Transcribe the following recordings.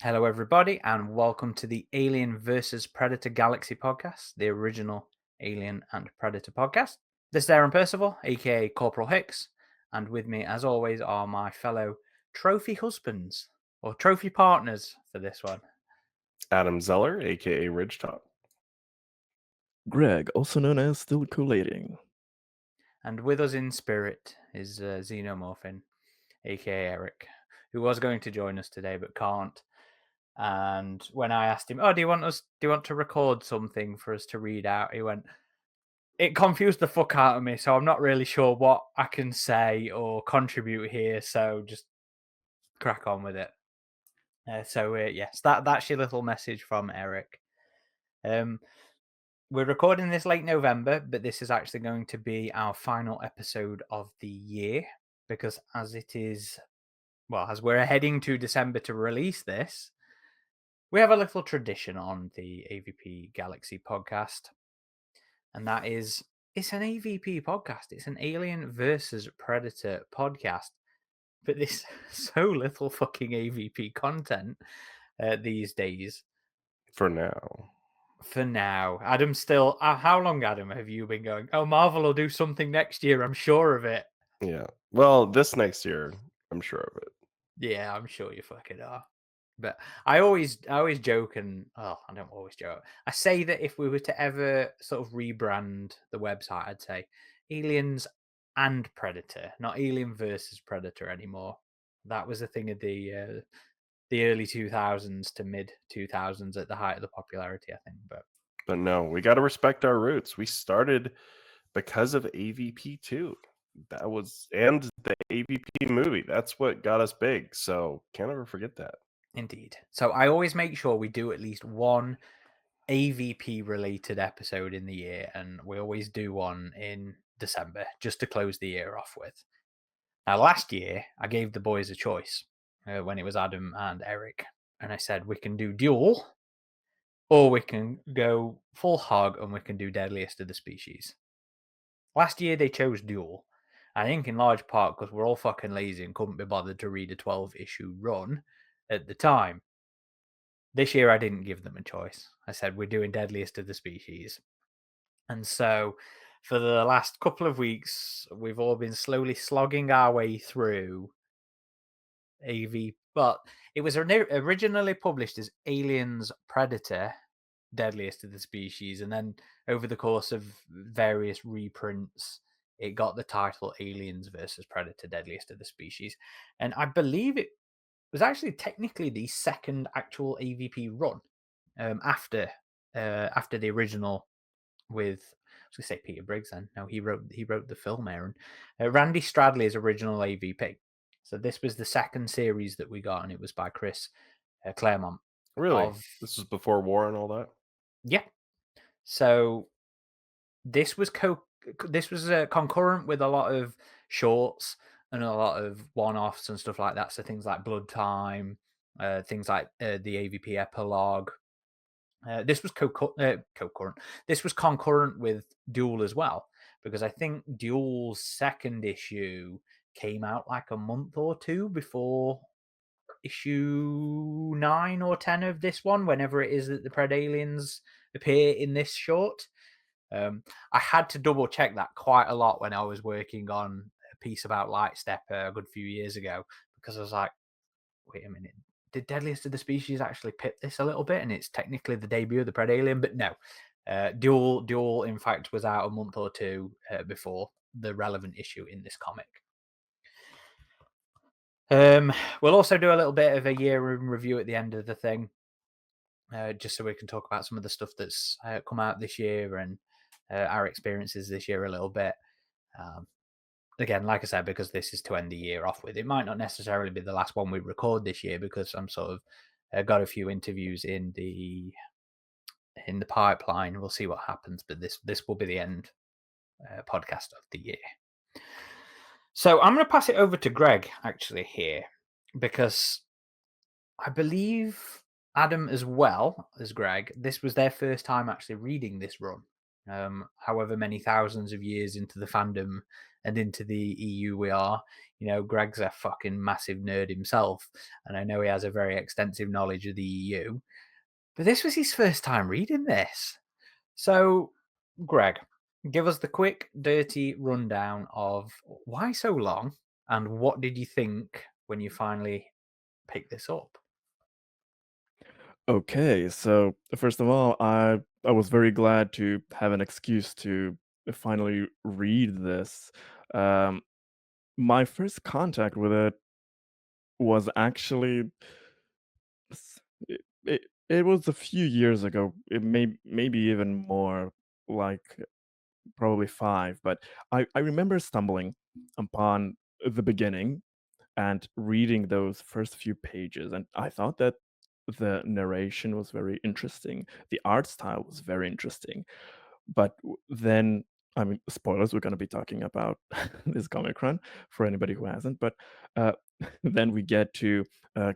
Hello, everybody, and welcome to the Alien versus Predator Galaxy podcast, the original Alien and Predator podcast. This is Aaron Percival, aka Corporal Hicks, and with me, as always, are my fellow trophy husbands or trophy partners for this one. Adam Zeller, aka Ridgetop. Greg, also known as Still Collating. And with us in spirit is Xenomorphin, aka Eric, who was going to join us today but can't. And when I asked him, "Oh, do you want to record something for us to read out?" He went, "It confused the fuck out of me, so I'm not really sure what I can say or contribute here. So just crack on with it." Yes, that's your little message from Eric. We're recording this late November, but this is actually going to be our final episode of the year because as we're heading to December to release this, we have a little tradition on the AVP Galaxy podcast, and that is it's an AVP podcast. It's an Alien versus Predator podcast, but there's so little fucking AVP content these days. For now. For now, Adam still. How long, Adam, have you been going? Oh, Marvel will do something next year. I'm sure of it. Yeah. Well, this next year, I'm sure of it. Yeah, I'm sure you fucking are. But I always joke, and I don't always joke. I say that if we were to ever sort of rebrand the website, I'd say Aliens and Predator, not Alien versus Predator anymore. That was a thing of the early 2000s to mid 2000s at the height of the popularity, I think. But no, we got to respect our roots. We started because of AVP2. And the AVP movie. That's what got us big. So can't ever forget that. Indeed. So I always make sure we do at least one AVP related episode in the year, and we always do one in December just to close the year off with. Now, last year, I gave the boys a choice when it was Adam and Eric, and I said we can do Duel or we can go full hog and we can do Deadliest of the Species. Last year, they chose Duel. I think in large part because we're all fucking lazy and couldn't be bothered to read a 12-issue run at the time. This year, I didn't give them a choice. I said, we're doing Deadliest of the Species. And so, for the last couple of weeks, we've all been slowly slogging our way through AV. But it was originally published as Aliens Predator, Deadliest of the Species. And then, over the course of various reprints, it got the title Aliens versus Predator, Deadliest of the Species. And I believe it was actually technically the second actual AVP run after the original with I was going to say Peter Briggs. Then no, he wrote the film. Aaron Randy Stradley's original AVP. So this was the second series that we got, and it was by Chris Claremont. Really? This was before war and all that? Yeah. So this was concurrent with a lot of shorts and a lot of one-offs and stuff like that. So things like Blood Time, things like the AVP epilogue. This was concurrent. This was concurrent with Duel as well, because I think Duel's second issue came out like a month or two before issue 9 or 10 of this one, whenever it is that the Pred Aliens appear in this short. I had to double check that quite a lot when I was working on a piece about Lightstep a good few years ago, because I was like, wait a minute, did Deadliest of the Species actually pip this a little bit? And it's technically the debut of the Pred Alien, but no. Duel, in fact, was out a month or two before the relevant issue in this comic. We'll also do a little bit of a year in review at the end of the thing, just so we can talk about some of the stuff that's come out this year and our experiences this year a little bit. Again, like I said, because this is to end the year off with, it might not necessarily be the last one we record this year, because I'm sort of got a few interviews in the pipeline. We'll see what happens, but this will be the end podcast of the year. So I'm going to pass it over to Greg actually here, because I believe Adam as well as Greg, this was their first time actually reading this run. However many thousands of years into the fandom and into the EU we are, Greg's a fucking massive nerd himself, and I know he has a very extensive knowledge of the EU. But this was his first time reading this. So, Greg, give us the quick, dirty rundown of why so long and what did you think when you finally picked this up? Okay, so first of all, I was very glad to have an excuse to finally read this. Um, my first contact with it was actually it was a few years ago. It maybe even more, like probably 5, but I remember stumbling upon the beginning and reading those first few pages, and I thought that the narration was very interesting. The art style was very interesting. But then, I mean, spoilers, we're gonna be talking about this comic run for anybody who hasn't, but, uh, then we get to,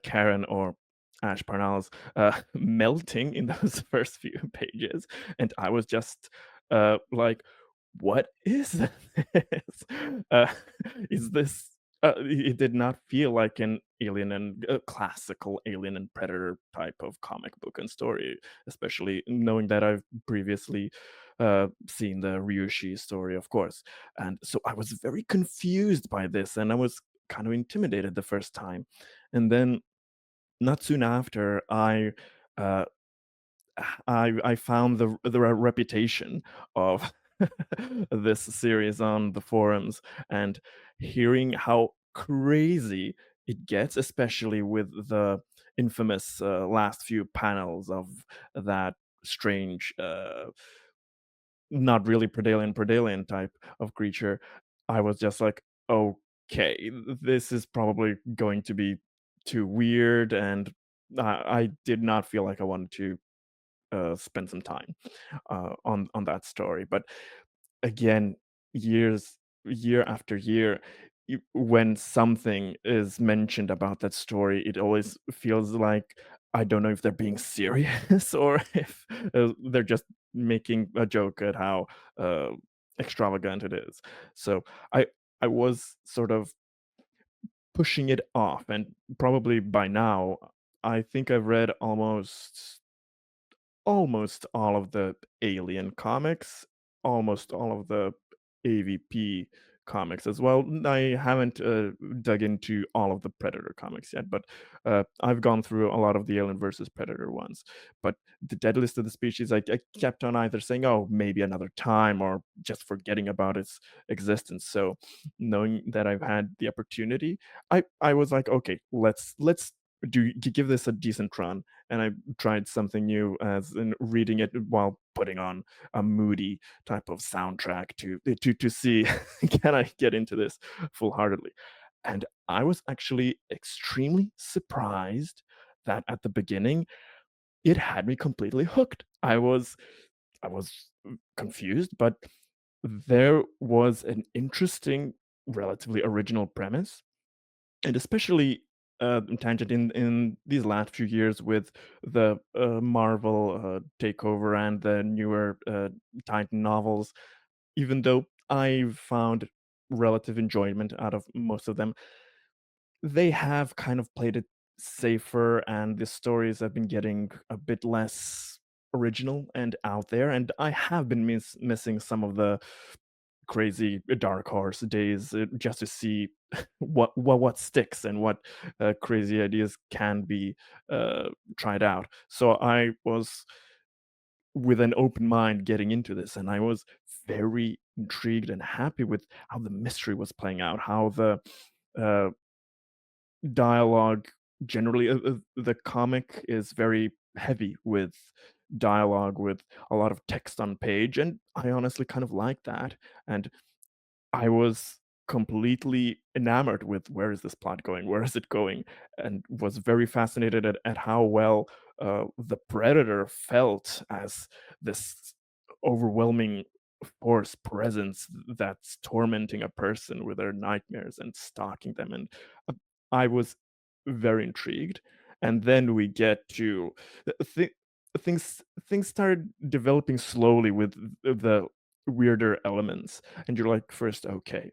Karen or Ash Parnell's, melting in those first few pages, and I was just, like, "What is this?" Uh, is this it did not feel like an Alien and a classical Alien and Predator type of comic book and story, especially knowing that I've previously seen the Ryushi story, of course. And so I was very confused by this, and I was kind of intimidated the first time. And then not soon after, uh, I found the reputation of this series on the forums, and hearing how crazy it gets, especially with the infamous last few panels of that strange not really Predalien type of creature, I was just like, "Okay, this is probably going to be too weird," and I did not feel like I wanted to, spend some time, on that story, but again, year after year, when something is mentioned about that story, it always feels like I don't know if they're being serious or if they're just making a joke at how uh, extravagant it is. So I I was sort of pushing it off, and probably by now, I think I've read almost all of the Alien comics, almost all of the AVP comics as well. I haven't dug into all of the Predator comics yet, but I've gone through a lot of the Alien versus Predator ones. But the Deadliest of the Species, I kept on either saying, "Oh, maybe another time," or just forgetting about its existence. So, knowing that I've had the opportunity, I was like, "Okay, let's give this a decent run," and I tried something new as in reading it while putting on a moody type of soundtrack to see can I get into this full-heartedly. And I was actually extremely surprised that at the beginning it had me completely hooked. I was confused, but there was an interesting, relatively original premise, and especially tangent in these last few years with the Marvel takeover and the newer Titan novels. Even though I've found relative enjoyment out of most of them, they have kind of played it safer, and the stories have been getting a bit less original and out there. And I have been missing some of the crazy dark horse days just to see what sticks and what crazy ideas can be tried out. So I was with an open mind getting into this, and I was very intrigued and happy with how the mystery was playing out, how the uh, dialogue generally the comic is very heavy with dialogue, with a lot of text on page, and I honestly kind of like that. And I was completely enamored with where is this plot going? Where is it going? And was very fascinated at how well the predator felt as this overwhelming force presence that's tormenting a person with their nightmares and stalking them. And uh, I was very intrigued. And then we get to the thing. things started developing slowly with the weirder elements, and you're like, first, okay,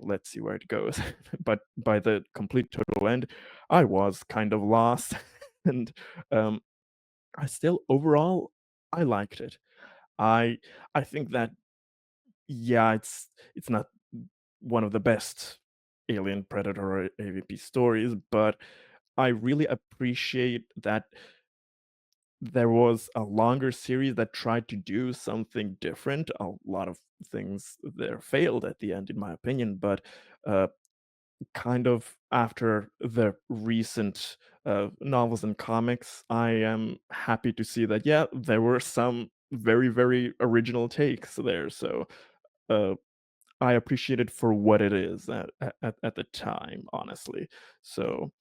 let's see where it goes. But by the complete total end, I was kind of lost, and um, I still overall I liked it. I I think that, yeah, it's not one of the best Alien Predator or AVP stories, but I really appreciate that there was a longer series that tried to do something different. A lot of things there failed at the end, in my opinion, but uh, kind of after the recent novels and comics, I am happy to see that, yeah, there were some very, very original takes there. So uh, I appreciate it for what it is at the time, honestly. So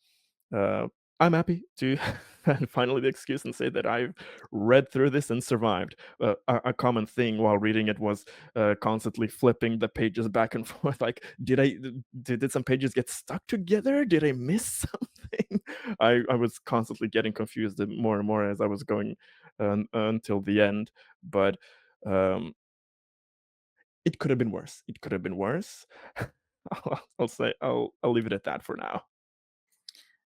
uh, I'm happy to finally the excuse and say that I've read through this and survived. A common thing while reading it was constantly flipping the pages back and forth. Like, did some pages get stuck together? Did I miss something? I was constantly getting confused more and more as I was going until the end. But um, it could have been worse. It could have been worse. I'll say I'll leave it at that for now.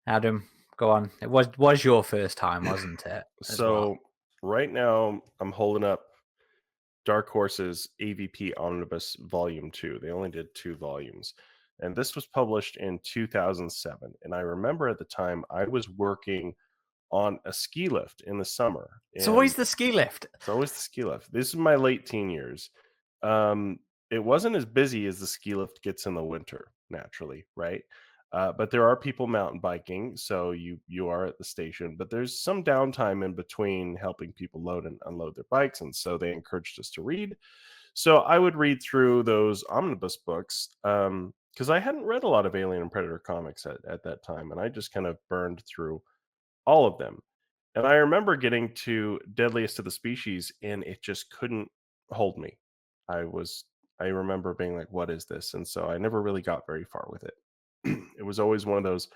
Adam, go on. It was your first time, wasn't it? As well. So right now I'm holding up Dark Horse's AVP Omnibus Volume 2. They only did 2 volumes. And this was published in 2007. And I remember at the time I was working on a ski lift in the summer. It's And always the ski lift. it's always the ski lift. This is my late teen years. Um, it wasn't as busy as the ski lift gets in the winter, naturally, right? But there are people mountain biking, so you are at the station. But there's some downtime in between helping people load and unload their bikes, and so they encouraged us to read. So I would read through those omnibus books because I hadn't read a lot of Alien and Predator comics at that time, and I just kind of burned through all of them. And I remember getting to Deadliest of the Species, and it just couldn't hold me. I was I remember being like, "What is this?" And so I never really got very far with it. It was always one of those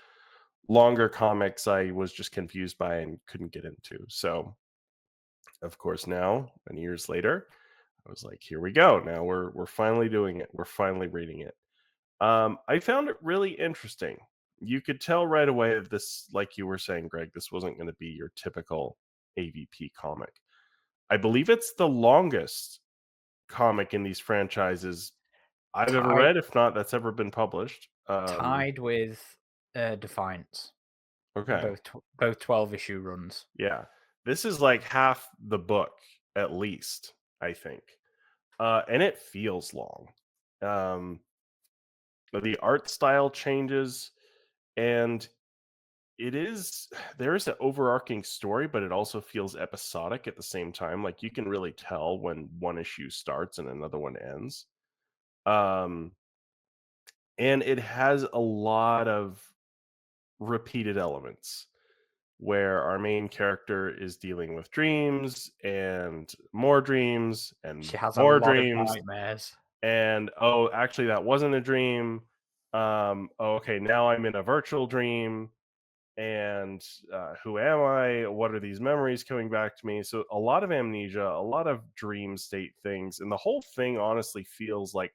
longer comics I was just confused by and couldn't get into. So, of course, now, many years later, I was like, "Here we go. Now we're finally doing it. We're finally reading it." I found it really interesting. You could tell right away that this, like you were saying, Greg, this wasn't going to be your typical AVP comic. I believe it's the longest comic in these franchises I've ever Tied read, if not that's ever been published. tied with Defiance. Okay, Both 12-issue runs. yeah, this is like half the book at least, I think, and it feels long. Um, the art style changes, and it is there is an overarching story, but it also feels episodic at the same time. Like, you can really tell when one issue starts and another one ends. Um, and it has a lot of repeated elements where our main character is dealing with dreams and She has a more lot of dreams. nightmares. And, oh, actually, that wasn't a dream. Oh, okay, now I'm in a virtual dream. And who am I? What are these memories coming back to me? So a lot of amnesia, a lot of dream state things, and the whole thing honestly feels like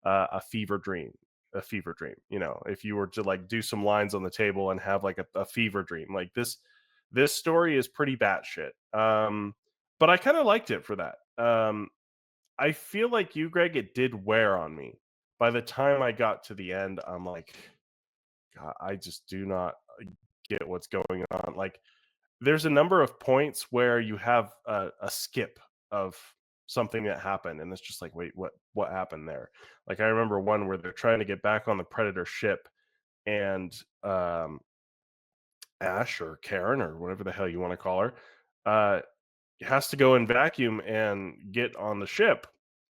a fever dream. A fever dream. You know, if you were to like do some lines on the table and have like a fever dream, like this story is pretty batshit. But I kind of liked it for that. I feel like you, Greg, it did wear on me. By the time I got to the end, I'm like, God, I just do not get what's going on. Like, there's a number of points where you have a skip of something that happened, and it's just like, wait, what happened there? Like, I remember one where they're trying to get back on the Predator ship, and Ash or Karen or whatever the hell you want to call her, uh, has to go and vacuum and get on the ship,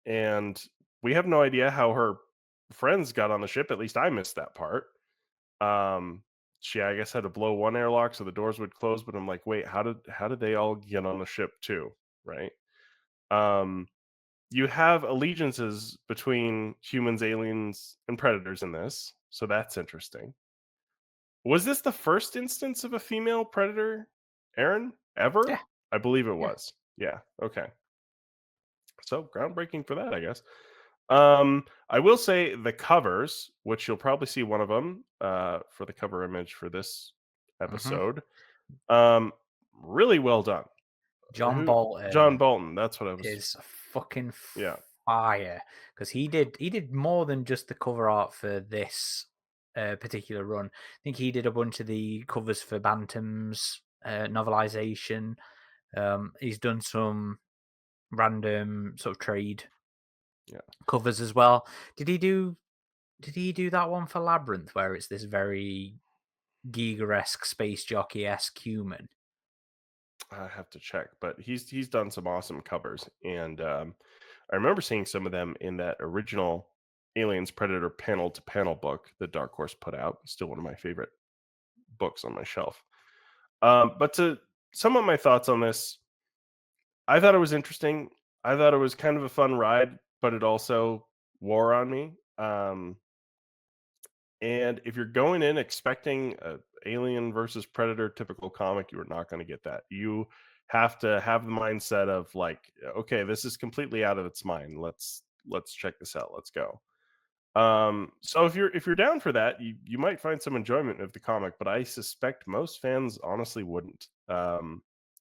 and we have no idea how her friends got on the ship. At least I missed that part. Um, she, I guess, had to blow one airlock so the doors would close, but I'm like, wait, how did they all get on the ship too? Right? Um, you have allegiances between humans, aliens, and predators in this, so that's interesting. Was this the first instance of a female predator, Aaron? Yeah, Ever? I believe it Yeah. was. Yeah. Okay. So groundbreaking for that, I guess. I will say the covers, which you'll probably see one of them for the cover image for this hmm episode. Um, really well done. John Who? John Bolton Bolton. That's what I was. is fucking Yeah. fire because he did more than just the cover art for this particular run. I think he did a bunch of the covers for Bantam's novelization. He's done some random sort of trade Yeah. covers as well. Did he do? Did he do that one for Labyrinth where it's this very Giger-esque space jockey-esque human? I have to check, but he's done some awesome covers, and I remember seeing some of them in that original Aliens Predator panel to panel book that Dark Horse put out. Still one of my favorite books on my shelf. But to some of my thoughts on this, I thought it was interesting. I thought it was kind of a fun ride, but it also wore on me. And if you're going in expecting a Alien versus Predator typical comic, you are not going to get that. You have to have the mindset of like, okay, this is completely out of its mind. Let's check this out. Let's go. So if you're down for that, you might find some enjoyment of the comic, but I suspect most fans honestly wouldn't.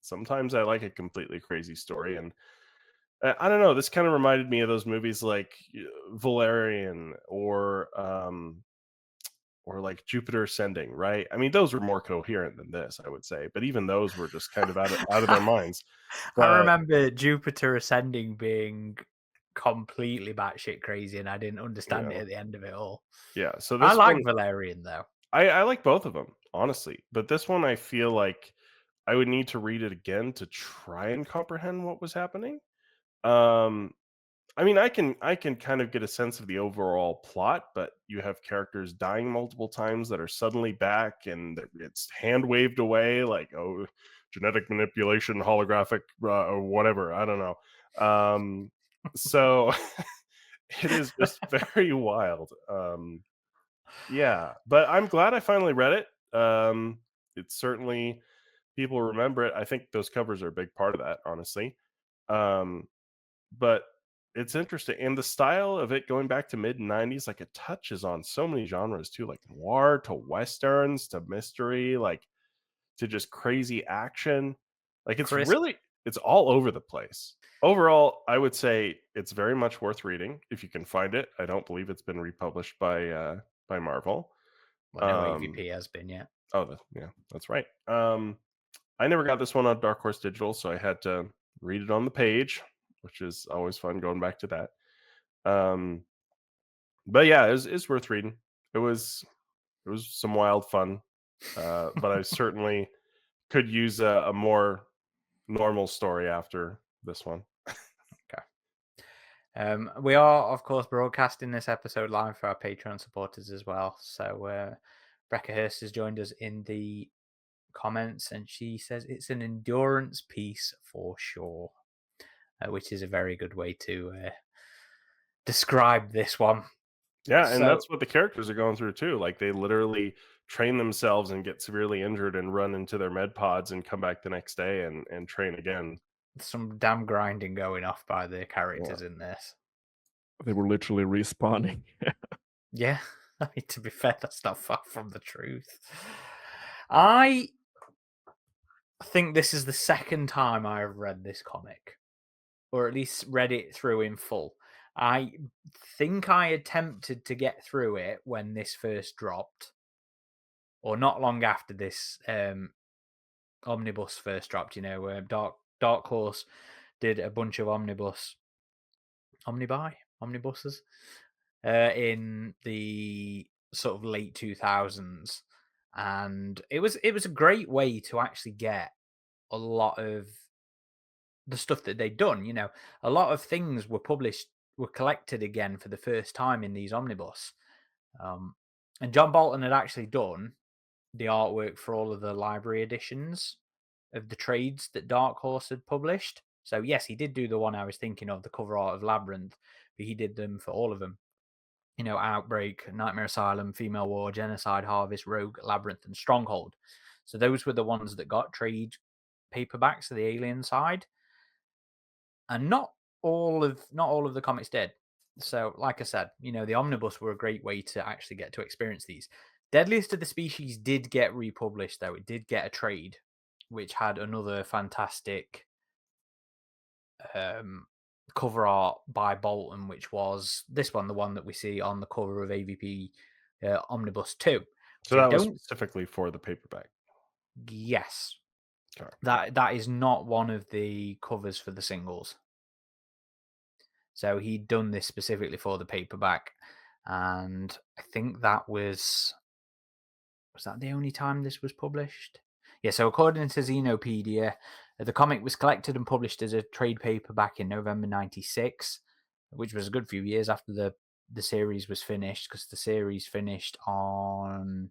Sometimes I like a completely crazy story, and I don't know. This kind of reminded me of those movies like Valerian or like Jupiter Ascending, right? I mean, those were more coherent than this, I would say, but even those were just kind of out of their minds. I But remember Jupiter Ascending being completely batshit crazy, and I didn't understand it yeah, at the end of it all. yeah. So I this like one, Valerian though. I like both of them, honestly, but this one, I feel like I would need to read it again to try and comprehend what was happening. Um, I mean, I can kind of get a sense of the overall plot, but you have characters dying multiple times that are suddenly back, and it's hand waved away like, oh, genetic manipulation, holographic, or whatever. I don't know. So it is just very wild. Yeah, but I'm glad I finally read it. It's certainly people remember it. I think those covers are a big part of that, honestly. Um, but it's interesting, and the style of it going back to mid-90s, like, it touches on so many genres too, like noir to westerns to mystery, like, to just crazy action. Like, Chris it's all over the place. Overall, I would say it's very much worth reading if you can find it. I don't believe it's been republished by Marvel. well, no Um, AVP has been yet. oh, yeah, that's right. I never got this one on Dark Horse Digital, so I had to read it on the page, which is always fun going back to that. Um, but yeah, it's worth reading. It was some wild fun, but I certainly could use a more normal story after this one. Okay. We are, of course, broadcasting this episode live for our Patreon supporters as well. So, Becca Hurst has joined us in the comments, and she says it's an endurance piece for sure, which is a very good way to describe this one. Yeah, and So, that's what the characters are going through too. Like they literally train themselves and get severely injured and run into their med pods and come back the next day and train again. some damn grinding going off by the Yeah. characters in this. They were literally respawning. Yeah, I mean, to be fair, that's not far from the truth. I think this is the second time I have read this comic, or at least read it through in full. I think I attempted to get through it when this first dropped, or not long after this omnibus first dropped. You know, Dark Horse did a bunch of omnibuses in the sort of late 2000s, and it was a great way to actually get a lot of the stuff that they'd done. You know, a lot of things were collected again for the first time in these omnibus. Um, and John Bolton had actually done the artwork for all of the library editions of the trades that Dark Horse had published. So yes, he did do the one I was thinking of, the cover art of Labyrinth, but he did them for all of them. You know, Outbreak, Nightmare Asylum, Female War, Genocide, Harvest, Rogue, Labyrinth, and Stronghold. So those were the ones that got paperbacks of the Alien side, and not all of the comics did. So, like I said, the omnibus were a great way to actually get to experience these. Deadliest of the Species did get republished, though. It did get a trade, which had another fantastic cover art by Bolton, which was this one, the one that we see on the cover of AVP Omnibus 2. So that was specifically for the paperback. Yes. Okay. That is not one of the covers for the singles. So he'd done this specifically for the paperback, and I think that was that the only time this was published? Yeah, so according to Xenopedia, the comic was collected and published as a trade paperback in November 96, which was a good few years after the series was finished, because the series finished on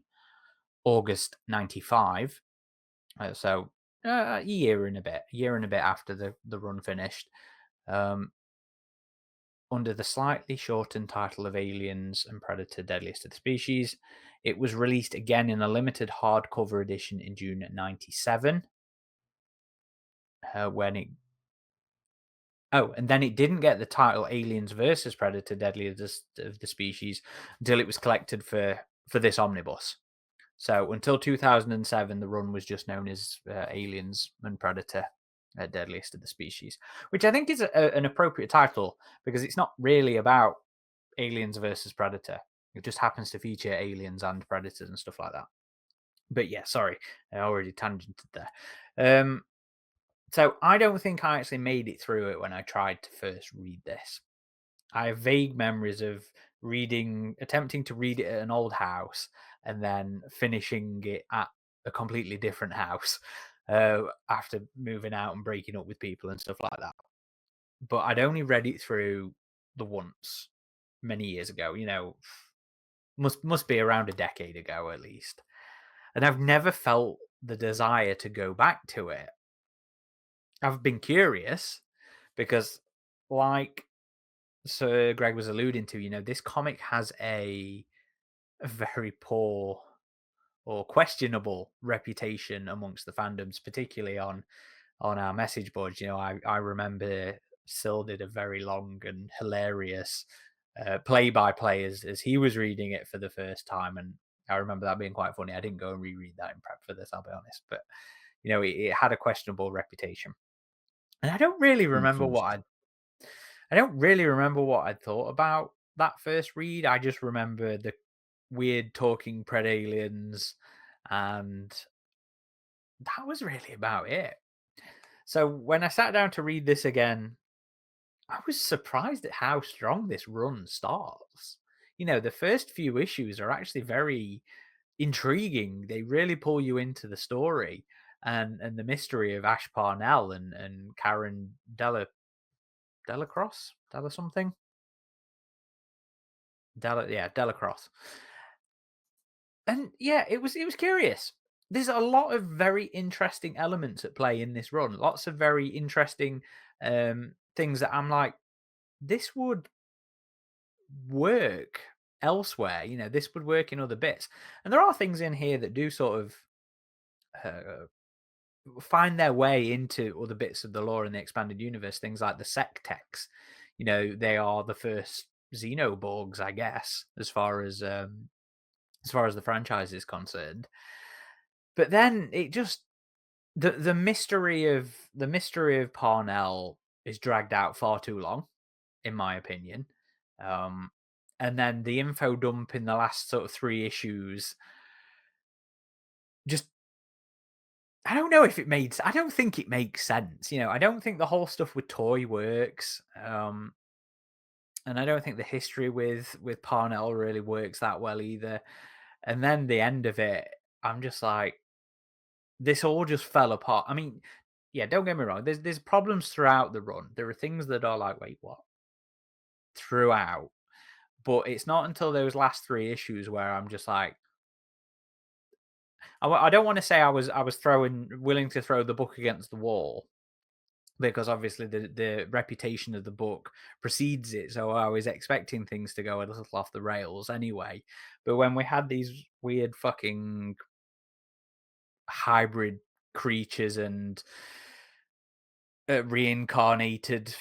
August 95. So a year and a bit after the run finished. Under the slightly shortened title of Aliens and Predator Deadliest of the Species. It was released again in a limited hardcover edition in June 97. And then it didn't get the title Aliens versus Predator Deadliest of the Species until it was collected for this omnibus. So until 2007, the run was just known as Aliens and Predator Deadliest of the Species, which I think is an appropriate title because it's not really about aliens versus predator. It just happens to feature aliens and predators and stuff like that. But yeah, sorry, I already tangented there. So I don't think I actually made it through it when I tried to first read this. I have vague memories of attempting to read it at an old house and then finishing it at a completely different house after moving out and breaking up with people and stuff like that. But I'd only read it through the once many years ago, must be around a decade ago at least. And I've never felt the desire to go back to it. I've been curious because, like Sir Greg was alluding to, this comic has a very poor or questionable reputation amongst the fandoms, particularly on our message boards. I remember Sil did a very long and hilarious play-by-play as he was reading it for the first time, and I remember that being quite funny. I didn't go and reread that in prep for this, I'll be honest, but it had a questionable reputation, and I don't really remember what I'd thought about that first read. I just remember the weird talking pred aliens, and that was really about it. So when I sat down to read this again, I was surprised at how strong this run starts. The first few issues are actually very intriguing. They really pull you into the story and the mystery of Ash Parnell and Karen Delacrosse, Della something. Delacrosse. And yeah, it was curious. There's a lot of very interesting elements at play in this run. Lots of very interesting things that I'm like, this would work elsewhere. This would work in other bits. And there are things in here that do sort of find their way into other bits of the lore in the expanded universe. Things like the Sectex. They are the first Xenoborgs, I guess, as far as the franchise is concerned. But then it just the mystery of Parnell is dragged out far too long, in my opinion. And then the info dump in the last sort of 3 issues, just I don't know if it made. I don't think it makes sense. I don't think the whole stuff with Toy works. And I don't think the history with Parnell really works that well either. And then the end of it, I'm just like, this all just fell apart. I mean, yeah, don't get me wrong. There's problems throughout the run. There are things that are like, wait, what? Throughout. But it's not until those last 3 issues where I'm just like, I don't want to say I was willing to throw the book against the wall, because obviously the reputation of the book precedes it, so I was expecting things to go a little off the rails anyway. But when we had these weird fucking hybrid creatures and reincarnated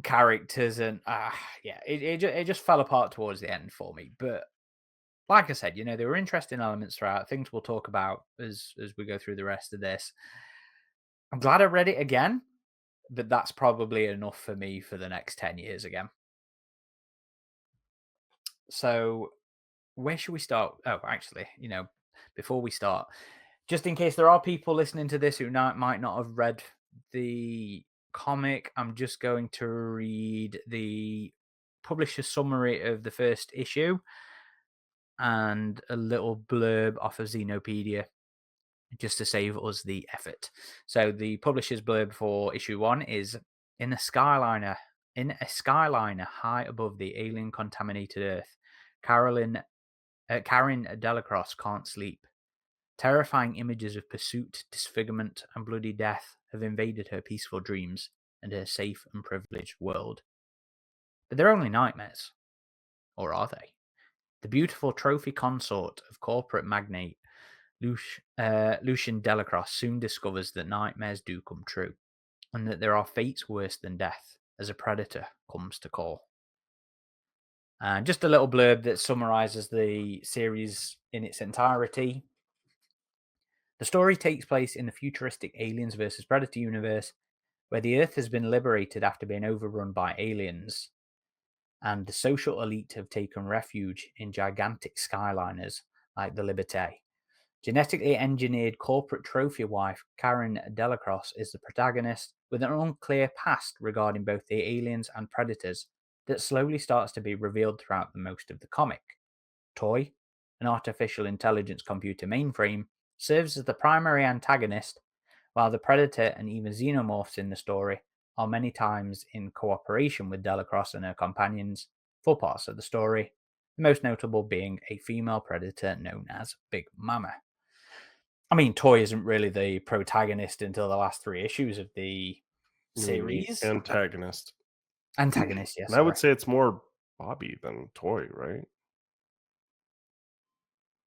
characters, and yeah, it just fell apart towards the end for me. But like I said, there were interesting elements throughout. Things we'll talk about as we go through the rest of this. I'm glad I read it again, but that's probably enough for me for the next 10 years again. So where should we start? Oh, actually, before we start, just in case there are people listening to this who might not have read the comic, I'm just going to read the publisher's summary of the first issue and a little blurb off of Xenopedia, just to save us the effort. So the publisher's blurb for issue 1 is in a skyliner high above the alien contaminated Earth, Karen Delacrosse can't sleep. Terrifying images of pursuit, disfigurement, and bloody death have invaded her peaceful dreams and her safe and privileged world. But they're only nightmares. Or are they? The beautiful trophy consort of corporate magnate Lucien Delacrosse soon discovers that nightmares do come true, and that there are fates worse than death as a predator comes to call. And just a little blurb that summarizes the series in its entirety. The story takes place in the futuristic Aliens vs. Predator universe, where the Earth has been liberated after being overrun by aliens, and the social elite have taken refuge in gigantic skyliners like the Liberté. Genetically engineered corporate trophy wife Karen Delacrosse is the protagonist, with an unclear past regarding both the aliens and predators that slowly starts to be revealed throughout the most of the comic. Toy, an artificial intelligence computer mainframe, serves as the primary antagonist, while the Predator and even xenomorphs in the story are many times in cooperation with Delacrosse and her companions for parts of the story, the most notable being a female predator known as Big Mama. I mean, Toy isn't really the protagonist until the last 3 issues of the series. Antagonist. Antagonist, yes. And I would say it's more Bobby than Toy, right?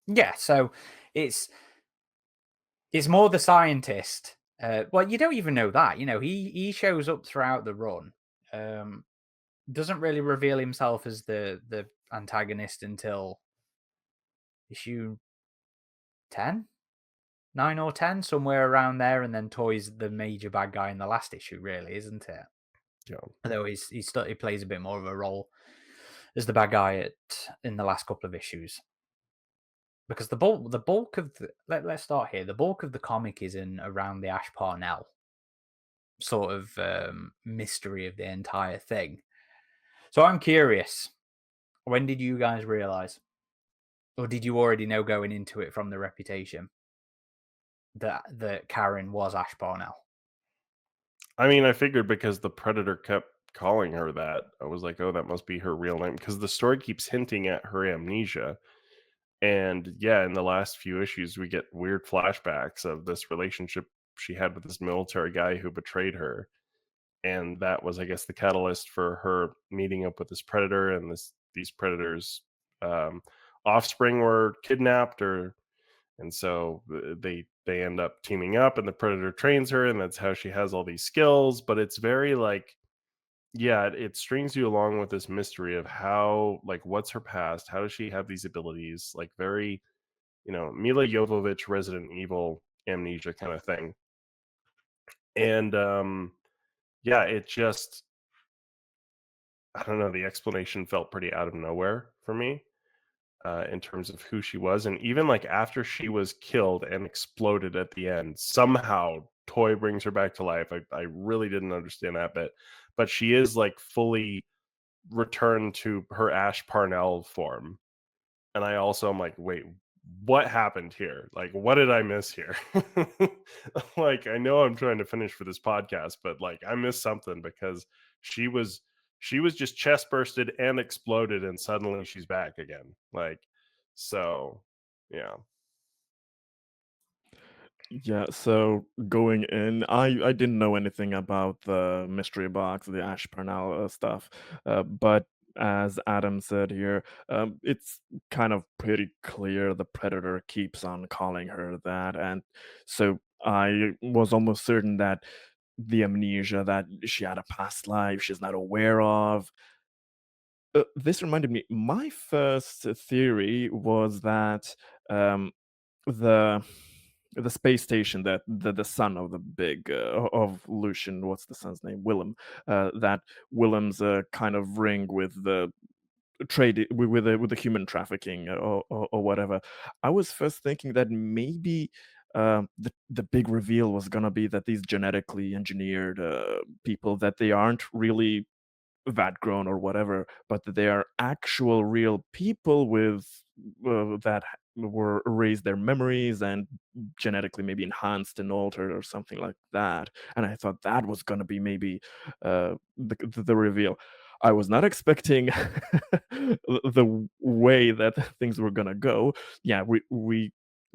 Yeah, so it's more the scientist. Well, you don't even know that. He shows up throughout the run. Doesn't really reveal himself as the antagonist until issue 10, 9 or 10, somewhere around there, and then Toy's the major bad guy in the last issue, really, isn't it? Yeah. Although he plays a bit more of a role as the bad guy in the last couple of issues. Because the bulk of let's start here. The bulk of the comic is in around the Ash Parnell sort of mystery of the entire thing. So I'm curious, when did you guys realize, or did you already know going into it from the reputation, that Karen was Ash Parnell? I mean, I figured because the Predator kept calling her that, I was like, oh, that must be her real name, because the story keeps hinting at her amnesia. And yeah, in the last few issues, we get weird flashbacks of this relationship she had with this military guy who betrayed her. And that was, I guess, the catalyst for her meeting up with this predator, and these predators' um, offspring were kidnapped, and so they end up teaming up, and the predator trains her, and that's how she has all these skills. But it's very like, yeah, it strings you along with this mystery of how, like, what's her past, how does she have these abilities, like very, Mila Jovovich Resident Evil amnesia kind of thing. And yeah, it just, I don't know, the explanation felt pretty out of nowhere for me, in terms of who she was. And even like after she was killed and exploded at the end, somehow Toy brings her back to life. I really didn't understand that bit, but she is like fully returned to her Ash Parnell form. And I also am like, wait, what happened here? Like, what did I miss here? Like, I know I'm trying to finish for this podcast, but like, I missed something, because she was just chest bursted and exploded, and suddenly she's back again. Like, so yeah. Yeah, so going in, I didn't know anything about the mystery box, the Ash Parnell stuff, but as Adam said here, it's kind of pretty clear the predator keeps on calling her that, and so I was almost certain that the amnesia, that she had a past life she's not aware of. This reminded me, my first theory was that um, the the space station, that the son of the big of Lucian, what's the son's name? Willem. That Willem's kind of ring with the with the human trafficking, or whatever. I was first thinking that maybe the big reveal was gonna be that these genetically engineered people, that they aren't really vat grown or whatever, but that they are actual real people with were erased their memories and genetically maybe enhanced and altered or something like that. And I thought that was gonna be maybe the reveal. I was not expecting the way that things were gonna go. Yeah, we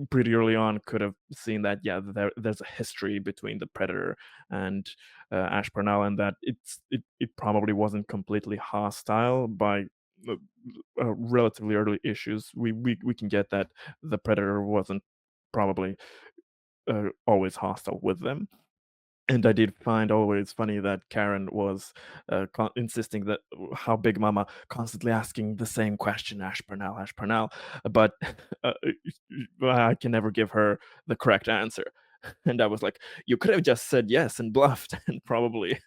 pretty early on could have seen that, yeah, there's a history between the predator and Ash Parnell, and that it probably wasn't completely hostile by uh, relatively early issues. We can get that the predator wasn't probably always hostile with them. And I did find always funny that Karen was insisting that how Big Mama constantly asking the same question, Ash Purnell, but uh, I can never give her the correct answer. And I was like, you could have just said yes and bluffed, and probably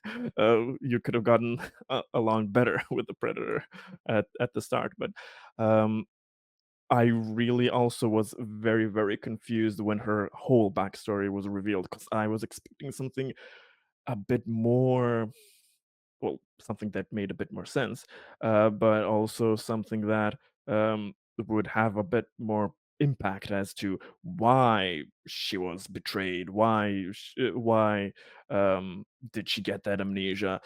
you could have gotten along better with the Predator at the start. But um, I really also was very, very confused when her whole backstory was revealed, because I was expecting something a bit more, well, something that made a bit more sense, but also something that would have a bit more impact as to why she was betrayed, why did she get that amnesia?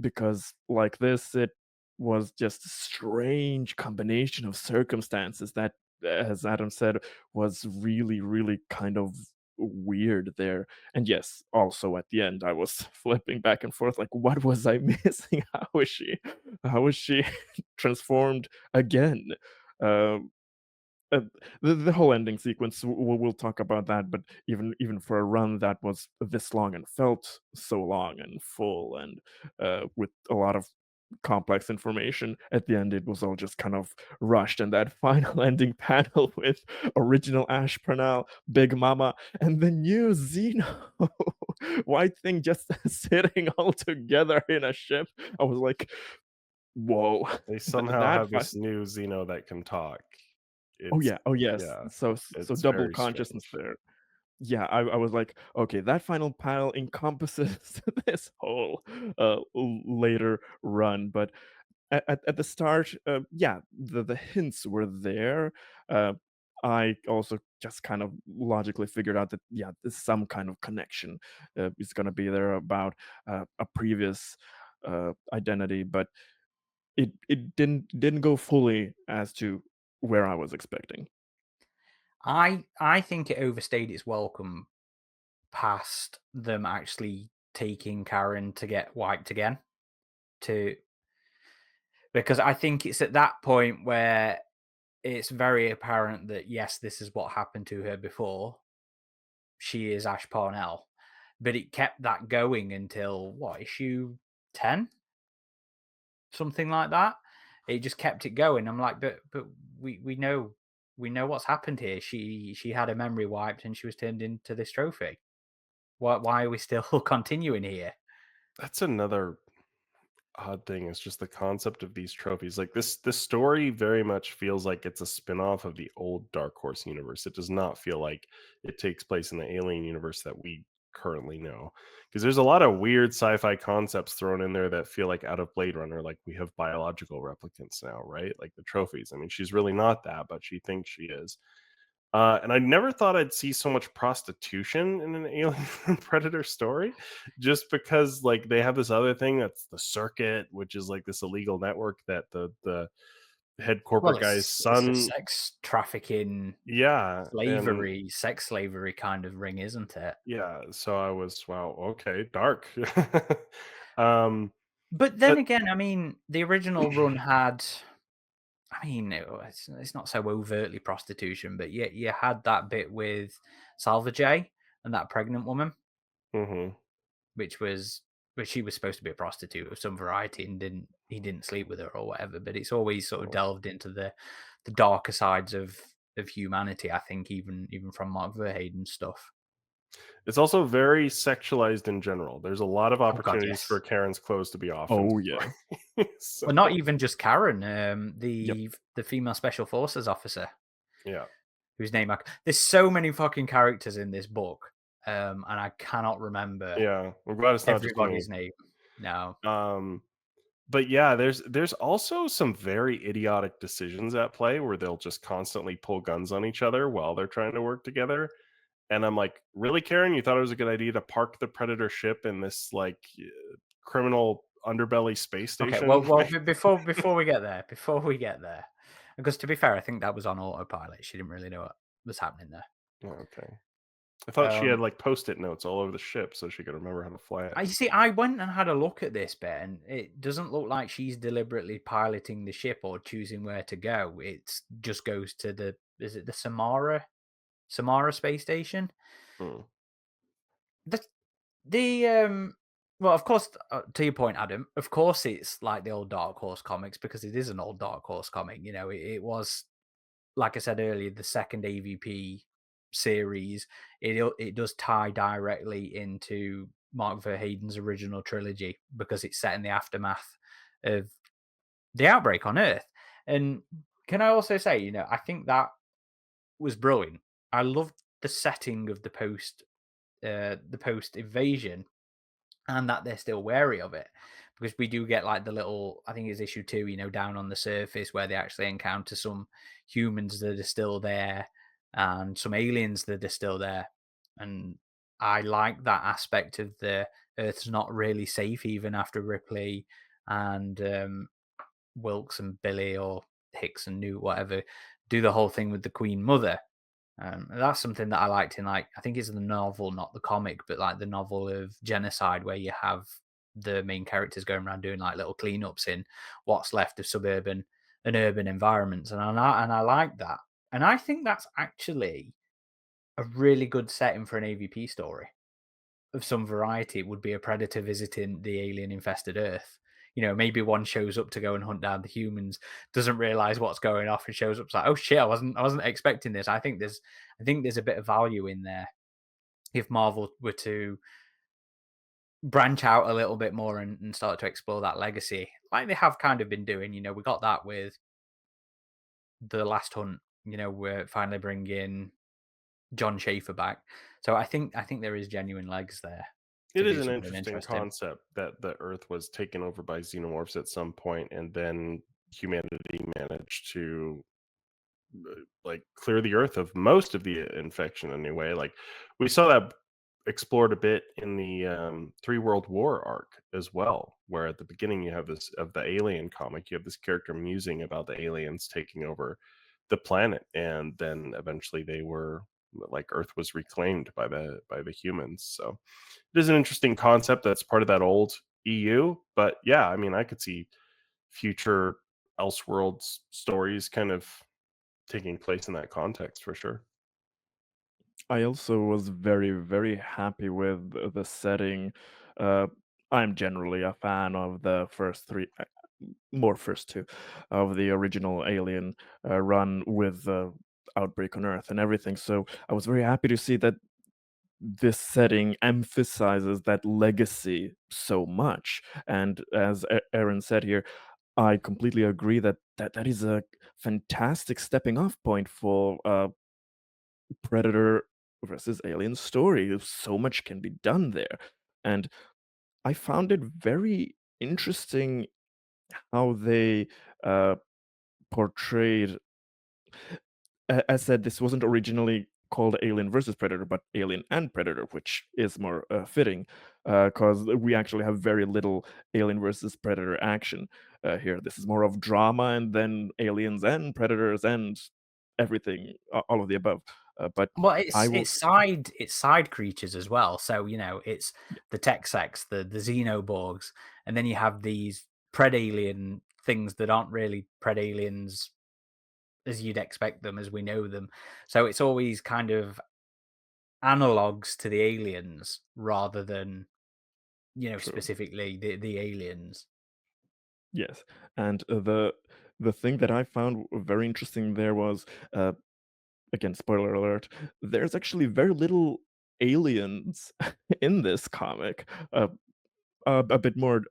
Because like this, it was just a strange combination of circumstances that, as Adam said, was really, really kind of weird there. And yes, also at the end, I was flipping back and forth, like, what was I missing? How is she transformed again? Um, the whole ending sequence, we'll talk about that, but even for a run that was this long and felt so long and full and with a lot of complex information, at the end it was all just kind of rushed, and that final ending panel with original Ash Purnell, Big Mama, and the new Xeno White Thing just sitting all together in a ship. I was like, whoa. They somehow That have this new Xeno that can talk. Oh It's yeah, oh yes. yeah, So it's double very consciousness strange. there. Yeah, I was like, okay, that final panel encompasses this whole later run, but at the start, yeah, the hints were there. Uh, I also just kind of logically figured out that, yeah, there's some kind of connection is going to be there about a previous identity, but it didn't go fully as to where I was expecting. I think it overstayed its welcome past them actually taking Karen to get wiped again. To Because I think it's at that point where it's very apparent that yes, this is what happened to her before. She is Ash Parnell, but it kept that going until what, issue 10, something like that. It just kept it going. I'm like, but we know what's happened here. She had her memory wiped and she was turned into this trophy. Why are we still continuing here? That's another odd thing, is just the concept of these trophies. Like this story very much feels like it's a spin-off of the old Dark Horse universe. It does not feel like it takes place in the Alien universe that we currently know. Because there's a lot of weird sci-fi concepts thrown in there that feel like out of Blade Runner. Like we have biological replicants now, right? Like the trophies. I mean, she's really not that, but she thinks she is. And I never thought I'd see so much prostitution in an Alien and Predator story, just because like they have this other thing that's the circuit, which is like this illegal network that the head Well, corporate guy's it's a son. sex trafficking, Yeah, and sex slavery kind of ring, isn't it? yeah, so I was, wow, okay, dark. um But then But again, I mean, the original run had. I mean, it's not so overtly prostitution, but you had that bit with Salva J and that pregnant woman, mhm, which was which she was supposed to be a prostitute of some variety, and he didn't sleep with her or whatever. But it's always sort of mm. delved into the darker sides of humanity. I think even from Mark Verheiden's stuff. It's also very sexualized in general. There's a lot of Oh God, opportunities for yes. Karen's clothes to be off in Oh, the yeah. story. So, Well, not even just Karen, Yep. the female special forces officer yeah. whose name there's so many fucking characters in this book, and I cannot remember Yeah, I'm glad it's not just me. everybody's name. No. Um, but yeah, there's also some very idiotic decisions at play where they'll just constantly pull guns on each other while they're trying to work together, and I'm like, "Really, Karen? You thought it was a good idea to park the Predator ship in this, like, criminal underbelly space Okay. station?" Like, Before we get there, because to be fair, I think that was on autopilot. She didn't really know what was happening there. okay. I thought she had, Um, like, Post-it notes all over the ship so she could remember how to fly it. I see. I went and had a look at this bit, and it doesn't look like she's deliberately piloting the ship or choosing where to go. It just goes to is it the Samara space station? Hmm. The The well, of course, to your point, Adam. Of course, it's like the old Dark Horse comics because it is an old Dark Horse comic. You know, it was like I said earlier, the second AVP series. It does tie directly into Mark Verheiden's original trilogy because it's set in the aftermath of the outbreak on Earth. And can I also say, I think that was brilliant. I loved the setting of the post invasion and that they're still wary of it because we do get like the little I think it's issue 2 down on the surface where they actually encounter some humans that are still there and some aliens that are still there, and I like that aspect of the Earth's not really safe even after Ripley and Wilkes and Billy or Hicks and Newt whatever do the whole thing with the Queen Mother. That's something that I liked in, like, I think it's the novel, not the comic, but like the novel of Genocide, where you have the main characters going around doing like little cleanups in what's left of suburban and urban environments, and I like that, and I think that's actually a really good setting for an AVP story of some variety. Would be a predator visiting the alien infested Earth. Maybe one shows up to go and hunt down the humans, doesn't realize what's going off, and shows up. It's like, oh shit, I wasn't expecting this. I think there's a bit of value in there if Marvel were to branch out a little bit more and start to explore that legacy, like they have kind of been doing. We got that with the Last Hunt. We're finally bringing John Schaefer back, so I think there is genuine legs there to It is do an something interesting interesting. concept that the Earth was taken over by xenomorphs at some point, and then humanity managed to like clear the Earth of most of the infection anyway. Like we saw that explored a bit in the Three World War arc as well, where at the beginning you have this of the alien comic, you have this character musing about the aliens taking over the planet, and then eventually they were like Earth was reclaimed by the humans. So it is an interesting concept that's part of that old EU. But yeah, I mean, I could see future Elseworlds stories kind of taking place in that context for sure. I also was very, very happy with the setting. Uh, I'm generally a fan of the first three, more first two, of the original Alien run with the outbreak on Earth and everything. So I was very happy to see that this setting emphasizes that legacy so much. And as Aaron said here, I completely agree that that is a fantastic stepping off point for Predator versus Alien story. So much can be done there. And I found it very interesting how they portrayed. As said, this wasn't originally called Alien versus Predator, but Alien and Predator, which is more fitting because we actually have very little Alien versus Predator action here. This is more of drama and then aliens and predators and everything, all of the above. But Well, I will. it's side creatures as well. So it's the Texex, the Xenoborgs, and then you have these pred-alien things that aren't really pred-aliens as you'd expect them, as we know them. So it's always kind of analogs to the aliens rather than True. specifically the aliens. Yes, and the thing that I found very interesting there was, again, spoiler alert, there's actually very little aliens in this comic. A bit more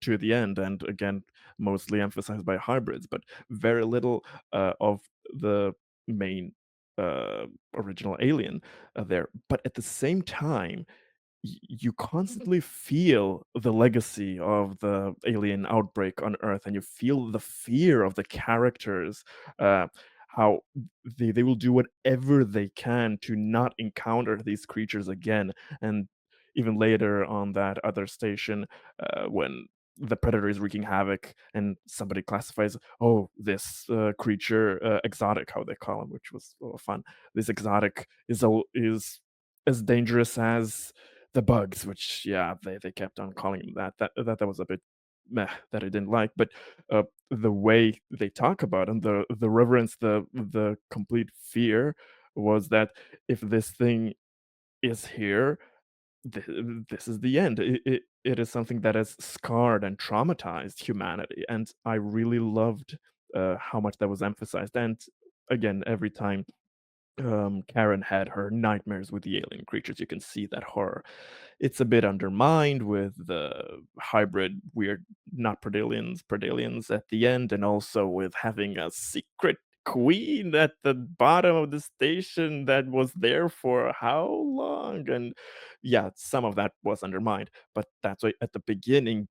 to the end, and again, mostly emphasized by hybrids, but very little of the main original alien there. But at the same time, you constantly feel the legacy of the alien outbreak on Earth, and you feel the fear of the characters. How they will do whatever they can to not encounter these creatures again. And even later on that other station, when the predator is wreaking havoc and somebody classifies, oh, this creature, exotic, how they call him, which was fun. This exotic is as dangerous as the bugs, which, yeah, they kept on calling him that. That was a bit meh, that I didn't like. But the way they talk about him, the reverence, the complete fear, was that if this thing is here, this is the end. It is something that has scarred and traumatized humanity, and I really loved how much that was emphasized. And again, every time Karen had her nightmares with the alien creatures, you can see that horror. It's a bit undermined with the hybrid weird, not Predalians at the end, and also with having a secret queen at the bottom of the station that was there for how long? And yeah, some of that was undermined, but that's why at the beginning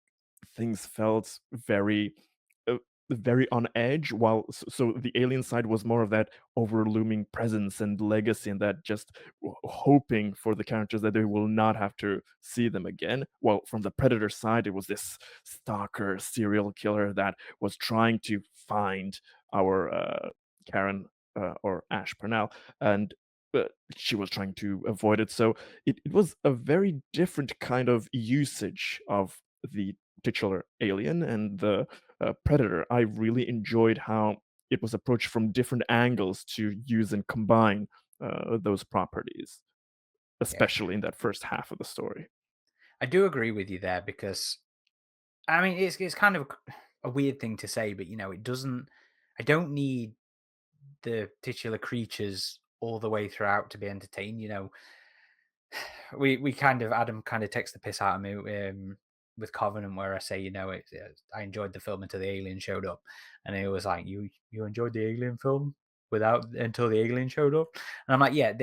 things felt uh, very on edge, while so the alien side was more of that overlooming presence and legacy, and that just hoping for the characters that they will not have to see them again. While from the predator side, it was this stalker serial killer that was trying to find our Karen, or Ash Purnell, and she was trying to avoid it. So it was a very different kind of usage of the titular alien and the predator. I really enjoyed how it was approached from different angles to use and combine those properties, Yeah, especially in that first half of the story. I do agree with you there because I mean it's kind of a weird thing to say, but it doesn't. I don't need the titular creatures all the way throughout to be entertained. We kind of Adam kind of takes the piss out of me with Covenant, where I say, I enjoyed the film until the alien showed up, and he was like, you enjoyed the alien film without until the alien showed up, and I'm like, yeah,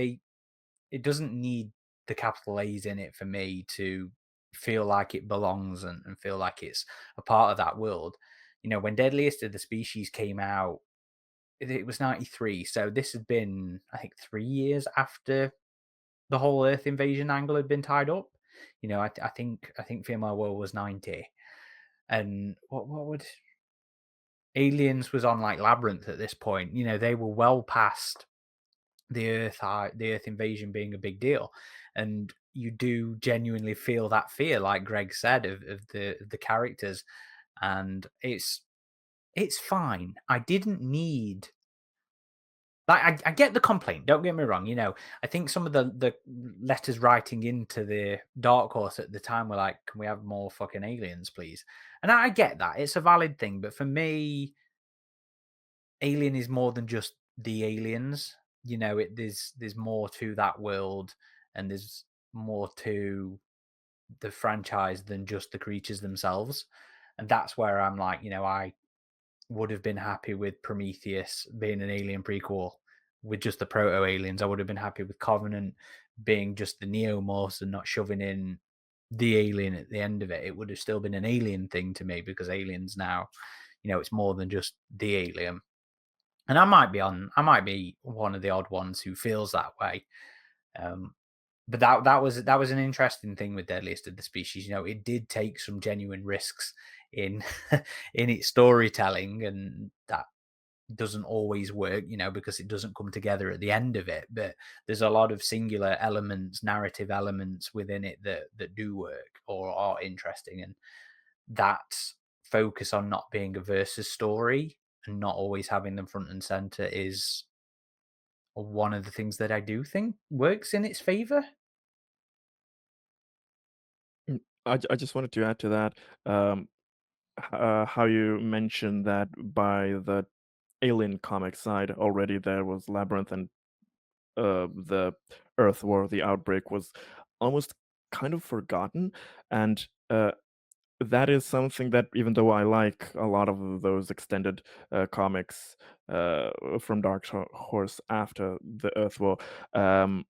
it doesn't need the capital A's in it for me to feel like it belongs and feel like it's a part of that world. When Deadliest of the Species came out, it was 93, so this had been, I think, 3 years after the whole Earth invasion angle had been tied up. I think Female World was 90, and what would Aliens was on like Labyrinth at this point. They were well past the Earth invasion being a big deal, and you do genuinely feel that fear, like Greg said, of the characters, and it's fine. I didn't need. Like, I get the complaint. Don't get me wrong. I think some of the letters writing into the Dark Horse at the time were like, "Can we have more fucking aliens, please?" And I get that; it's a valid thing. But for me, Alien is more than just the aliens. There's more to that world, and there's more to the franchise than just the creatures themselves. And that's where I'm like, I would have been happy with Prometheus being an alien prequel with just the proto aliens. I would have been happy with Covenant being just the neomorphs and not shoving in the alien at the end of it. It would have still been an alien thing to me because aliens now, it's more than just the alien. And I might be one of the odd ones who feels that way. Um, but that was an interesting thing with Deadliest of the Species. It did take some genuine risks in in its storytelling, and that doesn't always work, because it doesn't come together at the end of it. But there's a lot of singular elements, narrative elements within it that do work or are interesting. And that focus on not being a versus story and not always having them front and center is one of the things that I do think works in its favor. I just wanted to add to that, how you mentioned that by the Alien comic side already there was Labyrinth, and the Earth War, the Outbreak was almost kind of forgotten, and that is something that, even though I like a lot of those extended comics from Horse after the Earth War, um,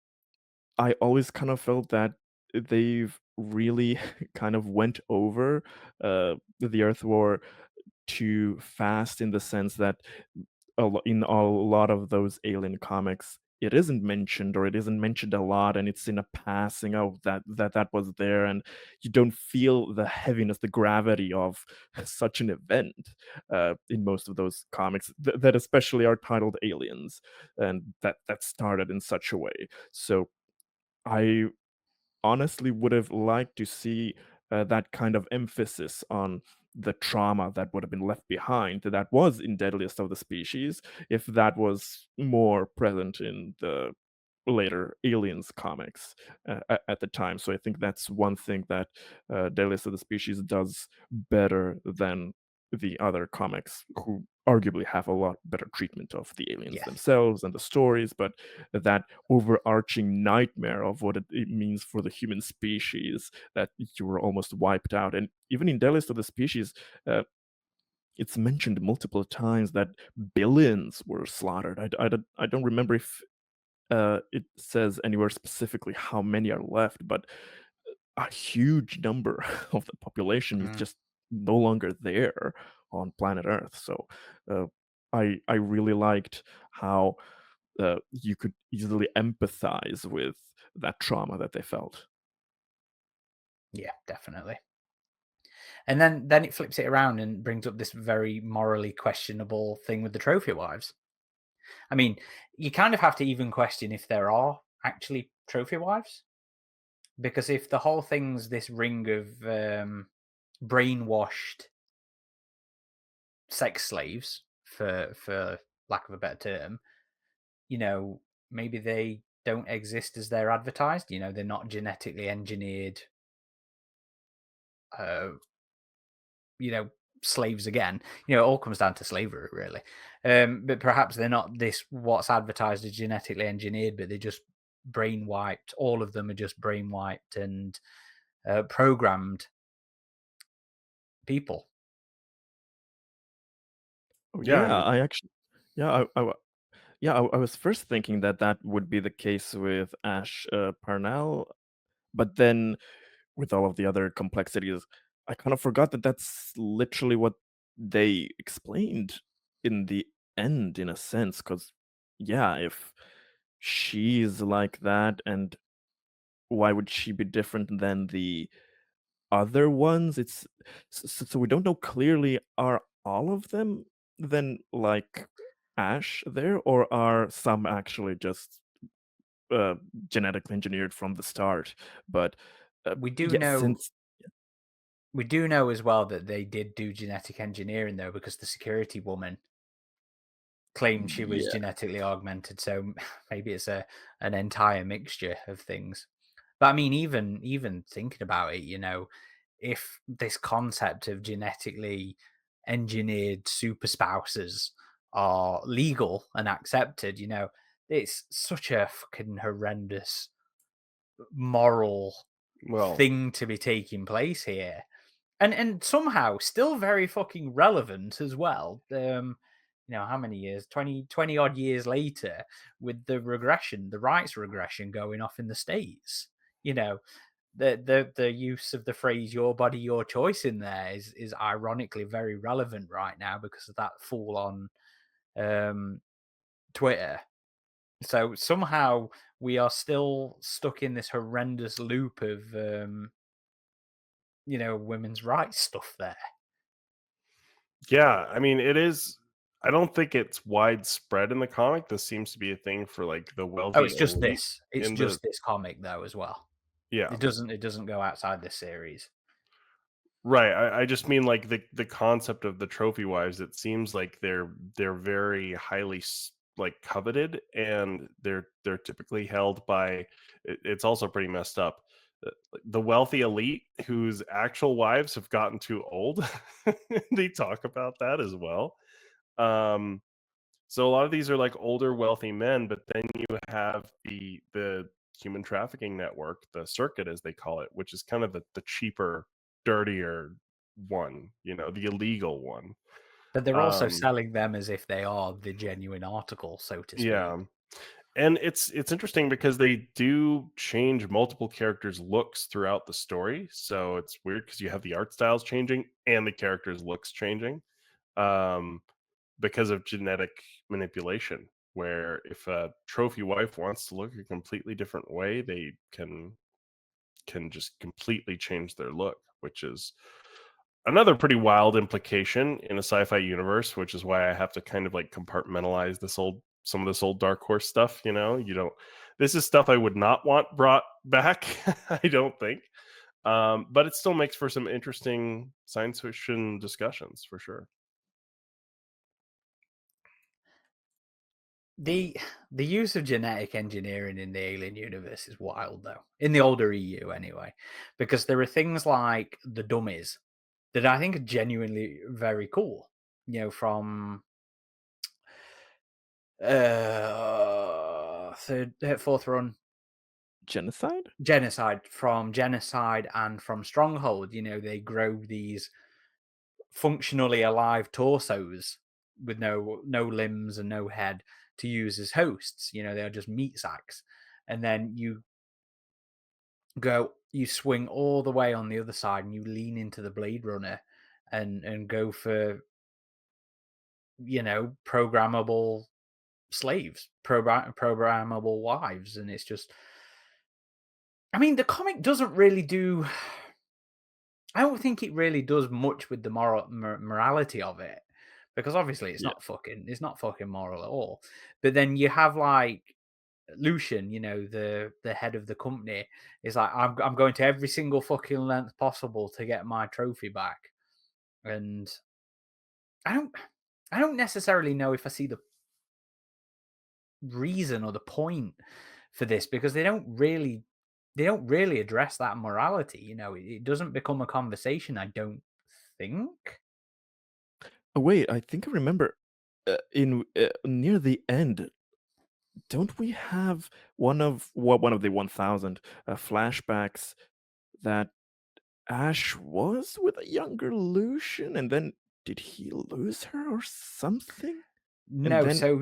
I always kind of felt that they've really kind of went over the Earth War too fast, in the sense that in a lot of those Alien comics, it isn't mentioned, or it isn't mentioned a lot, and it's in a passing, "Oh, that was there," and you don't feel the heaviness, the gravity of such an event, in most of those comics that especially are titled Aliens, and that started in such a way. So I honestly would have liked to see that kind of emphasis on the trauma that would have been left behind, that was in Deadliest of the Species, if that was more present in the later Aliens comics at the time. So I think that's one thing that Deadliest of the Species does better than the other comics, who arguably have a lot better treatment of the aliens Yes. themselves and the stories, but that overarching nightmare of what it means for the human species, that you were almost wiped out. And even in Deadliest of the Species, uh, it's mentioned multiple times that billions were slaughtered. I don't remember if it says anywhere specifically how many are left, but a huge number of the population is Mm. just no longer there on planet Earth. So uh, I really liked how you could easily empathize with that trauma that they felt. Yeah, definitely. And then it flips it around and brings up this very morally questionable thing with the trophy wives. I mean, you kind of have to even question if there are actually trophy wives, because if the whole thing's this ring of brainwashed sex slaves, for lack of a better term, you know, maybe they don't exist as they're advertised. They're not genetically engineered, uh, you know, slaves again. It all comes down to slavery, really. But perhaps they're not this what's advertised as genetically engineered, but they're just brain wiped. All of them are just brain wiped and programmed people. Oh Yeah, I yeah, mean, I actually, yeah, I was first thinking that that would be the case with Ash Parnell, but then with all of the other complexities, I kind of forgot that that's literally what they explained in the end, in a sense. Because, yeah, if she's like that, and why would she be different than the other ones? So we don't know clearly, are all of them then like Ash there, or are some actually just uh, genetically engineered from the start? But We do yeah, know since we do know as well that they did do genetic engineering, though, because the security woman claimed she was yeah. genetically augmented. So maybe it's an entire mixture of things. But I mean, even thinking about it, if this concept of genetically engineered super spouses are legal and accepted, it's such a fucking horrendous moral well, thing to be taking place here. And somehow still very fucking relevant as well. How many years? 20 odd years later, with the rights regression going off in the States. You know, the use of the phrase "your body, your choice" in there is ironically very relevant right now because of that fool on um, Twitter. So somehow we are still stuck in this horrendous loop of women's rights stuff there. yeah, I mean, it is. I don't think it's widespread in the comic. This seems to be a thing for like the Oh, wealthy it's just elite this. It's in the just this comic though as well. yeah. It doesn't go outside this series. Right. I just mean like the concept of the trophy wives. It seems like they're very highly like coveted, and they're typically held by. It's also pretty messed up. The wealthy elite whose actual wives have gotten too old. They talk about that as well. Um, so a lot of these are like older wealthy men, but then you have the human trafficking network, the circuit as they call it, which is kind of the cheaper, dirtier one, the illegal one. But they're also Um, selling them as if they are the genuine article, so to speak. yeah. And it's interesting because they do change multiple characters' looks throughout the story. So it's weird because you have the art styles changing and the characters' looks changing. Um, because of genetic manipulation, where if a trophy wife wants to look a completely different way, they can just completely change their look, which is another pretty wild implication in a sci-fi universe, which is why I have to kind of like compartmentalize some of this old Dark Horse stuff. You don't. This is stuff I would not want brought back. I don't think, but it still makes for some interesting science fiction discussions for sure. The the use of genetic engineering in the Alien universe is wild, though. In the older EU, anyway, because there are things like the dummies that I think are genuinely very cool. From fourth run Genocide? genocide and from Stronghold. They grow these functionally alive torsos with no limbs and no head to use as hosts. They are just meat sacks, and then you swing all the way on the other side and you lean into the Blade Runner and go for programmable slaves, programmable wives, and it's just. I mean, the comic doesn't really do. I don't think it really does much with the morality of it, because obviously Yeah. it's not fucking moral at all. But then you have like Lucian, the head of the company, is like, I'm going to every single fucking length possible to get my trophy back, and I don't I don't necessarily know if I see the reason or the point for this, because they don't really address that morality. It doesn't become a conversation, I don't think. Oh, wait, I think I remember, in near the end, don't we have one of the 1000 flashbacks that Ash was with a younger Lucian, and then did he lose her or something? And No, then so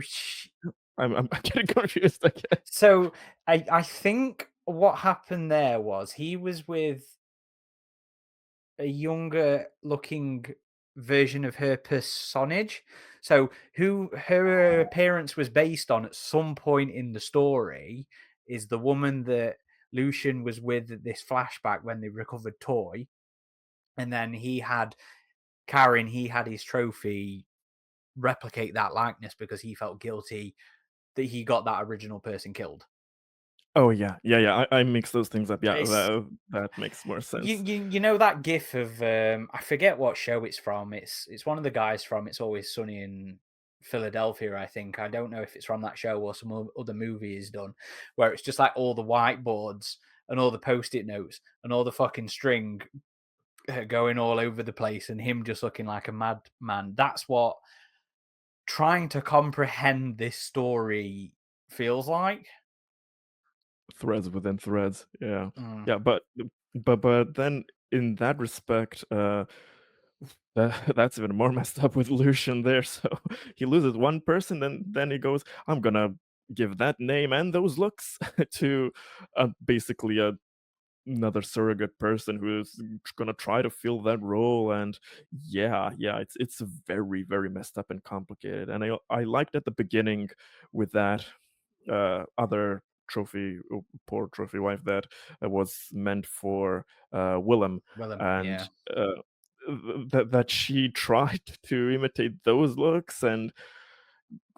I'm getting confused again. so I think what happened there was he was with a younger looking version of her personage. So who her appearance was based on at some point in the story is the woman that Lucian was with at this flashback when they recovered Toy. And then he had his trophy replicate that likeness because he felt guilty that he got that original person killed. Oh, yeah, yeah, yeah, I mix those things up, yeah, It's that makes more you sense. you you know that gif of I forget what show it's from. It's one of the guys from It's Always Sunny in Philadelphia, I think. I don't know if it's from that show or some other movie he's done, where it's just like all the whiteboards and all the post-it notes and all the fucking string going all over the place and him just looking like a madman. That's what trying to comprehend this story feels like. Threads within threads, yeah. Mm. Yeah, but then in that respect, that's even more messed up with Lucian there. So he loses one person, and then he goes, "I'm gonna give that name and those looks to basically another surrogate person who's gonna try to fill that role." And yeah, yeah, it's very very messed up and complicated. And I liked at the beginning with that other poor trophy wife that was meant for Willem, Willem, and yeah. uh, that she tried to imitate those looks, and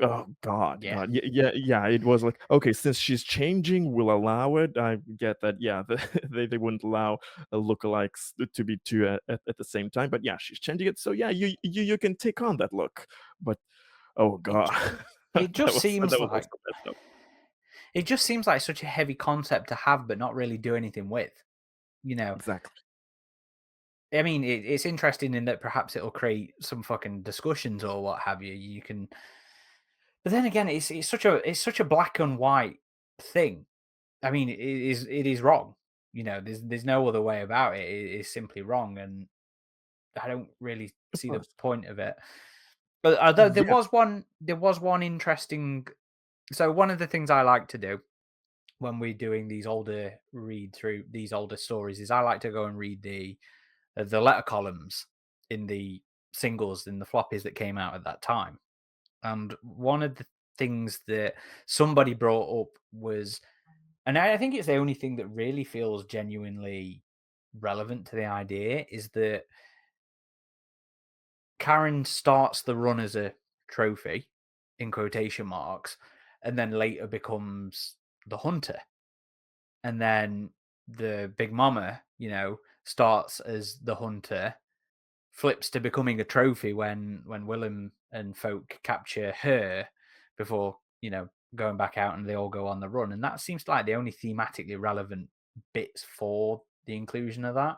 oh god, Yeah. god, yeah, it was like, okay, since she's changing, we'll allow it. I get that, yeah, they wouldn't allow lookalikes to be two at the same time, but yeah, she's changing it, so yeah, you can take on that look, but oh It god, it that just was seems also like messed up. it just seems like such a heavy concept to have, but not really do anything with. You know, Exactly. I mean, it's interesting in that perhaps it'll create some fucking discussions or what have you. You can, but then again, it's such a black and white thing. I mean, it is wrong. You know, there's no other way about it. It is simply wrong, and I don't really Of see the course. point of it. But although Yeah. there was one interesting. So one of the things I like to do when we're doing these older read through these older stories is I like to go and read the letter columns in the singles in the floppies that came out at that time. And one of the things that somebody brought up was, and I think it's the only thing that really feels genuinely relevant to the idea, is that Karen starts the run as a trophy in quotation marks and then later becomes the hunter. And then the big mama, starts as the hunter, flips to becoming a trophy when Willem and folk capture her before, going back out and they all go on the run. And that seems like the only thematically relevant bits for the inclusion of that.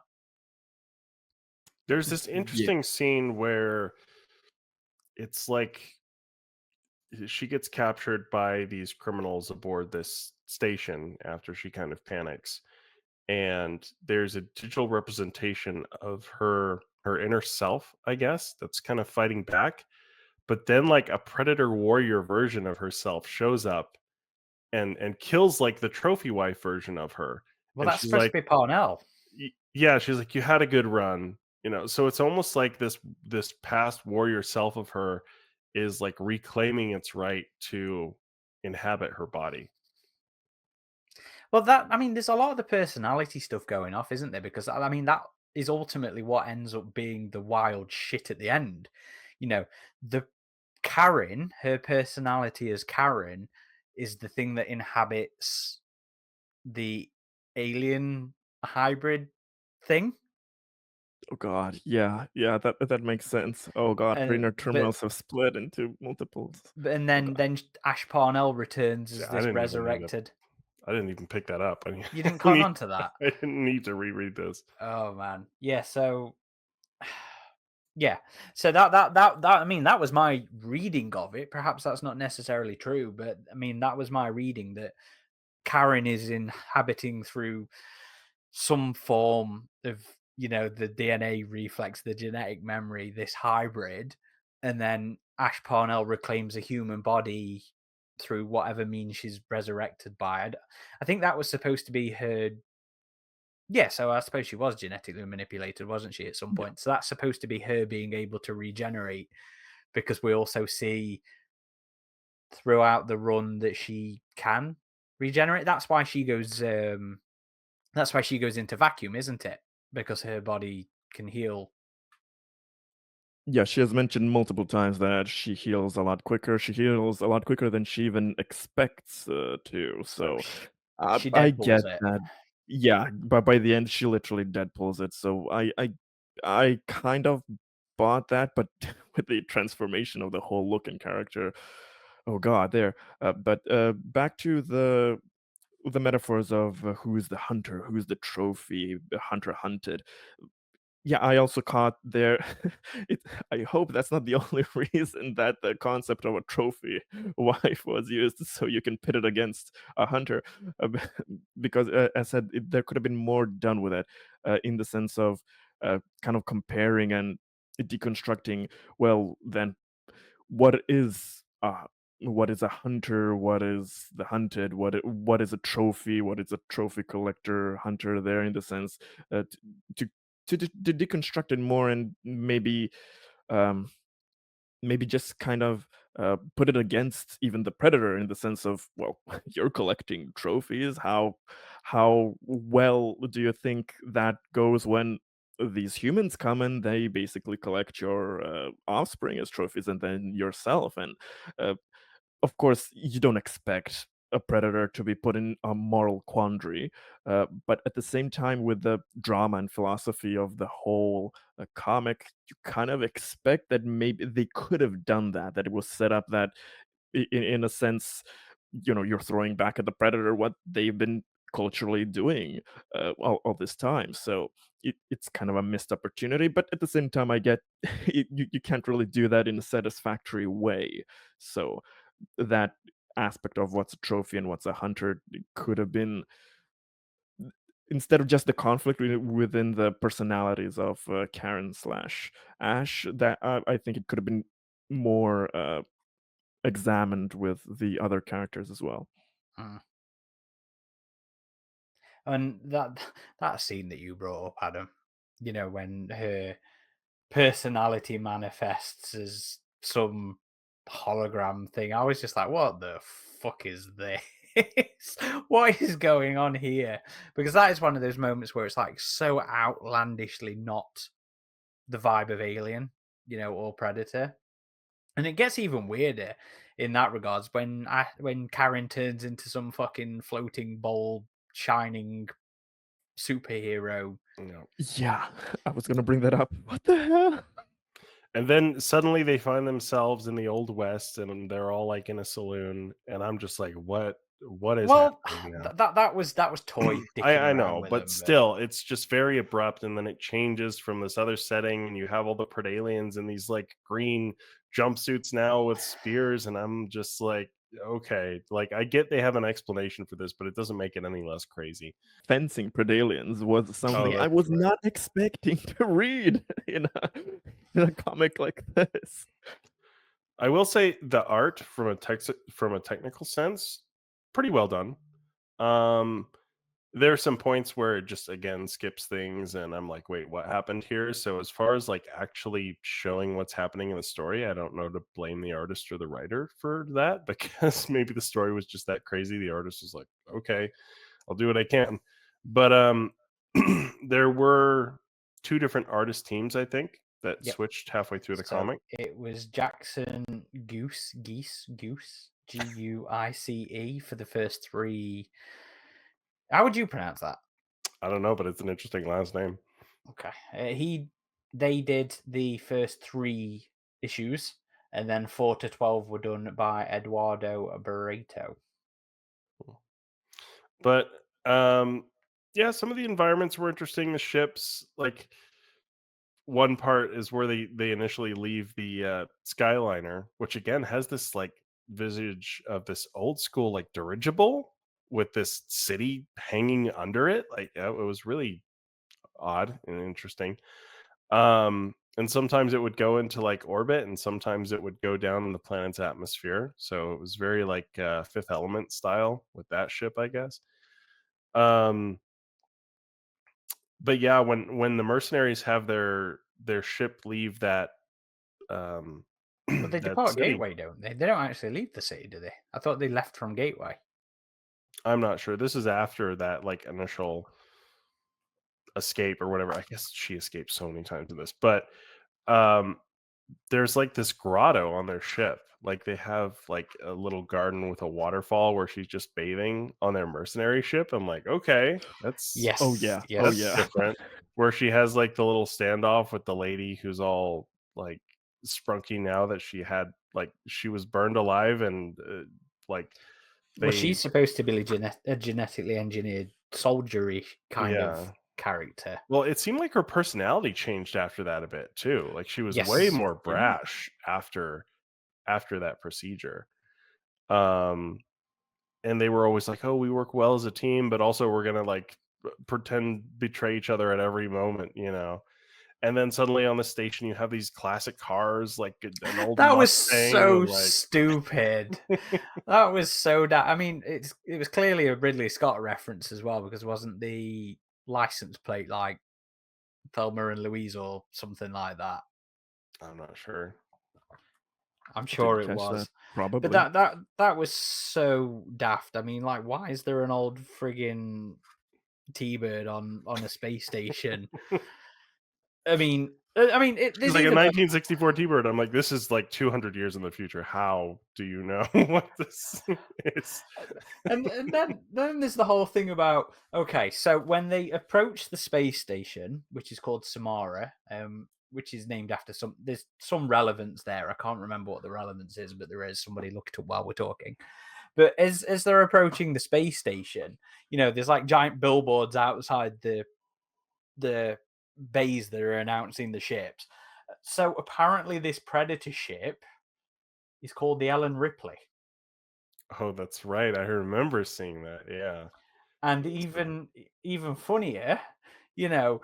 There's this Yeah. interesting scene where it's like she gets captured by these criminals aboard this station after she kind of panics, and there's a digital representation of her inner self, I guess, that's kind of fighting back. But then like a predator warrior version of herself shows up and kills like the trophy wife version of her, Well, and that's she's supposed to like, be Parnell. Yeah, she's like, you had a good run, so it's almost like this past warrior self of her is like reclaiming its right to inhabit her body. Well, I mean, there's a lot of the personality stuff going off, isn't there? Because I mean, that is ultimately what ends up being the wild shit at the end. The Karen, her personality as Karen, is the thing that inhabits the alien hybrid thing. Oh god, yeah, that makes sense. Oh god, her And inner but terminals have split into multiples. and Oh then god. Ash Parnell returns Yeah, as this resurrected. I didn't even pick that up. I mean, You didn't I cotton need on to that. I didn't need to reread this. Oh man, yeah. So yeah. So that I mean, that was my reading of it. Perhaps that's not necessarily true, but I mean, that was my reading, that Karen is inhabiting through some form of, the DNA reflex, the genetic memory, this hybrid, and then Ash Parnell reclaims a human body through whatever means she's resurrected by. I think that was supposed to be her. Yeah, so I suppose she was genetically manipulated, wasn't she, at some Yeah. point? So that's supposed to be her being able to regenerate, because we also see throughout the run that she can regenerate. That's why she goes into vacuum, isn't it? Because her body can heal. Yeah, she has mentioned multiple times that she heals a lot quicker. She heals a lot quicker than she even expects to. So So she I Deadpools get it. that. Yeah, but by the end, she literally Deadpools it. So I kind of bought that, but with the transformation of the whole look and character, oh god, there. But back to the metaphors of who's the hunter, who's the trophy, the hunter hunted. Yeah, I also caught there. it, I hope that's not the only reason that the concept of a trophy wife was used, so you can pit it against a hunter. B- because, as I said, there could have been more done with it, in the sense of kind of comparing and deconstructing. Well, then what is a hunter, what is the hunted, what is a trophy, what is a trophy collector hunter, there in the sense, to to deconstruct it more, and um maybe just kind of put it against even the predator, in the sense of, well, you're collecting trophies, how well do you think that goes when these humans come and they basically collect your offspring as trophies, and then yourself. And uh, of course, you don't expect a predator to be put in a moral quandary, but at the same time, with the drama and philosophy of the whole comic, you kind of expect that maybe they could have done that. That it was set up that, in a sense, you're throwing back at the predator what they've been culturally doing all this time. So it's kind of a missed opportunity, but at the same time, I get you can't really do that in a satisfactory way. So that aspect of what's a trophy and what's a hunter could have been, instead of just the conflict within the personalities of Karen slash Ash, that I think it could have been more examined with the other characters as well. Mm. And that scene that you brought up, Adam, when her personality manifests as some hologram thing, I was just like, what the fuck is this? What is going on here? Because that is one of those moments where it's like so outlandishly not the vibe of Alien, or Predator. And it gets even weirder in that regards when Karen turns into some fucking floating bowl shining superhero. Yeah. Yeah, I was gonna bring that up. What the hell? And then suddenly they find themselves in the old west, and they're all like in a saloon, and I'm just like, what is Well, happening now? that was Toy dicking I around know, with but them, but still, it's just very abrupt, and then it changes from this other setting, and you have all the Predalians in these like green jumpsuits now with spears, and I'm just like, okay, like I get they have an explanation for this, but it doesn't make it any less crazy. Fencing Predalians was Oh, something I that's was right. not expecting to read in a comic like this. I will say the art from a technical sense, pretty well done. Um, there are some points where it just again skips things, and I'm like, wait, what happened here? So as far as like actually showing what's happening in the story, I don't know to blame the artist or the writer for that because maybe the story was just that crazy. The artist was like, okay, I'll do what I can. But there were two different artist teams, I think, that yep. switched halfway through the So comic. it was Jackson Goose Guice for the first three. How would you pronounce that? I don't know, but it's an interesting last name. Okay, they did the first three issues, and then 4 to 12 were done by Eduardo Barreto. But yeah, some of the environments were interesting. The ships, like one part is where they initially leave the Skyliner, which again has this like visage of this old school like dirigible with this city hanging under it. Like it was really odd and interesting. And sometimes it would go into like orbit, and sometimes it would go down in the planet's atmosphere. So it was very like Fifth Element style with that ship, I guess. Um, but yeah, when the mercenaries have their ship leave that um But they that depart city, Gateway, don't they? They don't actually leave the city, do they? I thought they left from Gateway. I'm not sure. This is after that like initial escape or whatever. I guess she escaped so many times in this, but um there's like this grotto on their ship. Like they have like a little garden with a waterfall where she's just bathing on their mercenary ship. I'm like, okay, Oh Yes, yeah, oh that's yeah. yes. different. Where she has like the little standoff with the lady who's all like sprunky now that she had like she was burned alive and like Well, they she's supposed to be a genetically engineered soldiery kind of yeah. character. Well, it seemed like her personality changed after that a bit too. Like she was way Yes. more Yeah. brash after that procedure. Um and they were always like, "Oh, we work well as a team, but also we're gonna like pretend betray each other at every moment," you know. And then suddenly on the station, you have these classic cars, like an old That was Mustang, so and like, stupid. That was so I mean, it was clearly a Ridley Scott reference as well, because wasn't the license plate like Thelma and Louise or something like that? I'm not sure. I'm I sure didn't it catch that. was. But Probably. that was so daft. I mean, like, why is there an old friggin' T-bird on a space station? I mean, She's there's like a even like 1964 T-bird. I'm like, this is like 200 years in the future. How do you know what this is? and then there's the whole thing about, okay, so when they approach the space station, which is called Samara, which is named after there's some relevance there. I can't remember what the relevance is, but there is. Somebody look it up while we're talking. But as they're approaching the space station, there's like giant billboards outside the bays that are announcing the ships. So apparently, this Predator ship is called the Ellen Ripley. Oh, that's right. I remember seeing that. Yeah. And So, even funnier, you know,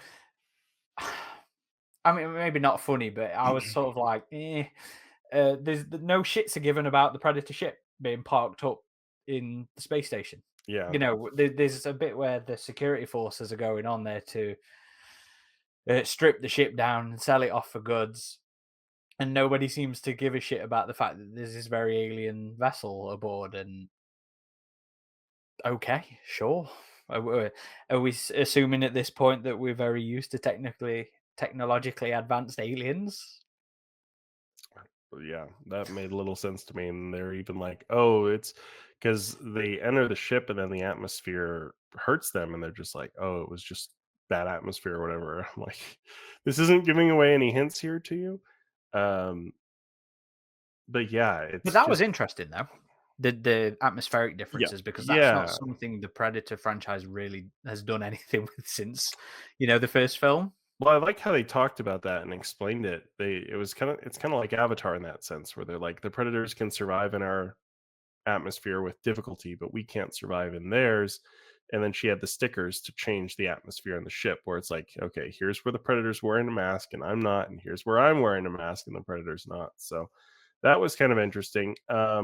I mean, maybe not funny, but I was sort of like, there's no shits are given about the Predator ship being parked up in the space station. yeah. There's a bit where the security forces are going on there to strip the ship down and sell it off for goods. And nobody seems to give a shit about the fact that there's this very alien vessel aboard. And okay, sure. Are we assuming at this point that we're very used to technologically advanced aliens? But yeah, that made little sense to me. And they're even like, oh, it's because they enter the ship and then the atmosphere hurts them. And they're just like, oh, it was just bad atmosphere or whatever. I'm like, this isn't giving away any hints here to you. Um, but yeah, But it's that was just, interesting, though. The atmospheric Yeah. differences, because that's not yeah. something the Predator franchise really has done anything with since, the first film. Well, I like how they talked about that and explained it. It's kind of like Avatar in that sense, where they're like, the predators can survive in our atmosphere with difficulty, but we can't survive in theirs. And then she had the stickers to change the atmosphere on the ship, where it's like, okay, here's where the predator's wearing a mask and I'm not, and here's where I'm wearing a mask and the predator's not. So that was kind of interesting. I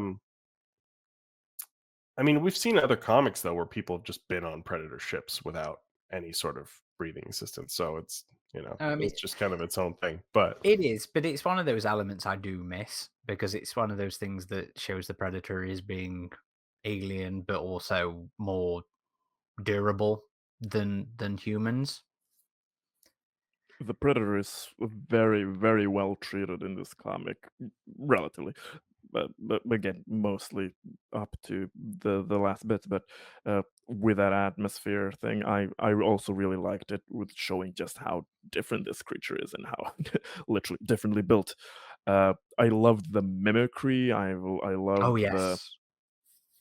mean, we've seen other comics though where people have just been on predator ships without any sort of breathing assistance. So it's I mean, it's just kind of its own thing. But it is, but it's one of those elements I do miss because it's one of those things that shows the Predator is being alien, but also more durable than humans. The Predator is very, very well treated in this comic, relatively. But again, mostly up to the last bit. But with that atmosphere thing, I also really liked it with showing just how different this creature is and how literally differently built. I loved the mimicry. I Oh loved yes.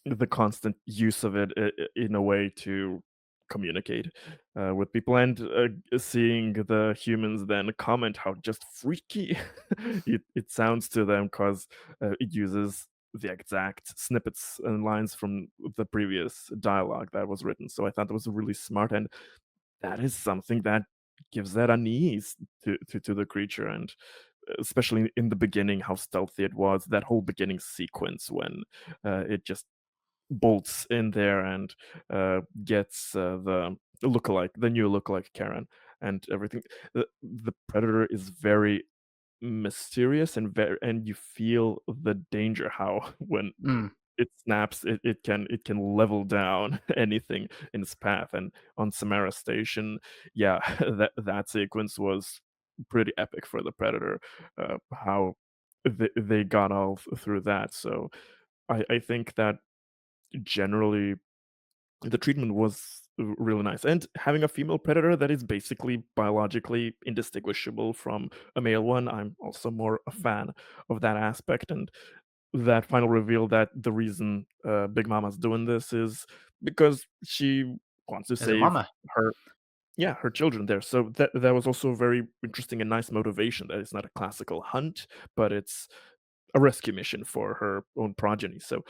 the constant use of it in a way to communicate with people, and seeing the humans then comment how just freaky it sounds to them, because it uses the exact snippets and lines from the previous dialogue that was written. So I thought that was really smart, and that is something that gives that unease to the creature. And especially in the beginning, how stealthy it was, that whole beginning sequence when it just bolts in there and gets the new lookalike Karen and everything. The Predator is very mysterious and and you feel the danger, how when Mm. it snaps, it can level down anything in its path. And on Samara Station, yeah, that sequence was pretty epic for the Predator. How they got all through that. So I think that generally the treatment was really nice, and having a female predator that is basically biologically indistinguishable from a male one, I'm also more a fan of that aspect. And that final reveal that the reason Big Mama's doing this is because she wants to As a save mama. her, yeah, her children there. So that was also very interesting and nice motivation, that it's not a classical hunt, but it's a rescue mission for her own progeny. So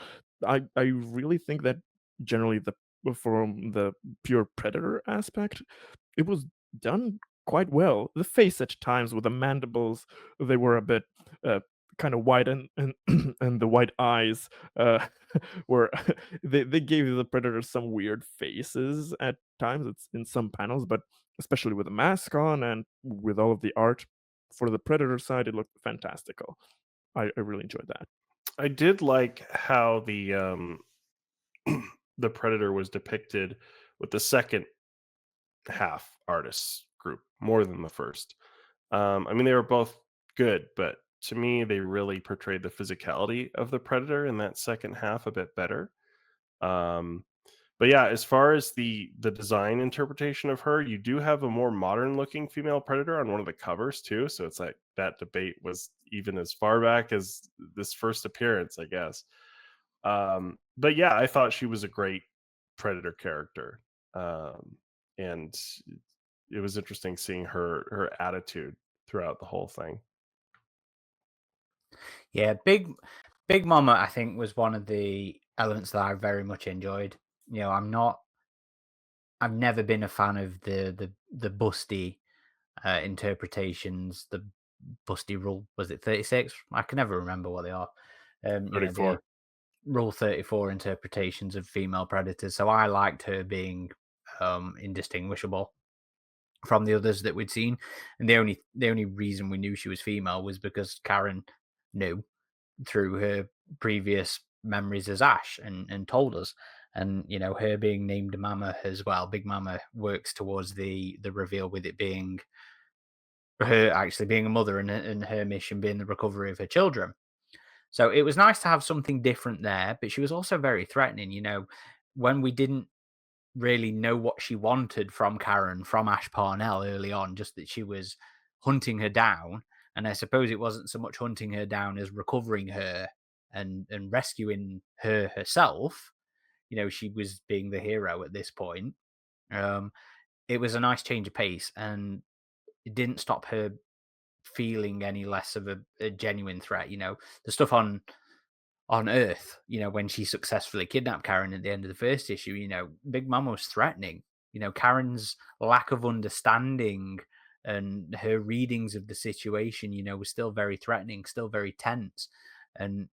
I really think that generally the from the pure predator aspect, it was done quite well. The face at times with the mandibles, they were a bit kind of wide, and and the white eyes were they gave the predator some weird faces at times. It's in some panels, but especially with the mask on and with all of the art for the predator side, it looked fantastical. I really enjoyed that. I did like how the predator was depicted with the second half artists group more than the first. I mean, they were both good, but to me, they really portrayed the physicality of the Predator in that second half a bit better. Um, but yeah, as far as the design interpretation of her, you do have a more modern looking female Predator on one of the covers too. So it's like that debate was even as far back as this first appearance, I guess. But yeah, I thought she was a great Predator character. And it was interesting seeing her attitude throughout the whole thing. Yeah, Big Mama, I think, was one of the elements that I very much enjoyed. You know, I've never been a fan of the busty interpretations. The busty rule, was it 36? I can never remember what they are. The 34. Rule 34 interpretations of female predators. So I liked her being indistinguishable from the others that we'd seen. And the only reason we knew she was female was because Karen knew through her previous memories as Ash and told us. And her being named Mama as well, Big Mama, works towards the reveal with it being her actually being a mother and her mission being the recovery of her children. So it was nice to have something different there, but she was also very threatening. When we didn't really know what she wanted from Karen, from Ash Parnell early on, just that she was hunting her down. And I suppose it wasn't so much hunting her down as recovering her and rescuing her herself. She was being the hero at this point. Um, it was a nice change of pace, and it didn't stop her feeling any less of a genuine threat. The stuff on Earth, when she successfully kidnapped Karen at the end of the first issue, Big Mama was threatening. Karen's lack of understanding and her readings of the situation, was still very threatening, still very tense. And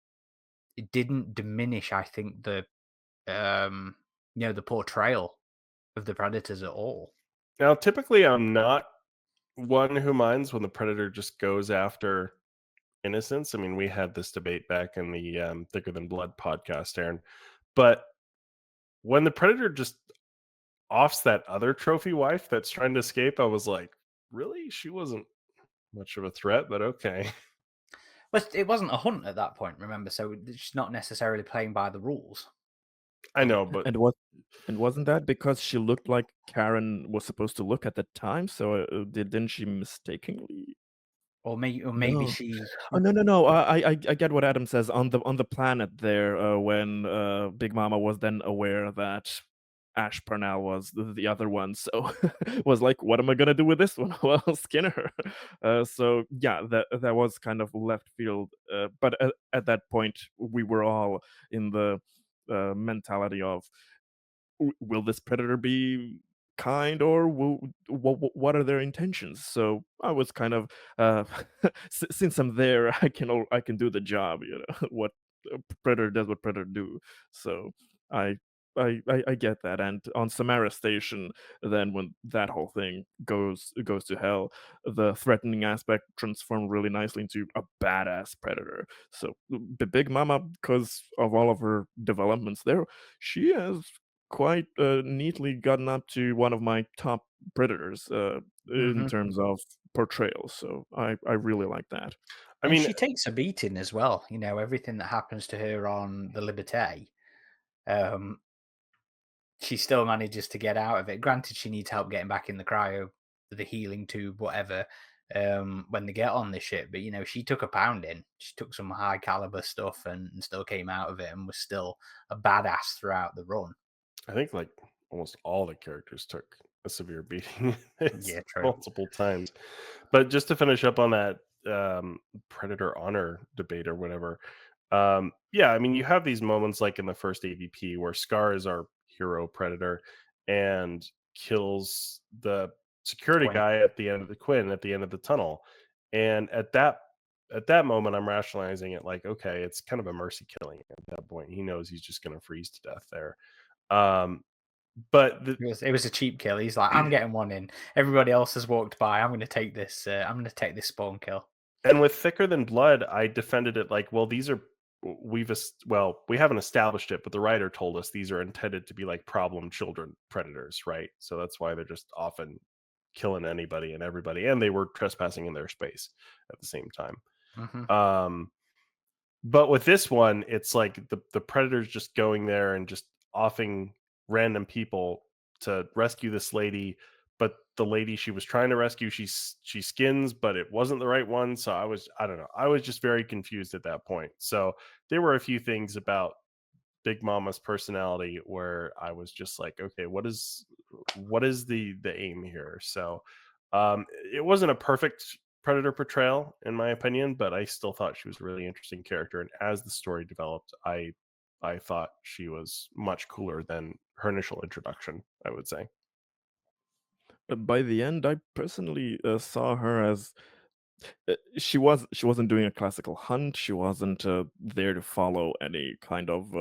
it didn't diminish, I think, the portrayal of the predators at all. Now, typically, I'm not one who minds when the Predator just goes after innocence. I mean, we had this debate back in the Thicker Than Blood podcast, Aaron. But when the Predator just offs that other trophy wife that's trying to escape, I was like, really? She wasn't much of a threat, but okay. But it wasn't a hunt at that point, remember? So she's not necessarily playing by the rules. I know, but And what and wasn't that because she looked like Karen was supposed to look at the time? So didn't she mistakenly? Or maybe No. she. Oh, no, no, no. I get what Adam says on the planet there, when Big Mama was then aware that Ash Parnell was the other one, so was like, "What am I gonna do with this one?" Well, skin her. So yeah, that was kind of left field. But at that point, we were all in the mentality of will this predator be kind or what are their intentions? So I was kind of since I'm there, I can do the job, what predator does, what predator do. So I I get that. And on Samara Station, then when that whole thing goes to hell, the threatening aspect transformed really nicely into a badass predator. So Big Mama, because of all of her developments there, she has quite neatly gotten up to one of my top predators in Mhm. terms of portrayal. So I really like that. I And mean, she takes a beating as well. Everything that happens to her on the Liberté, um, she still manages to get out of it. Granted, she needs help getting back in the cryo, the healing tube, whatever, when they get on the ship. But she took a pounding. She took some high caliber stuff and still came out of it and was still a badass throughout the run. I think like almost all the characters took a severe beating it's Yeah, true. multiple times. But just to finish up on that predator honor debate or whatever, yeah, I mean, you have these moments like in the first AVP where Scar is our hero predator and kills the security Quinn. guy at the end of the Quinn at the end of the tunnel. And at that moment, I'm rationalizing it like, okay, it's kind of a mercy killing at that point. He knows he's just going to freeze to death there. Um, but the It was a cheap kill. He's like, I'm getting one in. Everybody else has walked by. I'm going to take this. I'm going to take this spawn kill. and with Thicker Than Blood, I defended it like, well, we haven't established it, but the writer told us these are intended to be like problem children predators, right? So that's why they're just often killing anybody and everybody, and they were trespassing in their space at the same time. Hmm. But with this one, it's like the predator's just going there and just offing random people to rescue this lady, but the lady she was trying to rescue, she skins, but it wasn't the right one. So I don't know. I was just very confused at that point. So there were a few things about Big Mama's personality where I was just like, okay, what is the aim here? So it wasn't a perfect Predator portrayal in my opinion, but I still thought she was a really interesting character. And as the story developed, I thought she was much cooler than her initial introduction, I would say. By the end, I personally saw her as she wasn't doing a classical hunt. She wasn't there to follow any kind of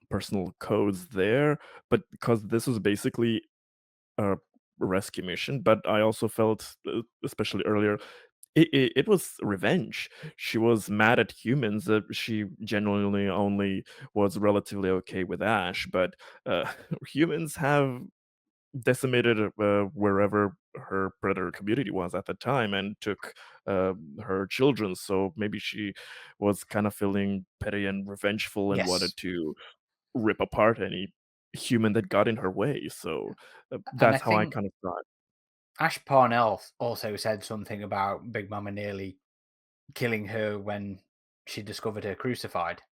personal codes there, but because this was basically a rescue mission. But I also felt, especially earlier, it was revenge. She was mad at humans. She genuinely only was relatively okay with Ash, but humans have decimated wherever her predator community was at the time and took her children. So maybe she was kind of feeling petty and revengeful and Yes. wanted to rip apart any human that got in her way. So And I that's how I think kind of saw it. Ash Parnell also said something about Big Mama nearly killing her when she discovered her crucified.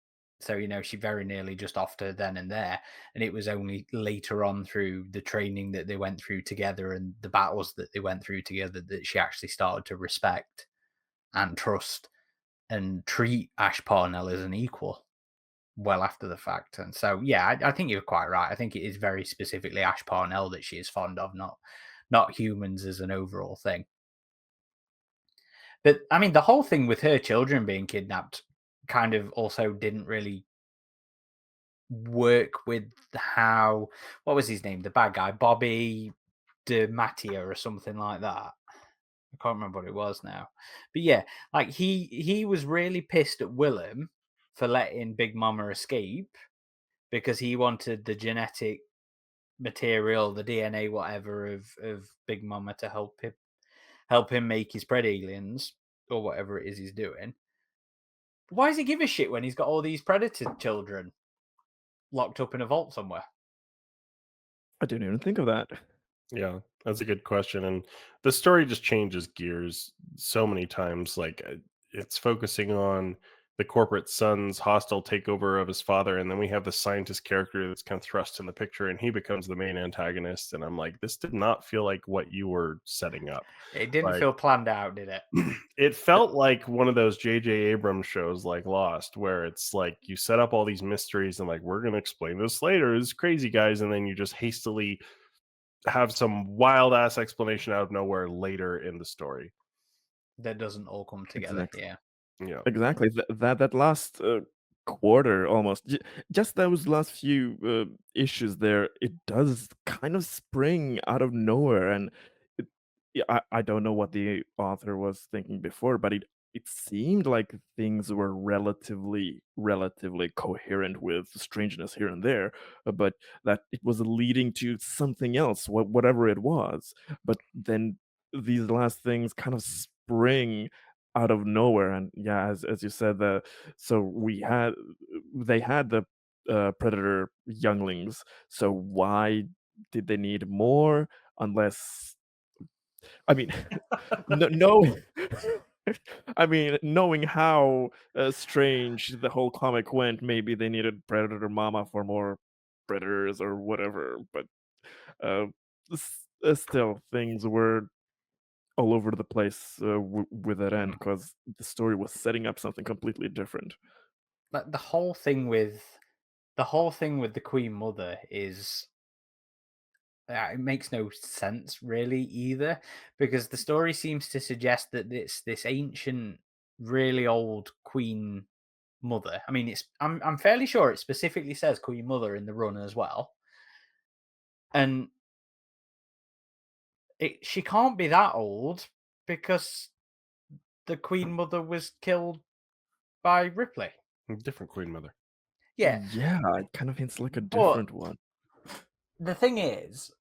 So, she very nearly just offed her then and there. And it was only later on through the training that they went through together and the battles that they went through together that she actually started to respect and trust and treat Ash Parnell as an equal well after the fact. And so, yeah, I think you're quite right. I think it is very specifically Ash Parnell that she is fond of, not humans as an overall thing. But I mean, the whole thing with her children being kidnapped kind of also didn't really work with how what was his name? The bad guy, Bobby DeMattia or something like that. I can't remember what it was now. But yeah, like he was really pissed at Willem for letting Big Mama escape because he wanted the genetic material, the DNA, whatever of Big Mama to help him make his pred aliens or whatever it is he's doing. Why does he give a shit when he's got all these predator children locked up in a vault somewhere? I didn't even think of that. Yeah, that's a good question, and the story just changes gears so many times. Like it's focusing on the corporate son's hostile takeover of his father, and then we have the scientist character that's kind of thrust in the picture, and he becomes the main antagonist. And I'm like, this did not feel like what you were setting up. It didn't Like feel planned out, did it? it felt like one of those J.J. Abrams shows like Lost, where it's like you set up all these mysteries and like we're gonna explain this later, this crazy guys, and then you just hastily have some wild ass explanation out of nowhere later in the story. That doesn't all come together. Exactly. Yeah. Yeah. Exactly. That last quarter, almost just those last few issues there, it does kind of spring out of nowhere, and it, yeah, I don't know what the author was thinking before, but it seemed like things were relatively coherent with strangeness here and there, but that it was leading to something else, whatever it was. But then these last things kind of spring out of nowhere. And yeah, as you said, so they had the predator younglings, so why did they need more? Unless, I mean, no, I mean, knowing how strange the whole comic went, maybe they needed Predator Mama for more predators or whatever. But uh, still, things were all over the place with that end Mm. because the story was setting up something completely different. Like the whole thing with the Queen Mother is it makes no sense really either because the story seems to suggest that this ancient, really old Queen Mother. I mean, I'm fairly sure it specifically says Queen Mother in the run as well, and she can't be that old because the Queen Mother was killed by Ripley. Different Queen Mother. Yeah, Yeah, it kind of hints like a but different one. the thing is,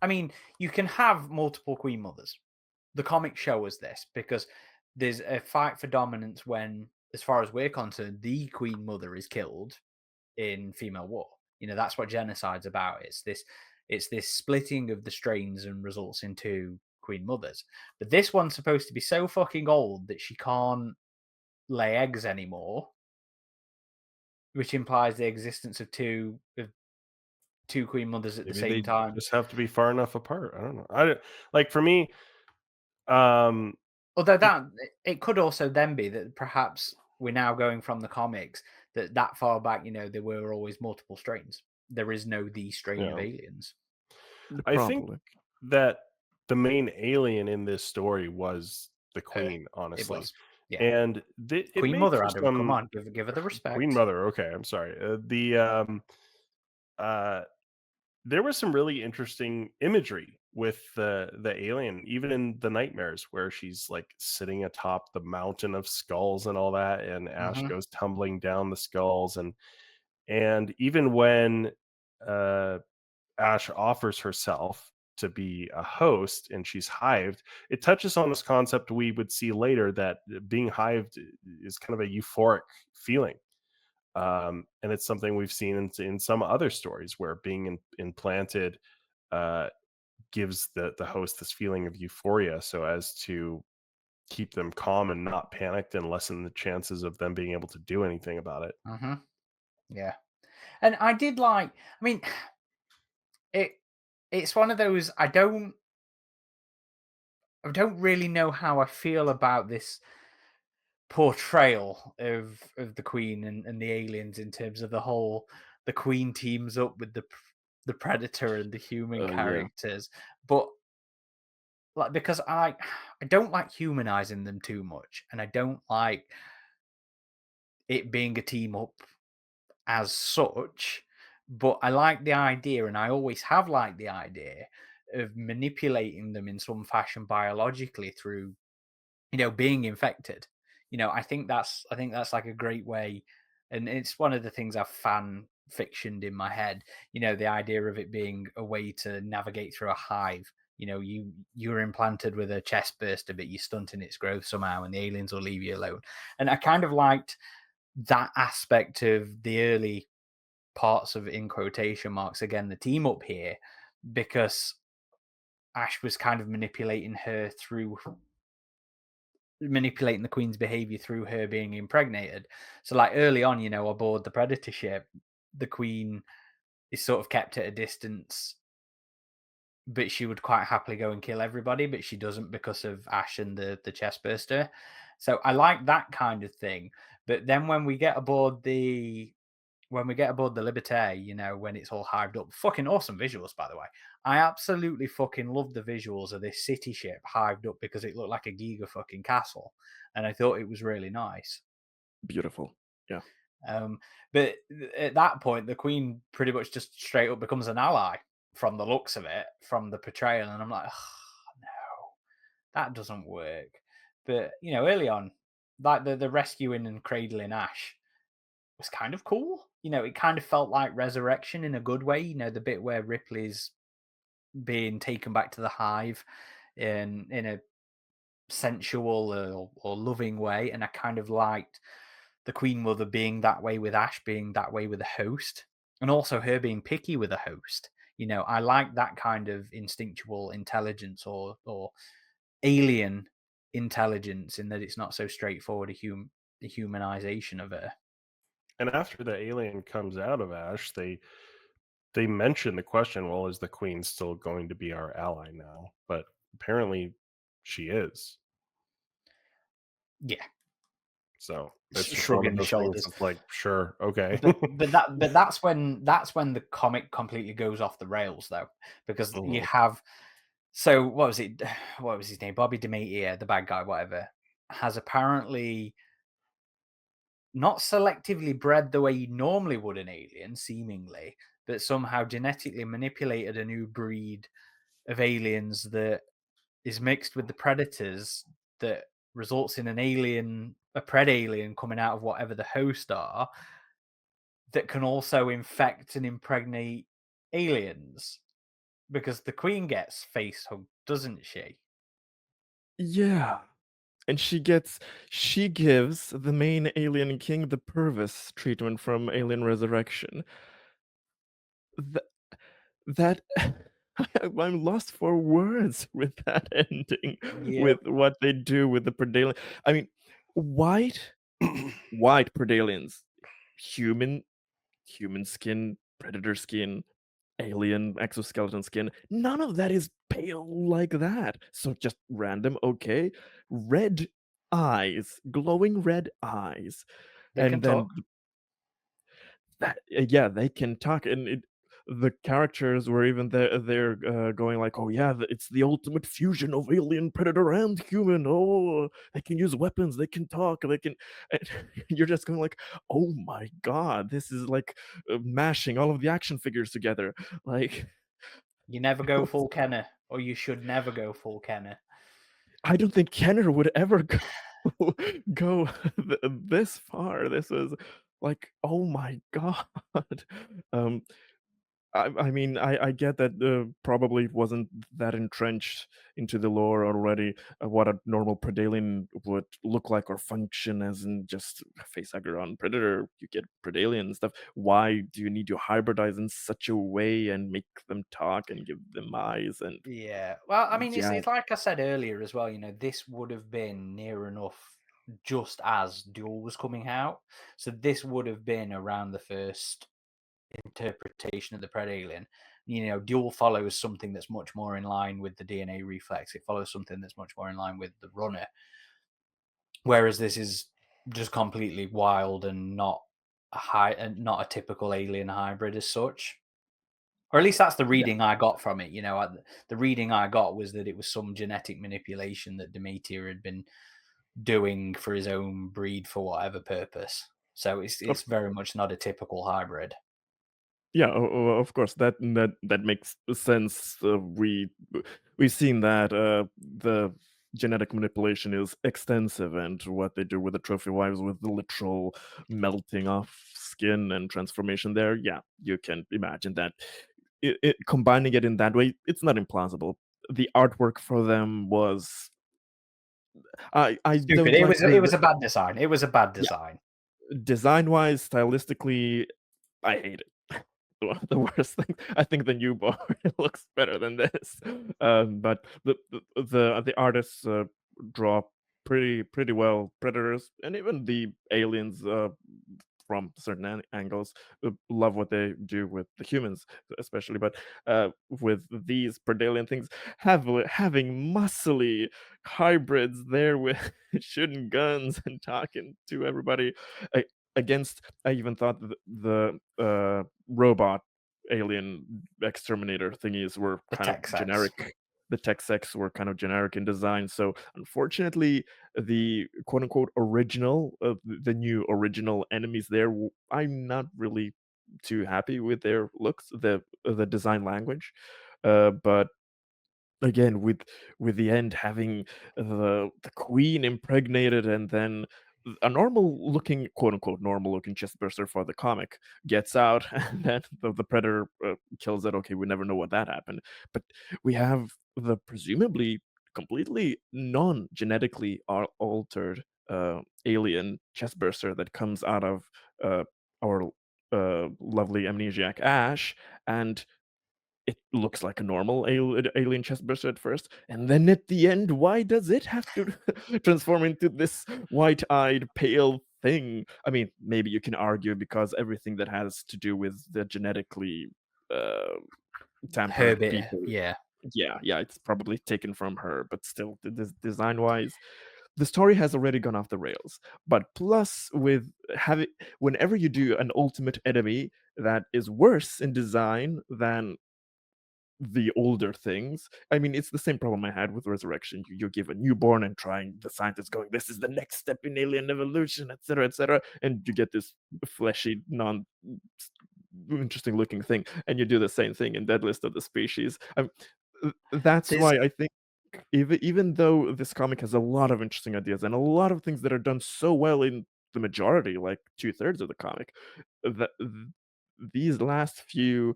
I mean, you can have multiple queen mothers. The comics show us this because there's a fight for dominance when, as far as we're concerned, the queen mother is killed in female war. That's what genocide's about. It's this splitting of the strains and results into queen mothers. But this one's supposed to be so fucking old that she can't lay eggs anymore, which implies the existence of two queen mothers at the Maybe same they time. just have to be far enough apart. I don't know. Like for me, um, Although that it could also then be that perhaps we're now going from the comics that far back, there were always multiple strains. There is no the strain of yeah, aliens. I think Probably. that the main alien in this story was the Her, queen, it honestly, was, yeah. and it Queen made Mother, for Adam. Come some on, give her the Queen respect. Mother. Okay, I'm sorry. Uh, there was some really interesting imagery with the alien, even in the nightmares where she's like sitting atop the mountain of skulls and all that, and Ash Hmm. goes tumbling down the skulls, and even when uh, Ash offers herself to be a host and she's hived, it touches on this concept we would see later that being hived is kind of a euphoric feeling. And it's something we've seen in some other stories where being implanted uh, gives the host this feeling of euphoria so as to keep them calm and not panicked and lessen the chances of them being able to do anything about it. Hmm. Yeah, and I did like. I mean, it it's one of those. I don't really know how I feel about this portrayal of the queen and the aliens in terms of the queen teams up with the predator and the human Yeah. characters, but like because I don't like humanizing them too much, and I don't like it being a team up as such, but I like the idea, and I always have liked the idea of manipulating them in some fashion biologically through being infected. I think that's like a great way, and it's one of the things I've fan fictioned in my head. The idea of it being a way to navigate through a hive. You're implanted with a chest burster, but you're stunting its growth somehow, and the aliens will leave you alone. And I kind of liked that aspect of the early parts of, in quotation marks again, the team up here, because Ash was kind of manipulating the queen's behavior through her being impregnated. So like early on, aboard the predator ship, the queen is sort of kept at a distance, but she would quite happily go and kill everybody, but she doesn't because of Ash and the chest burster. So I like that kind of thing. But then when we get aboard the Liberté, when it's all hived up, fucking awesome visuals, by the way. I absolutely fucking love the visuals of this city ship hived up because it looked like a giga fucking castle. And I thought it was really nice. Beautiful. Yeah. Um, but at that point, the Queen pretty much just straight up becomes an ally from the looks of it, from the portrayal. And I'm like, oh, no, that doesn't work. But, early on, like the rescuing and cradling Ash was kind of cool. It kind of felt like resurrection in a good way. The bit where Ripley's being taken back to the hive in a sensual or loving way, and I kind of liked the Queen Mother being that way with Ash, being that way with the host, and also her being picky with the host. I like that kind of instinctual intelligence or alien intelligence in that it's not so straightforward the humanization of her. And after the alien comes out of Ash, they mention the question, well, is the queen still going to be our ally now? But apparently she is. Yeah, So it's just one of shrugging the those things shoulders. of like, sure, okay. But that's when the comic completely goes off the rails though, because you Mhm. have, so what was it? What was his name? Bobby Demetia, the bad guy, whatever, has apparently not selectively bred the way you normally would an alien, seemingly, but somehow genetically manipulated a new breed of aliens that is mixed with the predators that results in a pred alien coming out of whatever the host are, that can also infect and impregnate aliens. because the queen gets face hugged, doesn't she? Yeah. And she gives the main alien king the Purvis treatment from Alien Resurrection. Th that I'm lost for words with that ending, Yep. with what they do with the Predalien. I mean, white white Predaliens, human human skin, predator skin, alien exoskeleton skin, none of that is pale like that. So just random, okay. Red eyes, glowing red eyes. They can And talk. then that yeah, they can talk, and the characters were even they're going like, "Oh yeah, it's the ultimate fusion of alien, predator, and human. Oh, they can use weapons, they can talk, they can." And you're just going like, "Oh my god, this is like mashing all of the action figures together." Like, You never go full Kenner, or you should never go full Kenner. I don't think Kenner would ever go go this far. This was like, oh my god. Um, I mean, I get that probably wasn't that entrenched into the lore already, what a normal Predalien would look like or function as in just a facehugger on Predator. You get Predalien and stuff. Why do you need to hybridize in such a way and make them talk and give them eyes? And Yeah. Well, I mean, it's yeah, it's like I said earlier as well, this would have been near enough just as Duel was coming out. So this would have been around the first interpretation of the Predalien. Duel follows something that's much more in line with the DNA reflex. It follows something that's much more in line with the runner. Whereas this is just completely wild and not a typical alien hybrid as such. Or at least that's the yeah. reading I got from it. The reading I got was that it was some genetic manipulation that Demeter had been doing for his own breed for whatever purpose. So it's very much not a typical hybrid. Yeah, of course, that makes sense. We've seen that the genetic manipulation is extensive, and what they do with the trophy wives with the literal melting off skin and transformation there. Yeah, you can imagine that. Combining it in that way, it's not implausible. The artwork for them was I Stupid. don't It like was it was a bad design. It was a bad yeah, design. design wise, stylistically, I hate it. The worst thing. I think the newborn looks better than this. But the artists draw pretty well predators and even the aliens from certain angles. Love what they do with the humans, especially. But with these Predalien things, having muscly hybrids there with shooting guns and talking to everybody. I, Against, I even thought the robot alien exterminator thingies were The kind of tech sex. generic. The tech sex were kind of generic in design. So unfortunately, the quote unquote original, the new original enemies there, I'm not really too happy with their looks, the design language. But again, with the end having the queen impregnated, and then a normal looking, quote unquote normal looking chestburster for the comic gets out, and then the predator kills it. Okay, we never know what that happened, but we have the presumably completely non-genetically altered alien chestburster that comes out of our lovely amnesiac Ash, and it looks like a normal alien chestburster at first, and then at the end, why does it have to transform into this white-eyed, pale thing? I mean, maybe you can argue because everything that has to do with the genetically uh, Her tampered bit. people, Yeah. yeah, it's probably taken from her, but still, design-wise, the story has already gone off the rails. But plus, with having whenever you do an ultimate enemy that is worse in design than the older things. I mean, it's the same problem I had with Resurrection. You give a newborn and trying the scientist going, this is the next step in alien evolution, etc., and you get this fleshy, non interesting looking thing, and you do the same thing in Deadliest of the Species. That's There's why I think even though this comic has a lot of interesting ideas and a lot of things that are done so well in the majority, like 2/3 of the comic, that these last few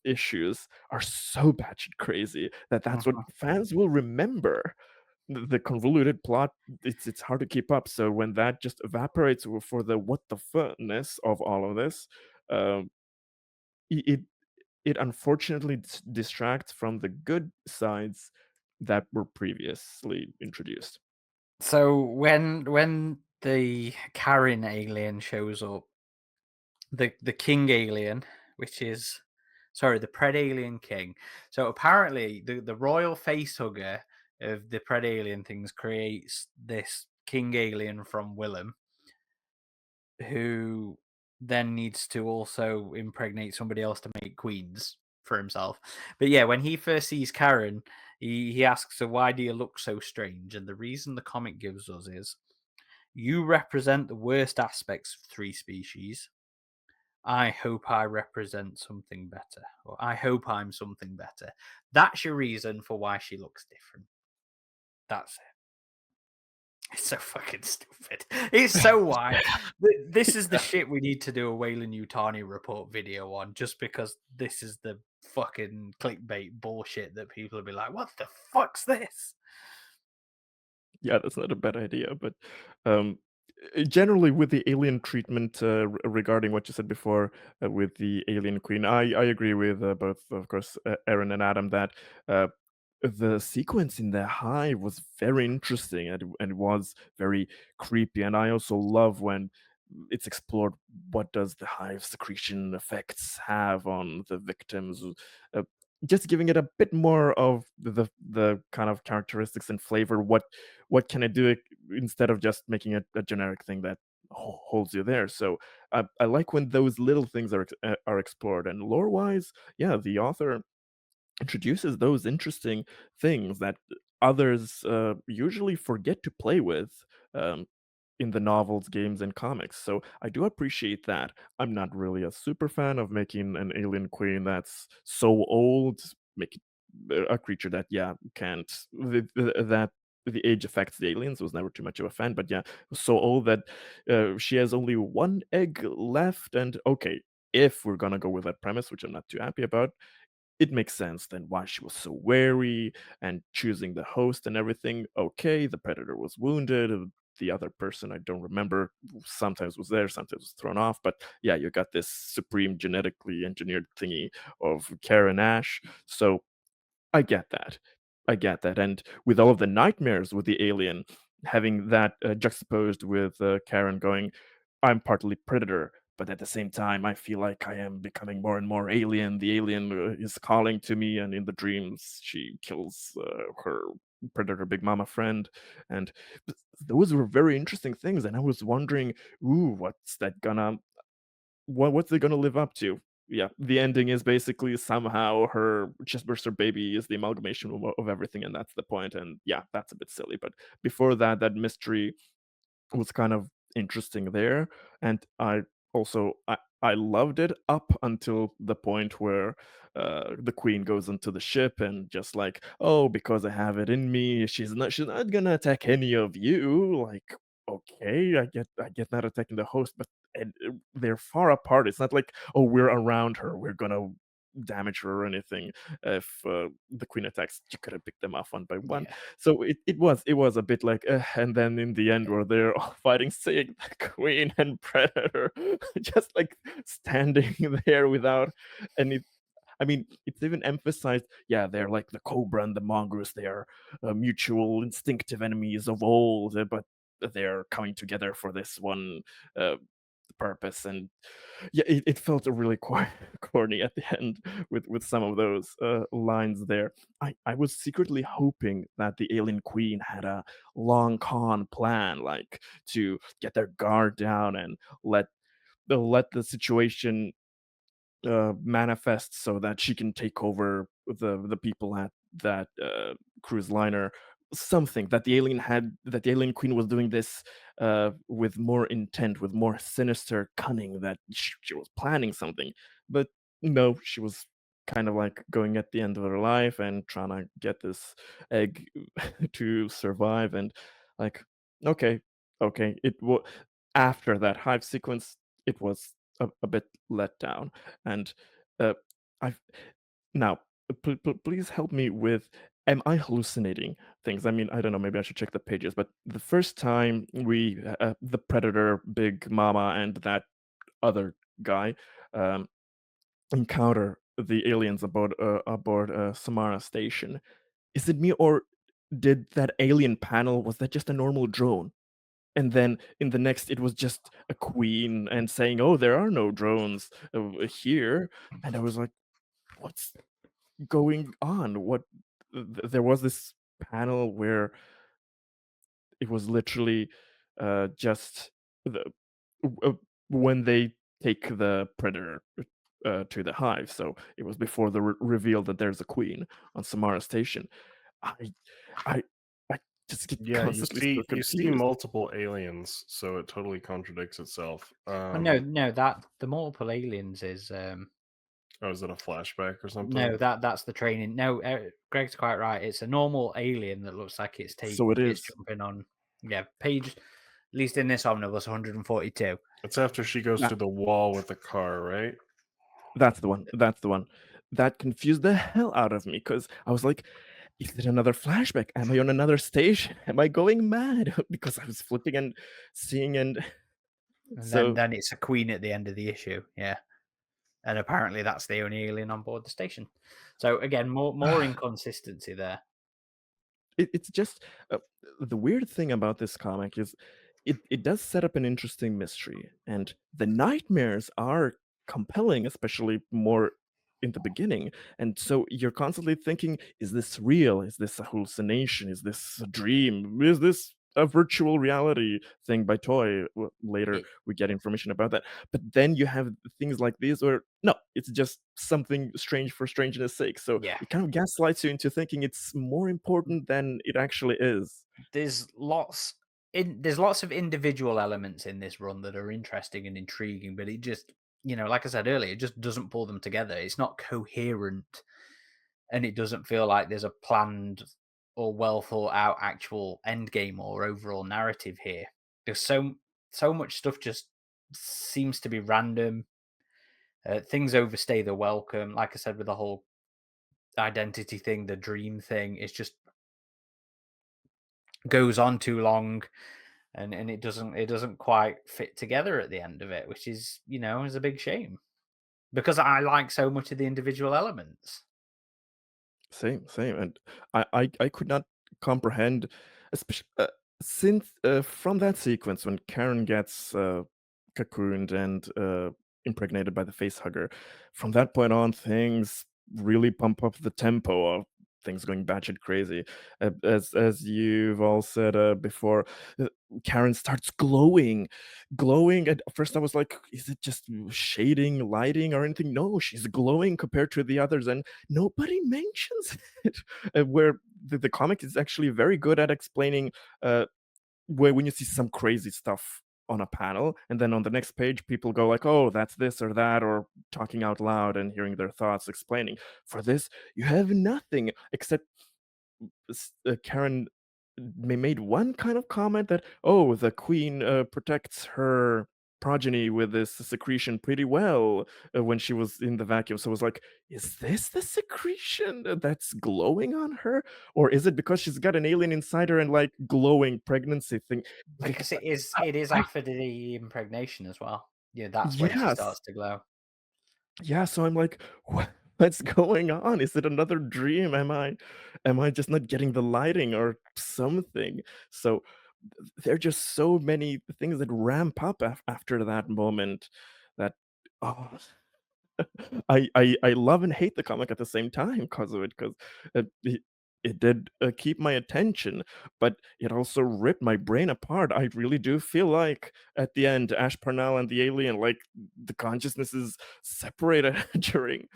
issues are so batshit crazy that that's what Mhm. fans will remember. The convoluted plot, it's hard to keep up. So when that just evaporates for the what the fuckness of all of this, um, it it unfortunately distracts from the good sides that were previously introduced. So when the Karen alien shows up, the king alien, which is sorry, the Pred alien king. So apparently the royal facehugger of the Pred alien things creates this king alien from Willem, who then needs to also impregnate somebody else to make queens for himself. But yeah, when he first sees Karen, he asks her, "Why do you look so strange?" And the reason the comic gives us is, "You represent the worst aspects of three species. I hope I represent something better, or I hope I'm something better." That's your reason for why she looks different. That's it. It's so fucking stupid. It's so wide. This is the shit we need to do a Wayland Yutani report video on, just because this is the fucking clickbait bullshit that people will be like, "What the fuck's this?" Yeah, that's not a bad idea, but um, generally with the alien treatment, regarding what you said before, with the alien queen, I agree with both, of course, Aaron and Adam, that uh, the sequence in the hive was very interesting, and it was very creepy. And I also love when it's explored, what does the hive secretion effects have on the victims, uh, just giving it a bit more of the kind of characteristics and flavor. What can I do instead of just making it a generic thing that holds you there? So I like when those little things are explored. And lore wise, yeah, the author introduces those interesting things that others usually forget to play with, um, in the novels, games, and comics. So I do appreciate that. I'm not really a super fan of making an alien queen that's so old, make a creature that, yeah, can't that the age affects the aliens. Was never too much of a fan, but yeah, so old that she has only one egg left. And okay, if we're gonna go with that premise, which I'm not too happy about, it makes sense then why she was so wary and choosing the host and everything. Okay, the predator was wounded. The other person, I don't remember, sometimes was there, sometimes was thrown off. But yeah, you got this supreme genetically engineered thingy of Karen Ash. So I get that. I get that. And with all of the nightmares with the alien, having that juxtaposed with Karen going, I'm partly predator, but at the same time, I feel like I am becoming more and more alien. The alien is calling to me, and in the dreams, she kills her predator big mama friend. And those were very interesting things. And I was wondering, ooh, what's it gonna live up to? Yeah, the ending is basically somehow her chestburster baby is the amalgamation of everything, and that's the point. And yeah, that's a bit silly. But before that, that mystery was kind of interesting there. And I loved it up until the point where the queen goes into the ship and just like, oh, because I have it in me, she's not gonna attack any of you. Like, okay, I get not attacking the host, but they're far apart. It's not like, oh, we're around her, we're gonna damage her or anything. If the queen attacks, you could have picked them off one by one. Yeah. So it was a bit like, and then in the end, where they're all fighting Sig, the Queen, and Predator, just like standing there without any. I mean, it's even emphasized. Yeah, they're like the Cobra and the Mongoose. They are mutual, instinctive enemies of old, but they're coming together for this one uh, purpose. And yeah, it felt really quite corny at the end with some of those lines there. I was secretly hoping that the alien queen had a long con plan, like to get their guard down and let the situation manifest so that she can take over the people at that cruise liner. Something that the alien queen was doing this with more intent, with more sinister cunning, that she was planning something. But no, she was kind of like going at the end of her life and trying to get this egg to survive. And like, okay, okay, it was after that hive sequence, it was a bit let down. And uh, I've now please help me with. Am I hallucinating things? I mean, I don't know. Maybe I should check the pages. But the first time the Predator, Big Mama, and that other guy um, encounter the aliens aboard Samara station, is it me, or did that alien panel, was that just a normal drone? And then in the next, it was just a queen and saying, "Oh, there are no drones here." And I was like, "What's going on?" There was this panel where it was literally just the when they take the predator to the hive. So it was before the reveal that there's a queen on Samara Station. I I I just get Yeah, constantly so you see confused. multiple aliens, so it totally contradicts itself. Well, no, that the multiple aliens is Oh, is it a flashback or no, something? that's the training. No, Greg's quite right. It's a normal alien that looks like So it it's is. jumping on. Yeah, page. At least in this omnibus, 142. It's after she goes That through the wall with the car, right? that's the one. That's the one. That confused the hell out of me because I was like, "Is it another flashback? Am I on another station? Am I going mad?" Because I was flipping and seeing, and And so then it's a queen at the end of the issue. Yeah, and apparently that's the only alien on board the station. So again, more inconsistency there. it's just the weird thing about this comic is it does set up an interesting mystery, and the nightmares are compelling, especially more in the beginning. And so you're constantly thinking, is this real? Is this a hallucination? Is this a dream? Is this a virtual reality thing by Toy? Later It, we get information about that. But then you have things like these where no, it's just something strange for strangeness sake. So yeah, it kind of gaslights you into thinking it's more important than it actually is. there's lots of individual elements in this run that are interesting and intriguing, but it just, like I said earlier, it just doesn't pull them together. It's not coherent, and it doesn't feel like there's a planned or well thought out actual end game or overall narrative here. There's so much stuff just seems to be random. Things overstay the welcome. Like I said, with the whole identity thing, the dream thing, it's just goes on too long, and it doesn't quite fit together at the end of it, which is a big shame because I like so much of the individual elements. Same, same, and I could not comprehend, especially since from that sequence when Karen gets cocooned and impregnated by the face hugger. From that point on, things really pump up the tempo of things going batshit crazy. As you've all said before, uh, Karen starts glowing. At first, I was like, "Is it just shading, lighting, or anything?" No, she's glowing compared to the others, and nobody mentions it. Where the comic is actually very good at explaining where when you see some crazy stuff on a panel, and then on the next page, people go like, "Oh, that's this or that," or talking out loud and hearing their thoughts, explaining. For this, you have nothing except Karen made one kind of comment that, "Oh, the queen protects her progeny with this secretion pretty well when she was in the vacuum." So I was like, "Is this the secretion that's glowing on her, or is it because she's got an alien inside her and like glowing pregnancy thing?" Like, Because it is I, after the impregnation as well. Yeah, that's when she yes, starts to glow. yeah. So I'm like, what's going on? Is it another dream? Am I just not getting the lighting or something? So there are just so many things that ramp up after that moment that oh, I love and hate the comic at the same time because of it, 'cause it did, keep my attention, but it also ripped my brain apart. I really do feel like at the end, Ash Parnell and the alien, like, the consciousness is separated during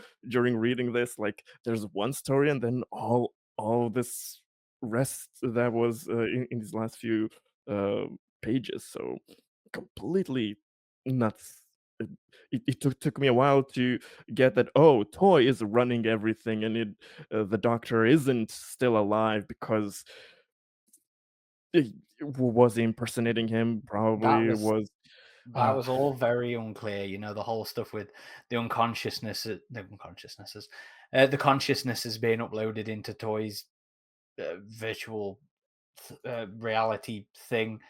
reading this. Like, there's one story and then all this rest that was, in these last few, uh, pages, so completely nuts. It took me a while to get that, oh, Toy is running everything, and the doctor isn't still alive because he was he impersonating him? That Probably was was. That was all very unclear. The whole stuff with the the consciousnesses being uploaded into toys, virtual reality thing.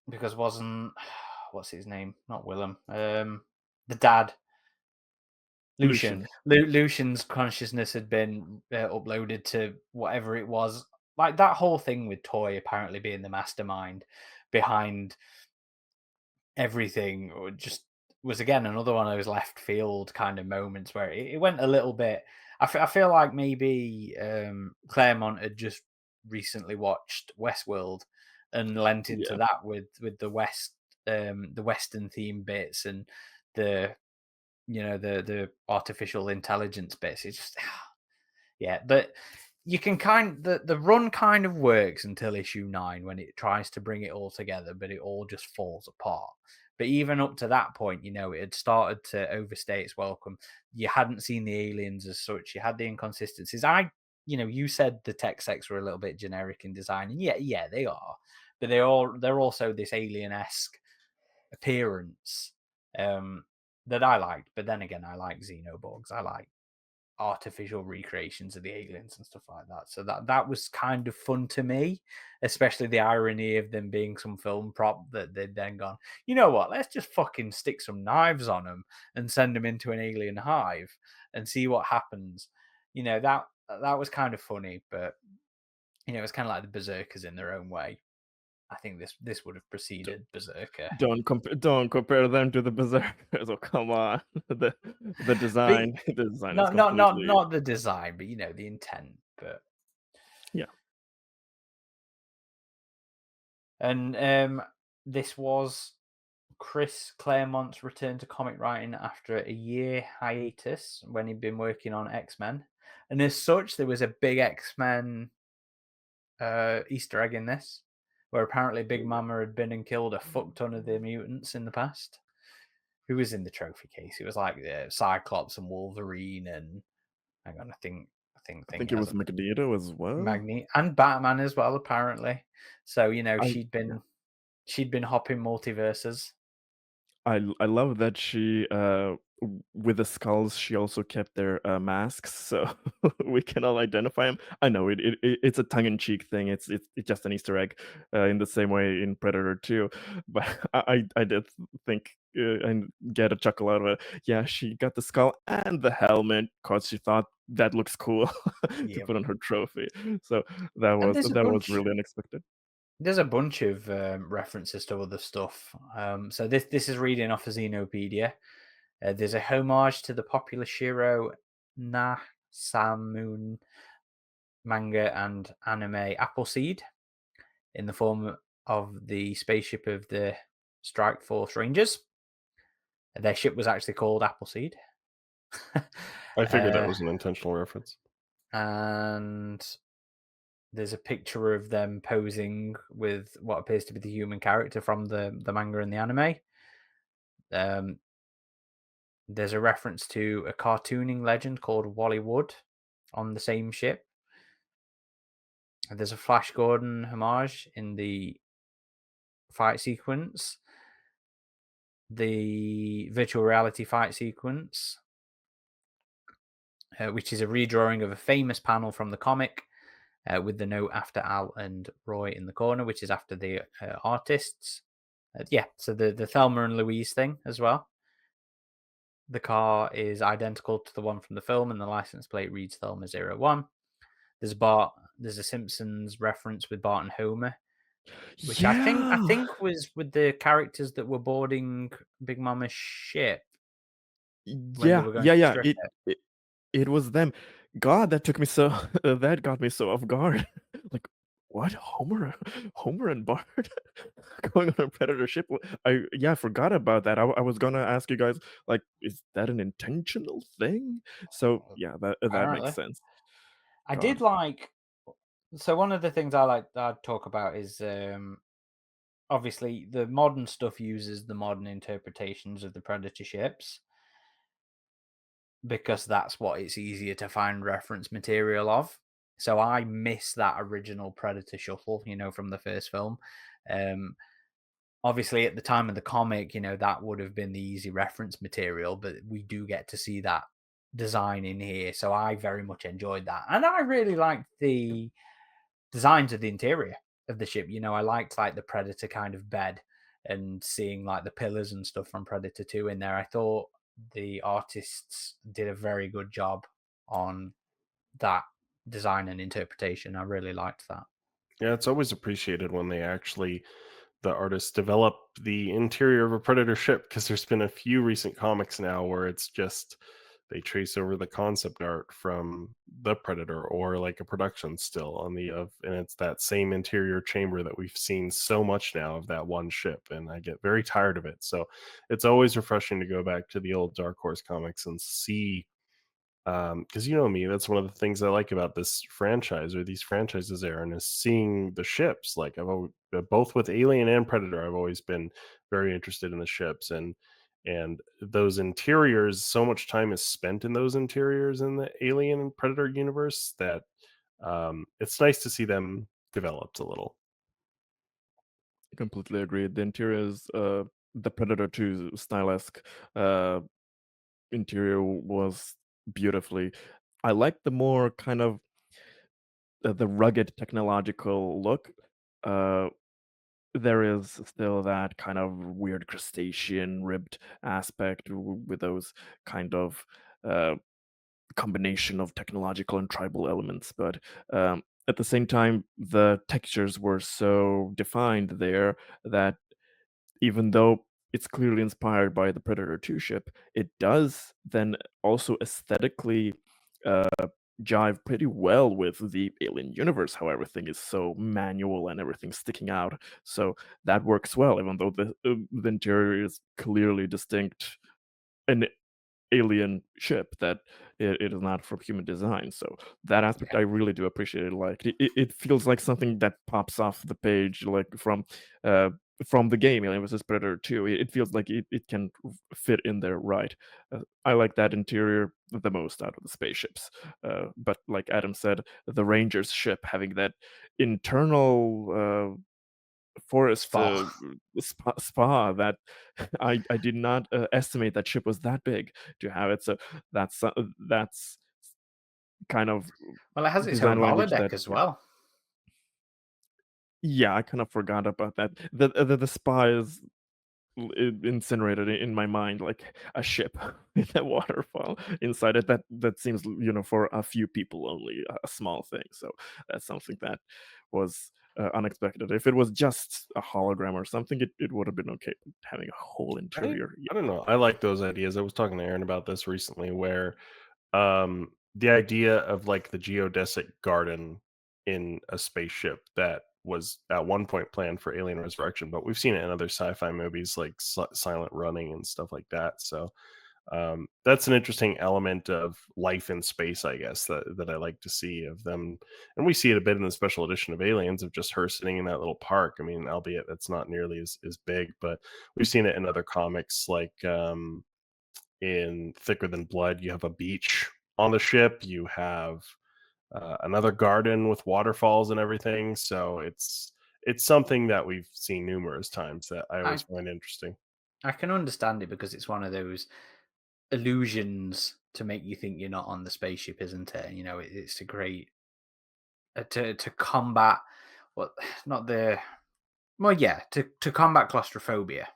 Because wasn't what's his name? Not Willem. The dad, Lucian. Lucian. Lucian's consciousness had been uploaded to whatever it was. Like that whole thing with Toy apparently being the mastermind behind everything, or just was again another one of those left field kind of moments where it went a little bit. I feel like maybe Claremont had just recently watched Westworld and lent into Yeah. that with the Western theme bits and the the artificial intelligence bits. It's just yeah, but you can the run kind of works until issue 9 when it tries to bring it all together, but it all just falls apart. But even up to that point, it had started to overstay its welcome. You hadn't seen the aliens as such. You had the inconsistencies. You said the tech sects were a little bit generic in design, and yeah, they are. But they're also this alien-esque appearance that I liked. But then again, I like xenobugs. I like artificial recreations of the aliens and stuff like that. So that was kind of fun to me, especially the irony of them being some film prop that they'd then gone, you know what, let's just fucking stick some knives on them and send them into an alien hive and see what happens. That was kind of funny, but it's kind of like the Berserkers in their own way. I think this would have preceded Berserker. Don't compare them to the Berserkers. Oh, come on. The But design the design is not completely not the design, but the intent. But yeah. And this was Chris Claremont's return to comic writing after a year hiatus when he'd been working on X-Men. And as such, there was a big X-Men Easter egg in this, where apparently Big Mama had been and killed a fuck ton of the mutants in the past. Who was in the trophy case? It was like Cyclops and Wolverine and hang on, I think I think it was Magneto as well. Magni and Batman as well, apparently. So I she'd been hopping multiverses. I love that she with the skulls she also kept their masks, so we can all identify them. I know it's a tongue in cheek thing. It's just an Easter egg, in the same way in Predator 2. But I did think and get a chuckle out of it. Yeah, she got the skull and the helmet because she thought that looks cool to Yeah, put on her trophy. So that and was really unexpected. there's a bunch of references to other stuff. So this is reading off of Xenopedia. There's a homage to the popular Shiro Na Samun manga and anime Appleseed in the form of the spaceship of the Strike Force Rangers. Their ship was actually called Appleseed. I figured that was an intentional reference. And there's a picture of them posing with what appears to be the human character from the manga and the anime. There's a reference to a cartooning legend called Wally Wood on the same ship. There's a Flash Gordon homage in the fight sequence, the virtual reality fight sequence, which is a redrawing of a famous panel from the comic with the note after Al and Roy in the corner, which is after the artists. So the Thelma and Louise thing as well. The car is identical to the one from the film, and the license plate reads Thelma 01. There's a Simpsons reference with Bart and Homer, which I Yeah. think was with the characters that were boarding Big Mama's ship when they Yeah, were going yeah, to yeah. strip It it. it it was them. God, that took me so that got me so off guard. Like, what? Homer and Bart going on a predator ship? I forgot about that. I was gonna ask you guys, like, is that an intentional thing? So yeah, that makes Apparently, sense. I did God. like. So one of the things I'd talk about is obviously the modern stuff uses the modern interpretations of the Predator ships because that's what it's easier to find reference material of. So I miss that original Predator shuttle, from the first film. obviously at the time of the comic, that would have been the easy reference material, but we do get to see that design in here. So I very much enjoyed that. And I really liked the designs of the interior of the ship. I liked like the Predator kind of bed and seeing like the pillars and stuff from Predator 2 in there. I thought the artists did a very good job on that design and interpretation. I really liked that. Yeah, it's always appreciated when the artists develop the interior of a Predator ship, because there's been a few recent comics now where it's just they trace over the concept art from the Predator or like a production still on the of, and it's that same interior chamber that we've seen so much now of that one ship, and I get very tired of it. So it's always refreshing to go back to the old Dark Horse comics and see, because you know me, that's one of the things I like about this franchise or these franchises, Aaron, is seeing the ships. Like both with Alien and Predator, I've always been very interested in the ships, and those interiors. So much time is spent in those interiors in the Alien and Predator universe that it's nice to see them developed a little. Completely agreed. The interior is the Predator 2 stylesque uh, interior was beautifully. I like the more kind of the rugged technological look. Uh, there is still that kind of weird crustacean ribbed aspect with those kind of uh, combination of technological and tribal elements, but at the same time, the textures were so defined there that even though it's clearly inspired by the Predator 2 ship, it does then also aesthetically uh, jive pretty well with the Alien universe, how everything is so manual and everything's sticking out. So that works well, even though the interior is clearly distinct and alien ship, that it is not from human design. So that aspect Yeah. I really do appreciate. Like it feels like something that pops off the page, like uh from the game Alien vs Predator 2. It feels like it can fit in there right. I like that interior the most out of the spaceships. But like Adam said, the Ranger's ship having that internal forest Spa. spa that I did not estimate that ship was that big to have it. So that's kind of Well, it has its own design language holodeck that, as yeah. well. Yeah, I kind of forgot about that. The spa is incinerated in my mind like a ship with a waterfall inside it. That seems, for a few people only a small thing. So that's something that was unexpected. If it was just a hologram or something, it would have been okay. But having a whole I interior, yeah. I don't know. I like those ideas. I was talking to Aaron about this recently, where the idea of like the geodesic garden in a spaceship that was at one point planned for Alien Resurrection, but we've seen it in other sci-fi movies like Silent Running and stuff like that. So that's an interesting element of life in space, I guess, that I like to see of them. And we see it a bit in the special edition of Aliens, of just her sitting in that little park. I mean, albeit that's not nearly as big, but we've seen it in other comics, like in Thicker Than Blood, you have a beach on the ship, you have another garden with waterfalls and everything. So it's something that we've seen numerous times that I always I find interesting. I can understand it because it's one of those illusions to make you think you're not on the spaceship, isn't it? It's a great to combat what not the well, yeah, to combat claustrophobia,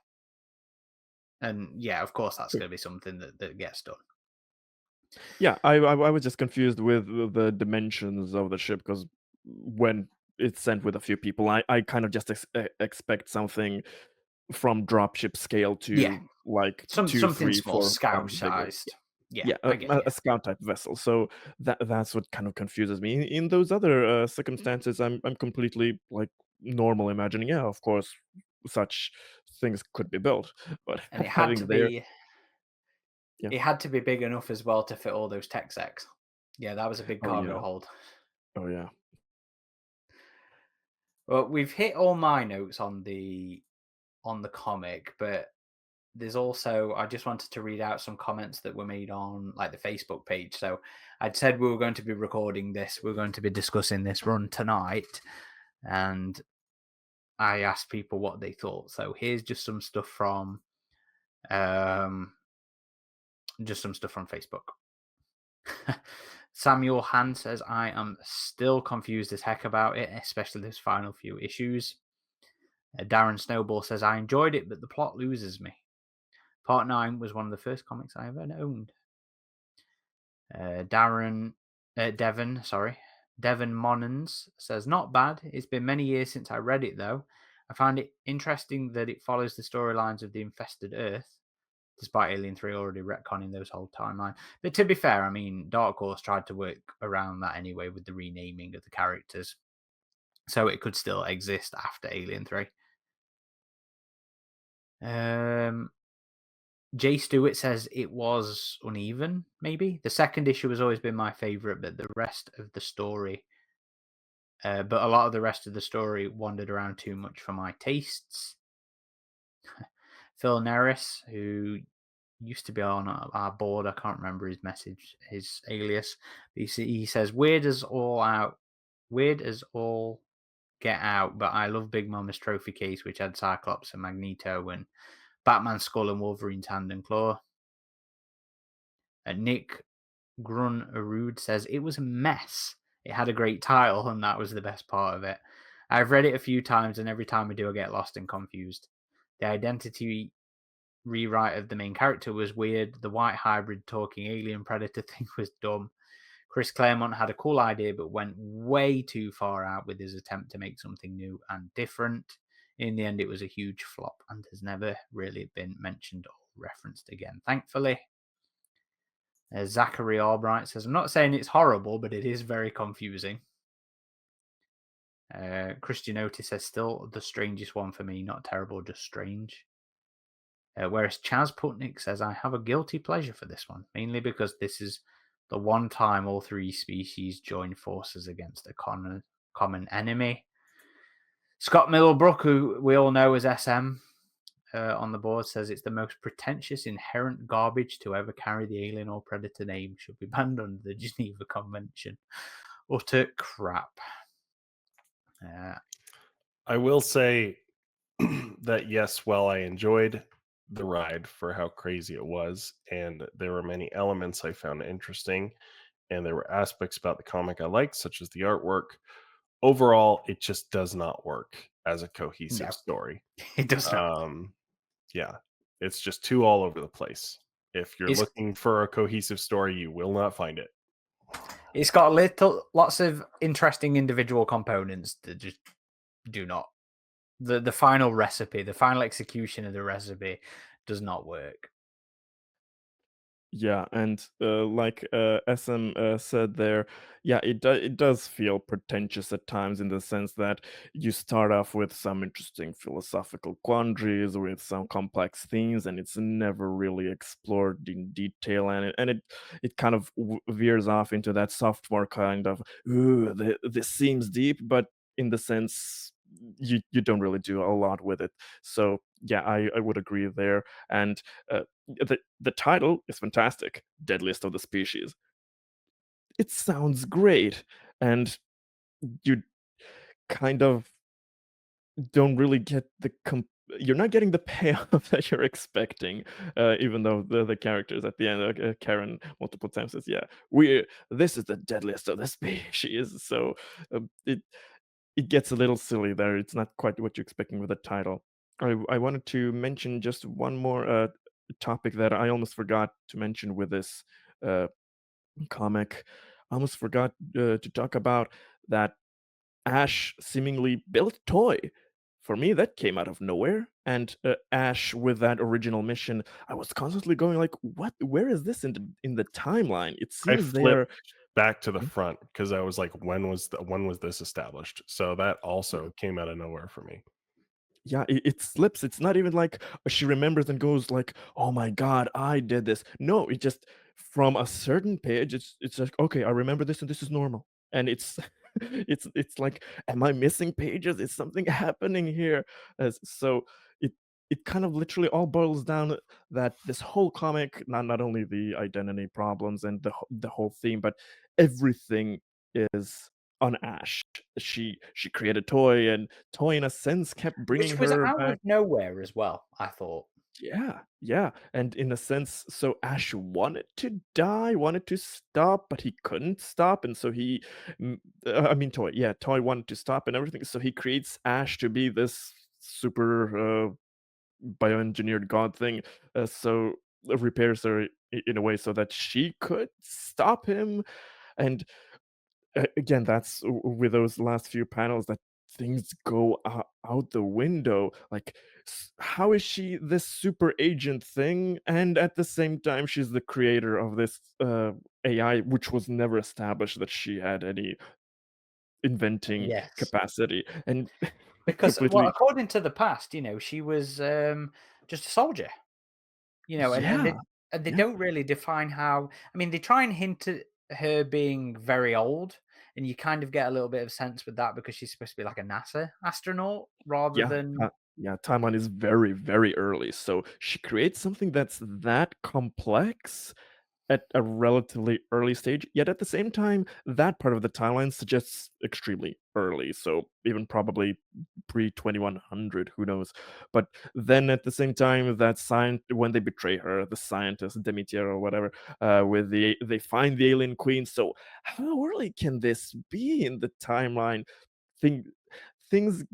and yeah, of course, that's going to be something that gets done. Yeah, I was just confused with the dimensions of the ship because when it's sent with a few people, I kind of just expect something from dropship scale Yeah, to like two, something three, small, 4 times scout bigger. sized. Yeah, Yeah, I get you. a scout type vessel. So that's what kind of confuses me. In those other circumstances, I'm completely like normal imagining. Yeah, of course, such things could be built, but And it had to having there, be yeah. it had to be big enough as well to fit all those tech secs. Yeah, that was a big Oh cargo yeah. hold. Oh yeah. Well, we've hit all my notes on the comic, but there's also I just wanted to read out some comments that were made on like the Facebook page. So I'd said we were going to be recording this, we are going to be discussing this run tonight, and I asked people what they thought. So here's just some stuff from um, Facebook. Samuel Han says, I am still confused as heck about it, especially this final few issues. Darren Snowball says, I enjoyed it, but the plot loses me. Part 9 was one of the first comics I ever owned. Devon Monans says, not bad. It's been many years since I read it, though. I find it interesting that it follows the storylines of the infested Earth, despite Alien 3 already retconning those whole timeline. But to be fair, I mean, Dark Horse tried to work around that anyway with the renaming of the characters. So it could still exist after Alien 3. Jay Stewart says it was uneven, maybe. The second issue has always been my favourite, but the rest of the story... but a lot of the rest of the story wandered around too much for my tastes. Phil Neris, who used to be on our board, I can't remember his alias. He says, weird as all get out, but I love Big Mama's trophy case, which had Cyclops and Magneto and Batman's skull and Wolverine's hand and claw. And Nick Grun-Arud says, it was a mess. It had a great title, and that was the best part of it. I've read it a few times, and every time I do, I get lost and confused. The identity rewrite of the main character was weird. The white hybrid talking alien predator thing was dumb. Chris Claremont had a cool idea, but went way too far out with his attempt to make something new and different. In the end, it was a huge flop and has never really been mentioned or referenced again, thankfully. Zachary Albright says, I'm not saying it's horrible, but it is very confusing. Christian Otis says, still the strangest one for me, not terrible, just strange. Whereas Chaz Putnick says, I have a guilty pleasure for this one, mainly because this is the one time all three species join forces against a common enemy. Scott Middlebrook, who we all know as SM on the board, says it's the most pretentious inherent garbage to ever carry the alien or predator name, should be banned under the Geneva Convention. Utter crap. I will say that yes, while I enjoyed the ride for how crazy it was, and there were many elements I found interesting, and there were aspects about the comic I liked, such as the artwork. Overall, it just does not work as a cohesive story. It does not. Yeah, it's just too all over the place. If you're looking for a cohesive story, you will not find it. It's got lots of interesting individual components that just do not. The final recipe, the final execution of the recipe does not work. Yeah, and like SM said there, yeah, it does feel pretentious at times in the sense that you start off with some interesting philosophical quandaries with some complex themes, and it's never really explored in detail, and it kind of veers off into that sophomore kind of, ooh, this seems deep, but in the sense you don't really do a lot with it. So yeah, I would agree there, and the title is fantastic, Deadliest of the Species. It sounds great, and you kind of don't really get you're not getting the payoff that you're expecting, even though the characters at the end, Karen multiple times says, "Yeah, this is the deadliest of the species." So it gets a little silly there. It's not quite what you're expecting with the title. I wanted to mention just one more topic that I almost forgot to mention with this comic. I almost forgot to talk about that Ash seemingly built toy. For me, that came out of nowhere. And Ash with that original mission, I was constantly going like, "What? Where is this in the timeline?" It I seems they are. flipped back to the front because I was like, when was this established? So that also came out of nowhere for me. Yeah, it slips. It's not even like she remembers and goes like, "Oh my god, I did this." No, it just from a certain page, it's like, "Okay, I remember this and this is normal." And it's it's like, "Am I missing pages? Is something happening here?" So it kind of literally all boils down that this whole comic, not only the identity problems and the whole theme, but everything is on Ash. She created Toy, and Toy in a sense kept bringing Which was her out back. of nowhere as well, I thought. Yeah, yeah, and in a sense, so Ash wanted to die, wanted to stop, but he couldn't stop, and so I mean, Toy, yeah, Toy wanted to stop and everything, so he creates Ash to be this super bioengineered god thing, so repairs her in a way so that she could stop him, and again, that's with those last few panels that things go out the window. Like, how is she this super agent thing, and at the same time, she's the creator of this AI, which was never established that she had any inventing Yes. capacity, and Because, well, completely, according to the past, she was, just a soldier, and yeah, they yeah. don't really define how. I mean, they try and hint at her being very old, and you kind of get a little bit of sense with that because she's supposed to be like a NASA astronaut rather Yeah, than. yeah, timeline is very, very early. So she creates something that's that complex at a relatively early stage, yet at the same time, that part of the timeline suggests extremely early. So even probably pre 2100, who knows? But then at the same time, that when they betray her, the scientist Demeter or whatever, they find the alien queen. So how early can this be in the timeline? Thing things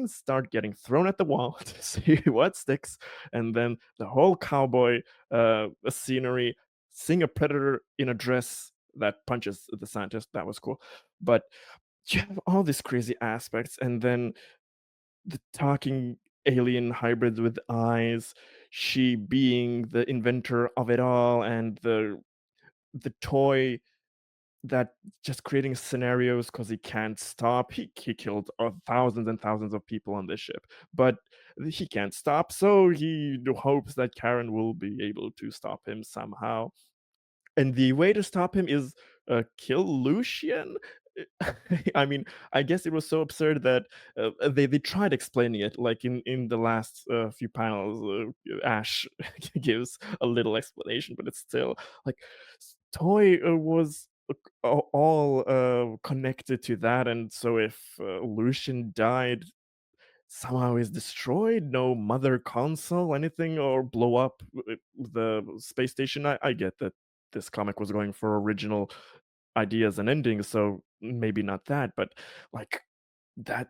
start getting thrown at the wall to see what sticks, and then the whole cowboy scenery, seeing a predator in a dress that punches the scientist, that was cool. But you have all these crazy aspects, and then the talking alien hybrids with eyes, she being the inventor of it all, and the toy that just creating scenarios because he can't stop. He killed thousands and thousands of people on this ship, but he can't stop. So he hopes that Karen will be able to stop him somehow. And the way to stop him is kill Lucian. I mean, I guess it was so absurd that they tried explaining it, like in the last few panels. Ash gives a little explanation, but it's still like Toy was all connected to that, and so if Lucian died, somehow is destroyed, no mother console, anything, or blow up the space station. I get that this comic was going for original ideas and endings, so maybe not that, but like that,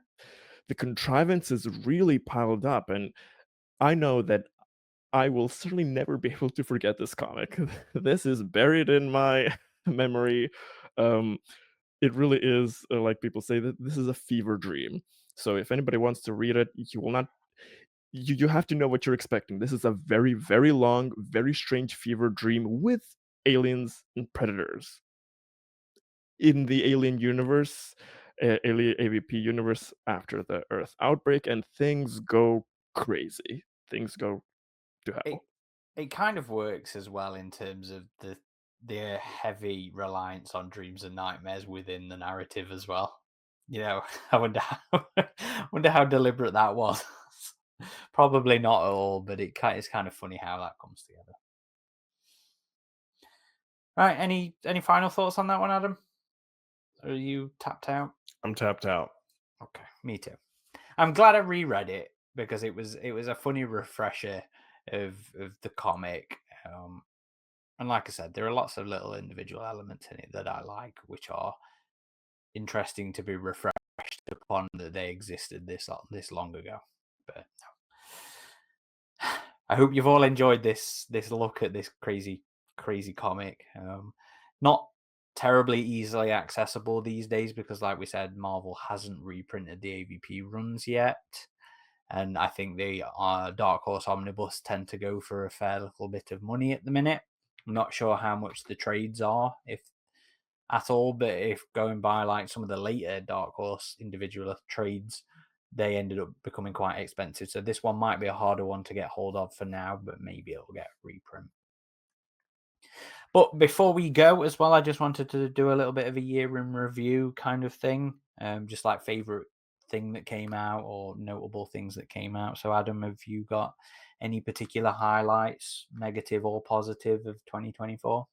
the contrivance is really piled up, and I know that I will certainly never be able to forget this comic. This is buried in my memory. Um, it really is, like people say, that this is a fever dream. So if anybody wants to read it, you will not. You have to know what you're expecting. This is a very, very long, very strange fever dream with aliens and predators in the alien universe, alien AVP universe after the Earth outbreak, and things go crazy. Things go to It hell. it kind of works as well in terms of the heavy reliance on dreams and nightmares within the narrative as well. I wonder how wonder how deliberate that was. Probably not at all, but it's kind of funny how that comes together. Right, any final thoughts on that one, Adam? Are you tapped out? I'm tapped out. Okay, me too. I'm glad I reread it because it was a funny refresher of the comic. And like I said, there are lots of little individual elements in it that I like, which are interesting to be refreshed upon that they existed this long ago. But I hope you've all enjoyed this look at this crazy comic. Not terribly easily accessible these days because, like we said, Marvel hasn't reprinted the AVP runs yet, and I think the Dark Horse omnibus tend to go for a fair little bit of money at the minute. I'm not sure how much the trades are, if at all, but if going by like some of the later Dark Horse individual trades, they ended up becoming quite expensive. So this one might be a harder one to get hold of for now, but maybe it'll get a reprint. But before we go as well, I just wanted to do a little bit of a year in review kind of thing, just like favorite thing that came out or notable things that came out. So Adam, have you got any particular highlights, negative or positive, of 2024?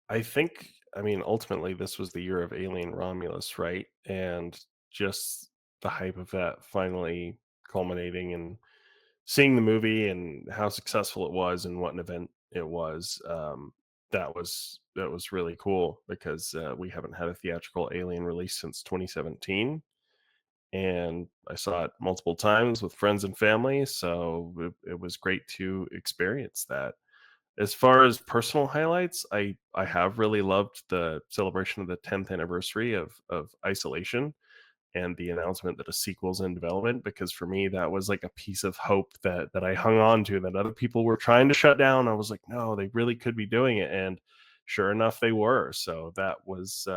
I think I mean, ultimately, this was the year of Alien Romulus, right? And just the hype of that finally culminating and seeing the movie and how successful it was and what an event it was. That was really cool because we haven't had a theatrical Alien release since 2017, and I saw it multiple times with friends and family. So it was great to experience that. As far as personal highlights, I have really loved the celebration of the 10th anniversary of Isolation and the announcement that a sequel's in development, because for me that was like a piece of hope that I hung on to, that other people were trying to shut down. I was like, no, they really could be doing it, and sure enough they were. So that was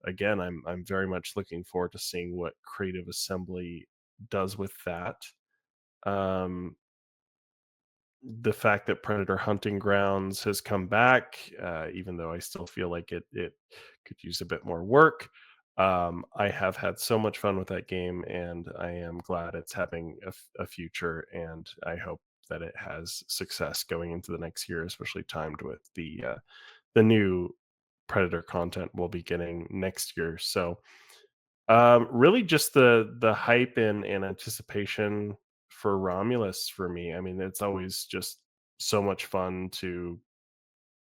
again, I'm very much looking forward to seeing what Creative Assembly does with that. Um, the fact that Predator Hunting Grounds has come back, even though I still feel like it could use a bit more work. I have had so much fun with that game, and I am glad it's having a future. And I hope that it has success going into the next year, especially timed with the new Predator content we'll be getting next year. So really just the hype and anticipation for Romulus for me. I mean, it's always just so much fun to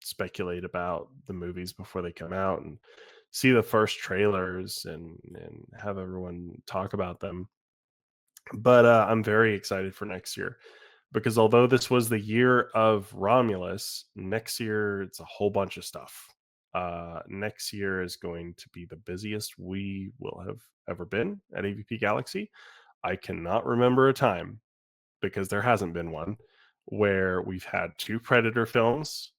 speculate about the movies before they come out and see the first trailers and have everyone talk about them. But I'm very excited for next year because although this was the year of Romulus, next year it's a whole bunch of stuff. Next year is going to be the busiest we will have ever been at AVP Galaxy. I cannot remember a time, because there hasn't been one, where we've had two Predator films,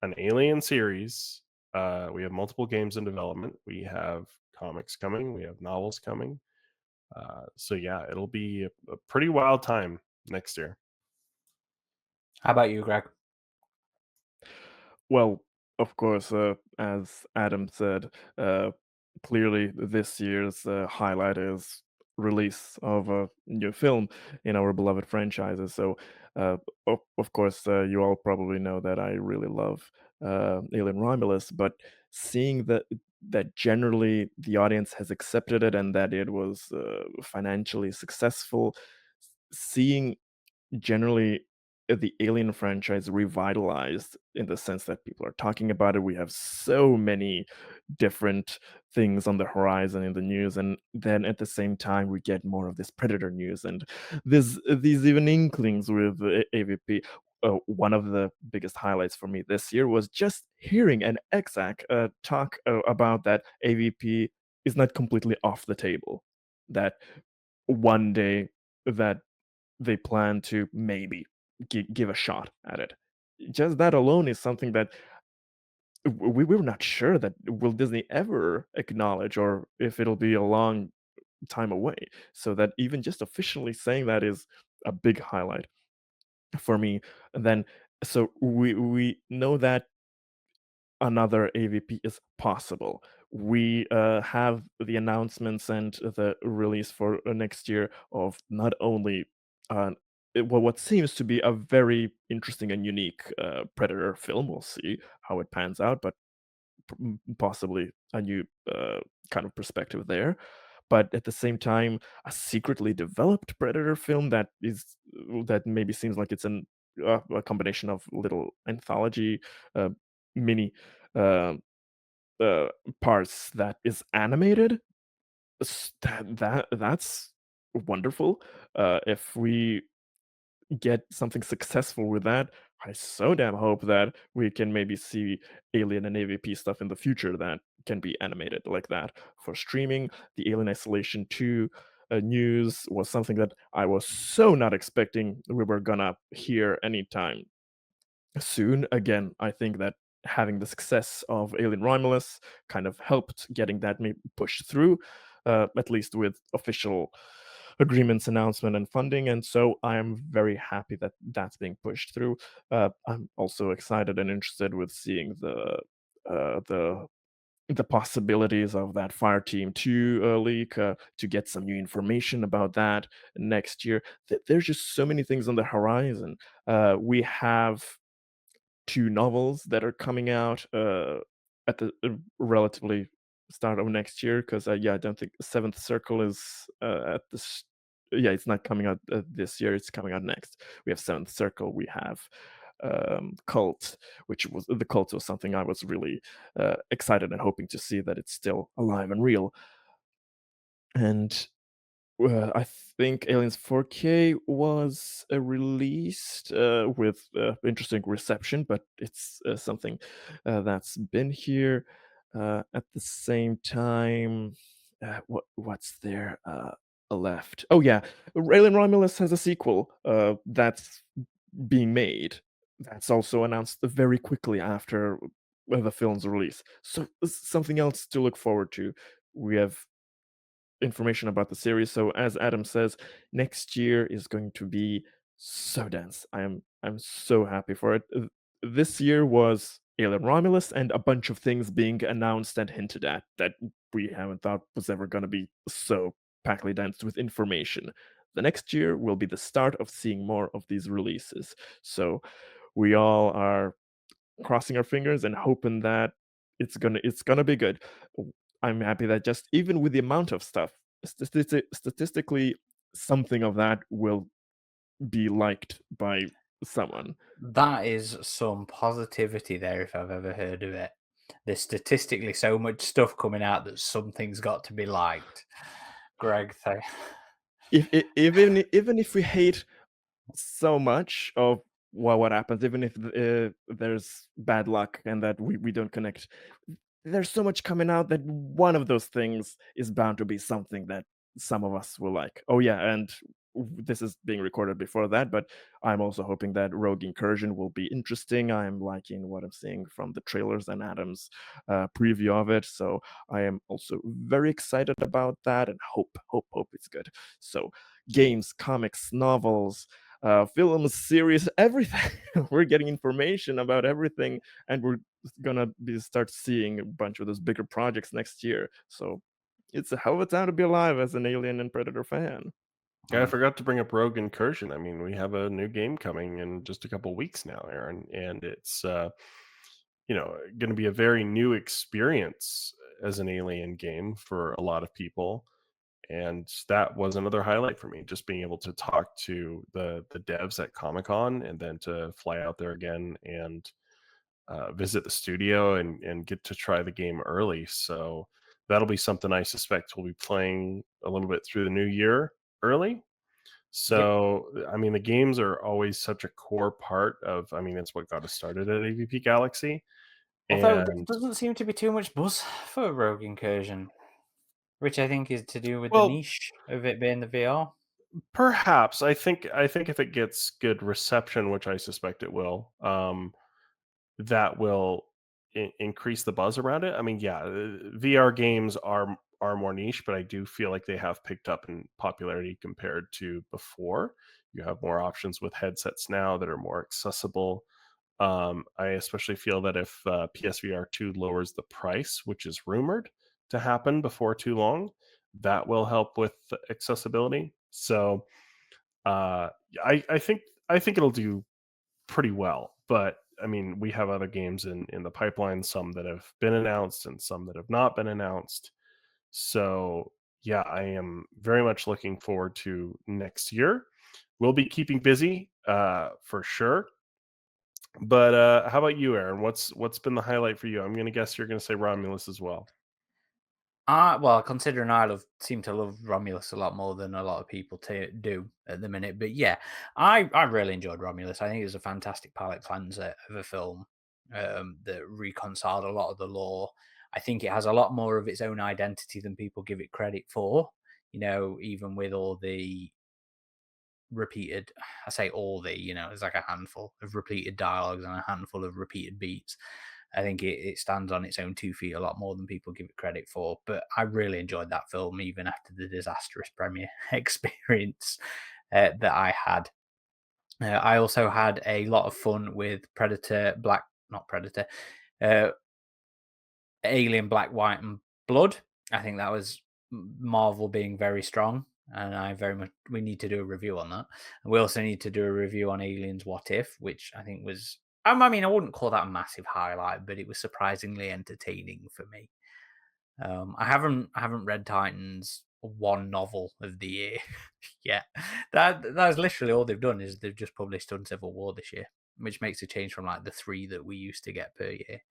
an Alien series. We have multiple games in development. We have comics coming. We have novels coming. So yeah, it'll be a pretty wild time next year. How about you, Greg? Well, of course, as Adam said, clearly this year's highlight is release of a new film in our beloved franchises. So, of course, you all probably know that I really love Alien Romulus, but seeing that generally the audience has accepted it and that it was financially successful, seeing generally the Alien franchise revitalized in the sense that people are talking about it. We have so many different things on the horizon in the news, and then at the same time we get more of this Predator news and these even inklings with AVP. One of the biggest highlights for me this year was just hearing an exec talk about that AVP is not completely off the table. That one day that they plan to maybe give a shot at it. Just that alone is something that we were not sure that will Disney ever acknowledge or if it'll be a long time away. So that even just officially saying that is a big highlight for me. And then so we know that another AVP is possible. We have the announcements and the release for next year of not only uh, what seems to be a very interesting and unique Predator film. We'll see how it pans out, but possibly a new kind of perspective there. But at the same time, a secretly developed Predator film that maybe seems like it's a combination of little anthology uh, mini uh, uh, parts that is animated. That's wonderful. If we get something successful with that, I so damn hope that we can maybe see Alien and AVP stuff in the future that can be animated like that for streaming. The Alien Isolation 2 news was something that I was so not expecting we were gonna hear anytime soon. Again, I think that having the success of Alien Romulus kind of helped getting that pushed through, at least with official agreements, announcement, and funding. And so I am very happy that that's being pushed through. I'm also excited and interested with seeing uh, the the possibilities of that Fireteam 2 leak, to get some new information about that next year. There's just so many things on the horizon. We have 2 novels that are coming out, at the relatively start of next year, because yeah, I don't think Seventh Circle is at this. Yeah, it's not coming out this year. It's coming out next. We have Seventh Circle. We have Cult, which was the Cult was something I was really excited and hoping to see that it's still alive and real. And I think Aliens 4K was released with interesting reception, but it's something that's been here. At the same time, what's there left? Oh yeah, Alien Romulus has a sequel that's being made. That's also announced very quickly after the film's release. So something else to look forward to. We have information about the series. So as Adam says, next year is going to be so dense. I'm so happy for it. This year was Alien Romulus and a bunch of things being announced and hinted at that we haven't thought was ever going to be so packly dense with information. The next year will be the start of seeing more of these releases. So we all are crossing our fingers and hoping that it's gonna be good. I'm happy that just even with the amount of stuff, statistically, something of that will be liked by someone. That is some positivity there, if I've ever heard of it. There's statistically so much stuff coming out that something's got to be liked. Greg, Even if we hate so much of what happens, even if there's bad luck and that we don't connect, there's so much coming out that one of those things is bound to be something that some of us will like. Oh yeah, and this is being recorded before that, but I'm also hoping that Rogue Incursion will be interesting. I'm liking what I'm seeing from the trailers and Adam's preview of it, so I am also very excited about that and hope it's good. So games, comics, novels, films, series, everything. We're getting information about everything, and we're gonna start seeing a bunch of those bigger projects next year. So it's a hell of a time to be alive as an Alien and Predator fan. Yeah, I forgot to bring up Rogue Incursion. I mean, we have a new game coming in just a couple weeks now, Aaron, and it's going to be a very new experience as an Alien game for a lot of people. And that was another highlight for me, just being able to talk to the devs at Comic Con, and then to fly out there again and visit the studio and get to try the game early. So that'll be something I suspect we'll be playing a little bit through the new year early. yep. So, I mean, the games are always such a core part of, I mean, it's what got us started at AVP Galaxy. Although there And doesn't seem to be too much buzz for Rogue Incursion, which I think is to do with the well, niche of it being the VR. perhaps I think if it gets good reception, which I suspect it will, that will increase the buzz around it. I mean, yeah, VR games are more niche, but I do feel like they have picked up in popularity compared to before. You have more options with headsets now that are more accessible. I especially feel that if PSVR 2 lowers the price, which is rumored to happen before too long, that will help with the accessibility. So I think it'll do pretty well. But I mean, we have other games in the pipeline, some that have been announced and some that have not been announced. So yeah, I am very much looking forward to next year. We'll be keeping busy for sure. But how about you, Aaron? What's been the highlight for you? I'm gonna guess you're gonna say Romulus as well. Well, considering seem to love Romulus a lot more than a lot of people do at the minute, but yeah, I really enjoyed Romulus. I think it was a fantastic palate cleanser of a film that reconciled a lot of the lore. I think it has a lot more of its own identity than people give it credit for. Even with all the repeated, I say all there's like a handful of repeated dialogues and a handful of repeated beats. I think it stands on its own 2 feet a lot more than people give it credit for. But I really enjoyed that film, even after the disastrous premiere experience that I had. I also had a lot of fun with not Predator, uh, Alien Black, White, and Blood. I think that was Marvel being very strong, and I very much we need to do a review on that. And we also need to do a review on Aliens What If, which I think was I mean, I wouldn't call that a massive highlight, but it was surprisingly entertaining for me. I haven't read Titans one novel of the year yet. That's literally all they've done is they've just published Uncivil War this year, which makes a change from like the 3 that we used to get per year.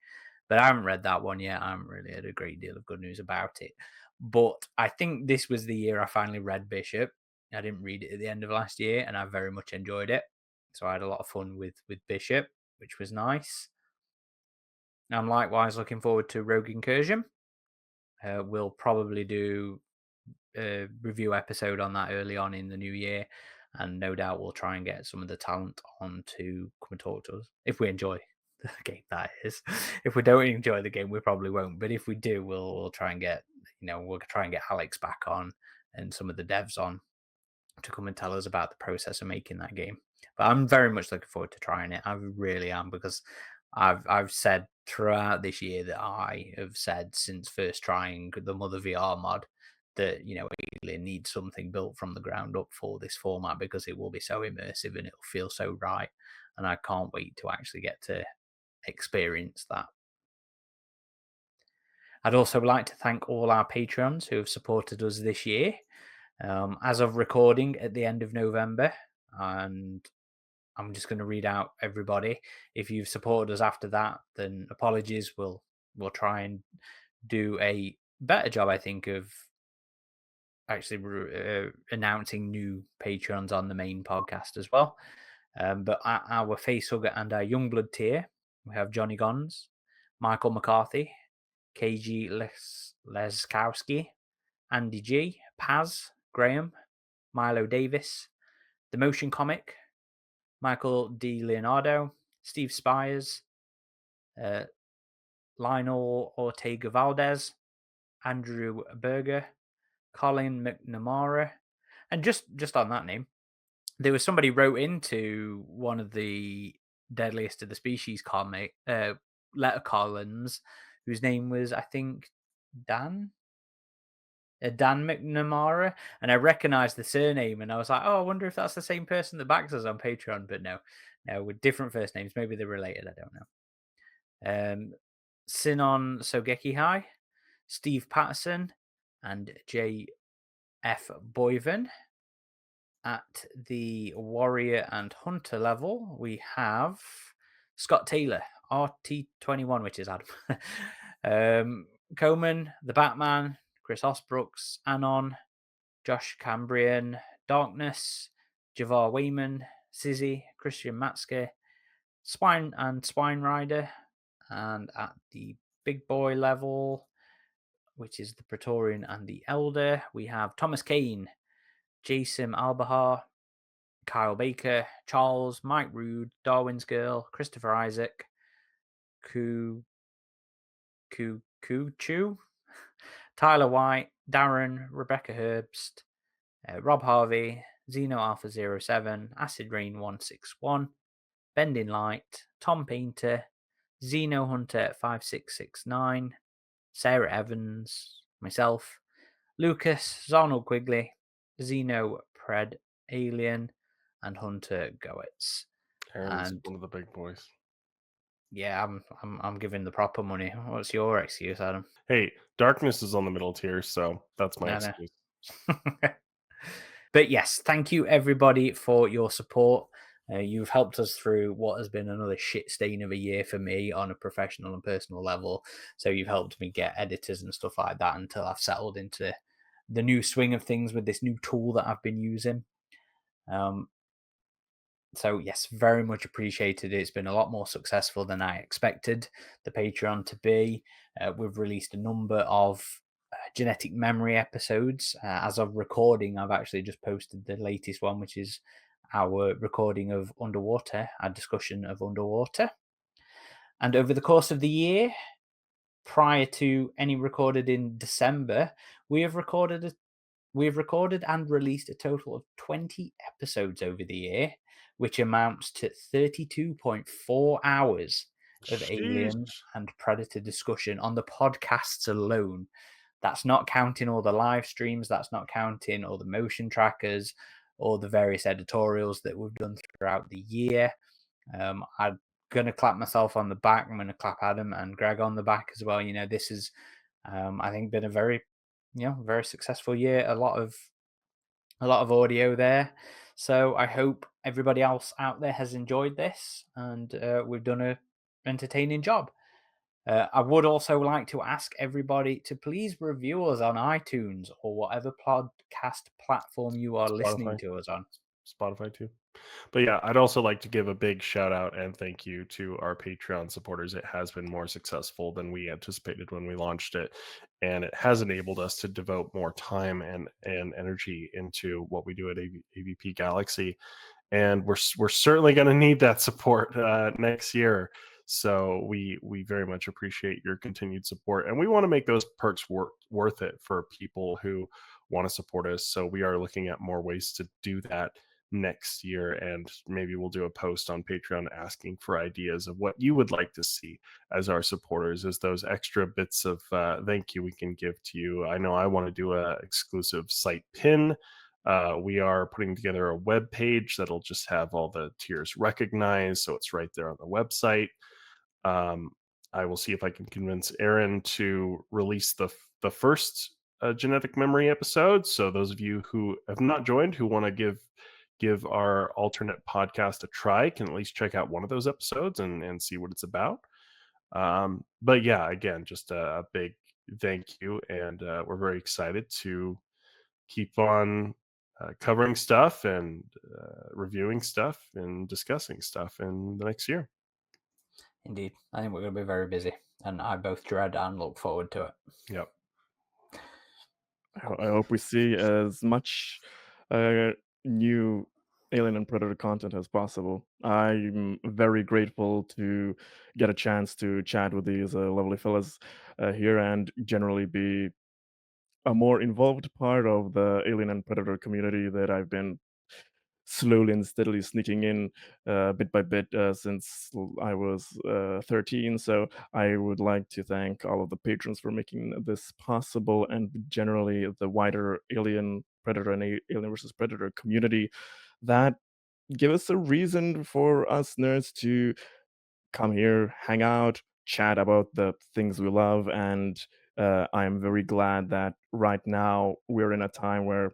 But I haven't read that one yet. I haven't really had a great deal of good news about it. But I think this was the year I finally read Bishop. I didn't read it at the end of last year, and I very much enjoyed it. So I had a lot of fun with Bishop, which was nice. I'm likewise looking forward to Rogue Incursion. We'll probably do a review episode on that early on in the new year, and no doubt we'll try and get some of the talent on to come and talk to us if we enjoy the game. That is, if we don't enjoy the game, we probably won't. But if we do, we'll try and get we'll try and get Alex back on and some of the devs on to come and tell us about the process of making that game. But I'm very much looking forward to trying it. I really am, because I've said throughout this year that I have said since first trying the Mother VR mod that Alien needs something built from the ground up for this format, because it will be so immersive and it'll feel so right, and I can't wait to actually get to experience that. I'd also like to thank all our Patreons who have supported us this year. As of recording at the end of November, and I'm just going to read out everybody. If you've supported us after that, then apologies. We'll try and do a better job, I think, of actually announcing new Patreons on the main podcast as well. But our Facehugger and our Youngblood tier, we have Johnny Gons, Michael McCarthy, KG Leskowski, Andy G, Paz, Graham, Milo Davis, The Motion Comic, Michael D. Leonardo, Steve Spires, Lionel Ortega Valdez, Andrew Berger, Colin McNamara. And just on that name, there was somebody wrote into one of the Deadliest of the Species comic letter columns whose name was, I think, Dan McNamara, and I recognized the surname, and I was like, oh, I wonder if that's the same person that backs us on Patreon. But no, with different first names. Maybe they're related. I don't know. Sinon Sogeki High, Steve Patterson, and J.F. Boyven. At the Warrior and Hunter level, we have Scott Taylor, RT21, which is Adam. Coleman, the Batman, Chris Osbrooks, Anon, Josh Cambrian, Darkness, Javar Wayman, Sizzy, Christian Matske, Swine Rider, and at the big boy level, which is the Praetorian and the Elder, we have Thomas Kane, Jason Albahar, Kyle Baker, Charles, Mike Rude, Darwin's Girl, Christopher Isaac, Chu, Tyler White, Darren, Rebecca Herbst, Rob Harvey, Xeno Alpha 07, Acid Rain 161, Bending Light, Tom Painter, Xeno Hunter 5669, Sarah Evans, myself, Lucas, Arnold Quigley, Xeno Pred Alien, and Hunter Goetz. Aaron's And one of the big boys. yeah, I'm giving the proper money. What's your excuse, Adam? Hey, Darkness is on the middle tier, so that's my excuse. But yes, thank you everybody for your support. You've helped us through what has been another shit stain of a year for me on a professional and personal level. So you've helped me get editors and stuff like that until I've settled into the new swing of things with this new tool that I've been using. So yes, very much appreciated. It's been a lot more successful than I expected the Patreon to be. We've released a number of genetic memory episodes. As of recording, I've actually just posted the latest one, which is our recording of Underwater, our discussion of Underwater. And over the course of the year, prior to any recorded in December, we have recorded and released a total of 20 episodes over the year, which amounts to 32.4 hours of Alien and Predator discussion on the podcasts alone. That's not counting all the live streams. That's not counting all the motion trackers or the various editorials that we've done throughout the year. gonna clap myself on the back. I'm gonna clap Adam and Greg on the back as well. This is, I think, been a very, very successful year. A lot of audio there. So I hope everybody else out there has enjoyed this, and we've done a entertaining job. I would also like to ask everybody to please review us on iTunes or whatever podcast platform you are listening Spotify. to us on. Spotify too. But yeah, I'd also like to give a big shout out and thank you to our Patreon supporters. It has been more successful than we anticipated when we launched it, and it has enabled us to devote more time and energy into what we do at AVP Galaxy. And we're certainly going to need that support next year. So we very much appreciate your continued support, and we want to make those perks worth it for people who want to support us. So we are looking at more ways to do that next year, and maybe we'll do a post on Patreon asking for ideas of what you would like to see as our supporters, as those extra bits of thank you we can give to you. I know I want to do a exclusive site pin. We are putting together a web page that'll just have all the tiers recognized, so it's right there on the website. I will see if I can convince Aaron to release the first genetic memory episode. So those of you who have not joined, who want to give our alternate podcast a try, can at least check out one of those episodes and see what it's about. But yeah, again, just a big thank you, and we're very excited to keep on covering stuff and reviewing stuff and discussing stuff in the next year. Indeed. I think we're going to be very busy, and I both dread and look forward to it. Yep. I hope we see as much new Alien and Predator content as possible. I'm very grateful to get a chance to chat with these lovely fellas here and generally be a more involved part of the Alien and Predator community that I've been slowly and steadily sneaking in bit by bit since I was 13. So I would like to thank all of the patrons for making this possible, and generally the wider Alien Predator and Alien versus Predator community that give us a reason for us nerds to come here, hang out, chat about the things we love. And I am very glad that right now we're in a time where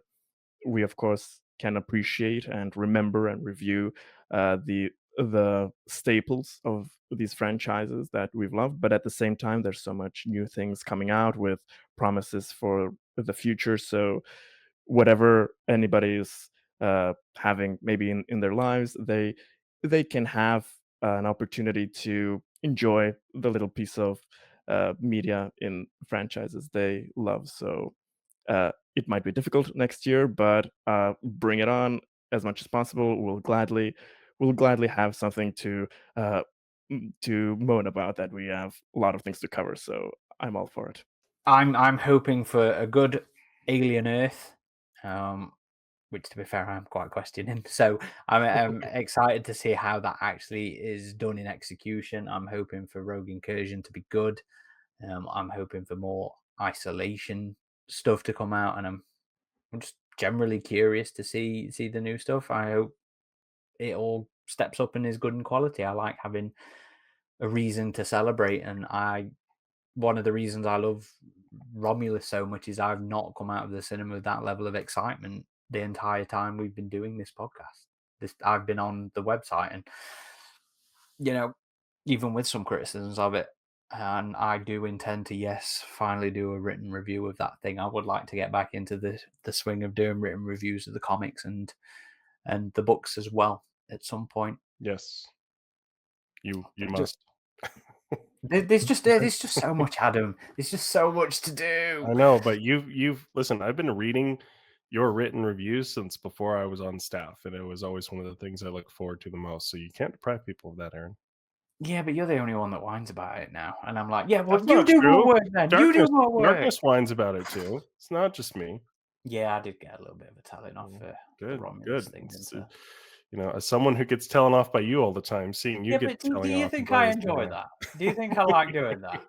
we of course can appreciate and remember and review the staples of these franchises that we've loved, but at the same time there's so much new things coming out with promises for the future. So whatever anybody's having maybe in their lives, they can have an opportunity to enjoy the little piece of media in franchises they love. So it might be difficult next year, but bring it on as much as possible. We'll gladly have something to moan about. That we have a lot of things to cover. So I'm all for it. I'm hoping for a good Alien Earth, which, to be fair, I'm quite questioning. So I'm excited to see how that actually is done in execution. I'm hoping for Rogue Incursion to be good. I'm hoping for more isolation stuff to come out, and I'm just generally curious to see the new stuff. I hope it all steps up and is good in quality. I like having a reason to celebrate, and one of the reasons I love Romulus so much is I've not come out of the cinema with that level of excitement the entire time we've been doing this podcast. I've been on the website, and even with some criticisms of it, and I do intend to finally do a written review of that thing. I would like to get back into the swing of doing written reviews of the comics and the books as well at some point. Yes. You must. There's just so much, Adam. There's just so much to do. I know, but you've listen, I've been reading your written reviews since before I was on staff, and it was always one of the things I look forward to the most. So you can't deprive people of that, Aaron. Yeah, but you're the only one that whines about it now, and I'm like, yeah, well, That's you not do true. more work then. You do more work. Darkness whines about it too. It's not just me. Yeah, I did get a little bit of a telling off for the Romulus thing. As someone who gets telling off by you all the time, seeing you get but do telling you off. think I enjoy that? Do you think I like doing that?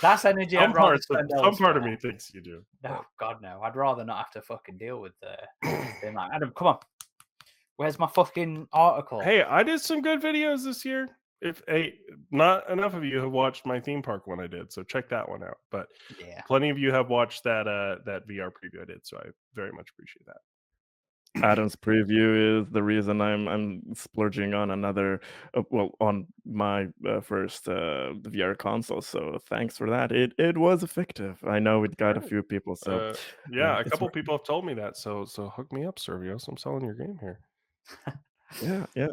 That's energy I'd rather spend some part of elsewhere. me thinks you do. No, God, no. I'd rather not have to fucking deal with being like, Adam, come on. Where's my fucking article? Hey, I did some good videos this year. if not enough of you have watched my theme park one I did, so check that one out. But Yeah. plenty of you have watched that VR preview I did, so I very much appreciate that. Adam's preview is the reason I'm splurging on another, on my first VR console. So thanks for that. It was effective. I know it got a Right. few people. So Yeah, a it's couple people have told me that. So hook me up, Servios. I'm selling your game here. yeah, yeah.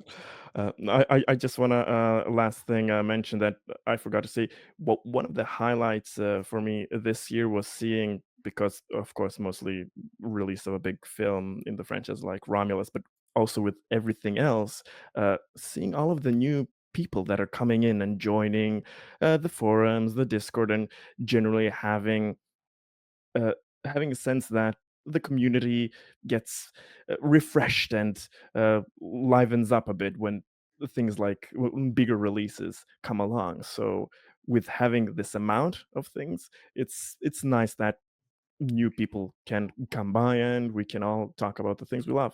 I just wanna last thing mention that I forgot to say. Well, one of the highlights for me this year was seeing, because of course mostly release of a big film in the franchise like Romulus, but also with everything else, seeing all of the new people that are coming in and joining the forums, the Discord, and generally uh, having a sense that the community gets refreshed and livens up a bit when things like when bigger releases come along. So with having this amount of things, it's nice that new people can come by and we can all talk about the things we love.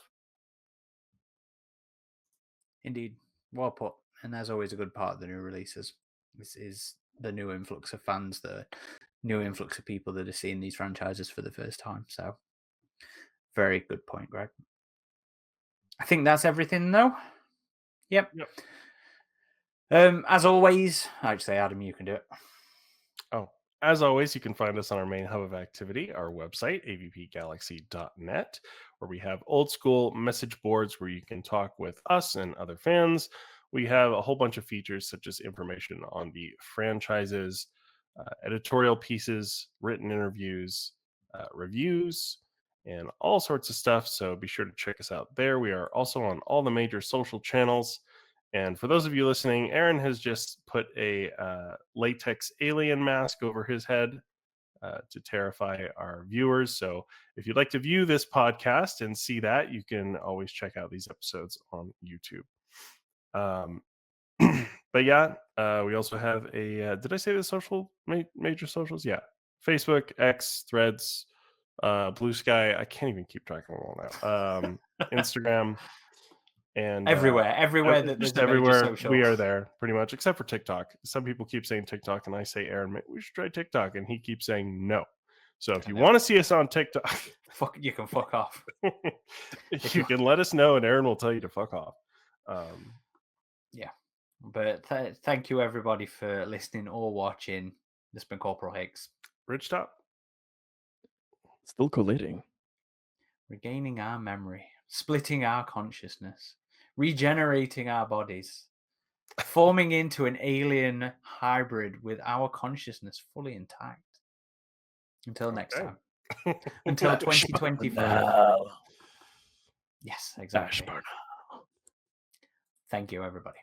Indeed. Well put. And there's always a good part of the new releases. This is the new influx of fans, the new influx of people that are seeing these franchises for the first time. So, very good point, Greg. I think that's everything, though. Yep. Yep. As always, I'd say, Adam, you can do it. Oh, as always, you can find us on our main hub of activity, our website, avpgalaxy.net, where we have old school message boards where you can talk with us and other fans. We have a whole bunch of features such as information on the franchises, editorial pieces, written interviews, reviews, and all sorts of stuff. So be sure to check us out there. We are also on all the major social channels. And for those of you listening, Aaron has just put a latex alien mask over his head to terrify our viewers. So if you'd like to view this podcast and see that, you can always check out these episodes on YouTube. But yeah, we also have a. Did I say the major socials? Yeah, Facebook, X, Threads, Blue Sky. I can't even keep track of them all now. Instagram. And everywhere that there's just a major everywhere social. we are there pretty much, except for TikTok. Some people keep saying TikTok, and I say, Aaron, we should try TikTok, and he keeps saying no. So if you want to see us on TikTok, you can fuck off. you can let us know, and Aaron will tell you to fuck off. Yeah, but thank you everybody for listening or watching. This has been Corporal Higgs. Rich Top. Still collating. Regaining our memory, splitting our consciousness, regenerating our bodies, forming into an alien hybrid with our consciousness fully intact. Until next time. Until 2025. Yes, exactly. Thank you, everybody.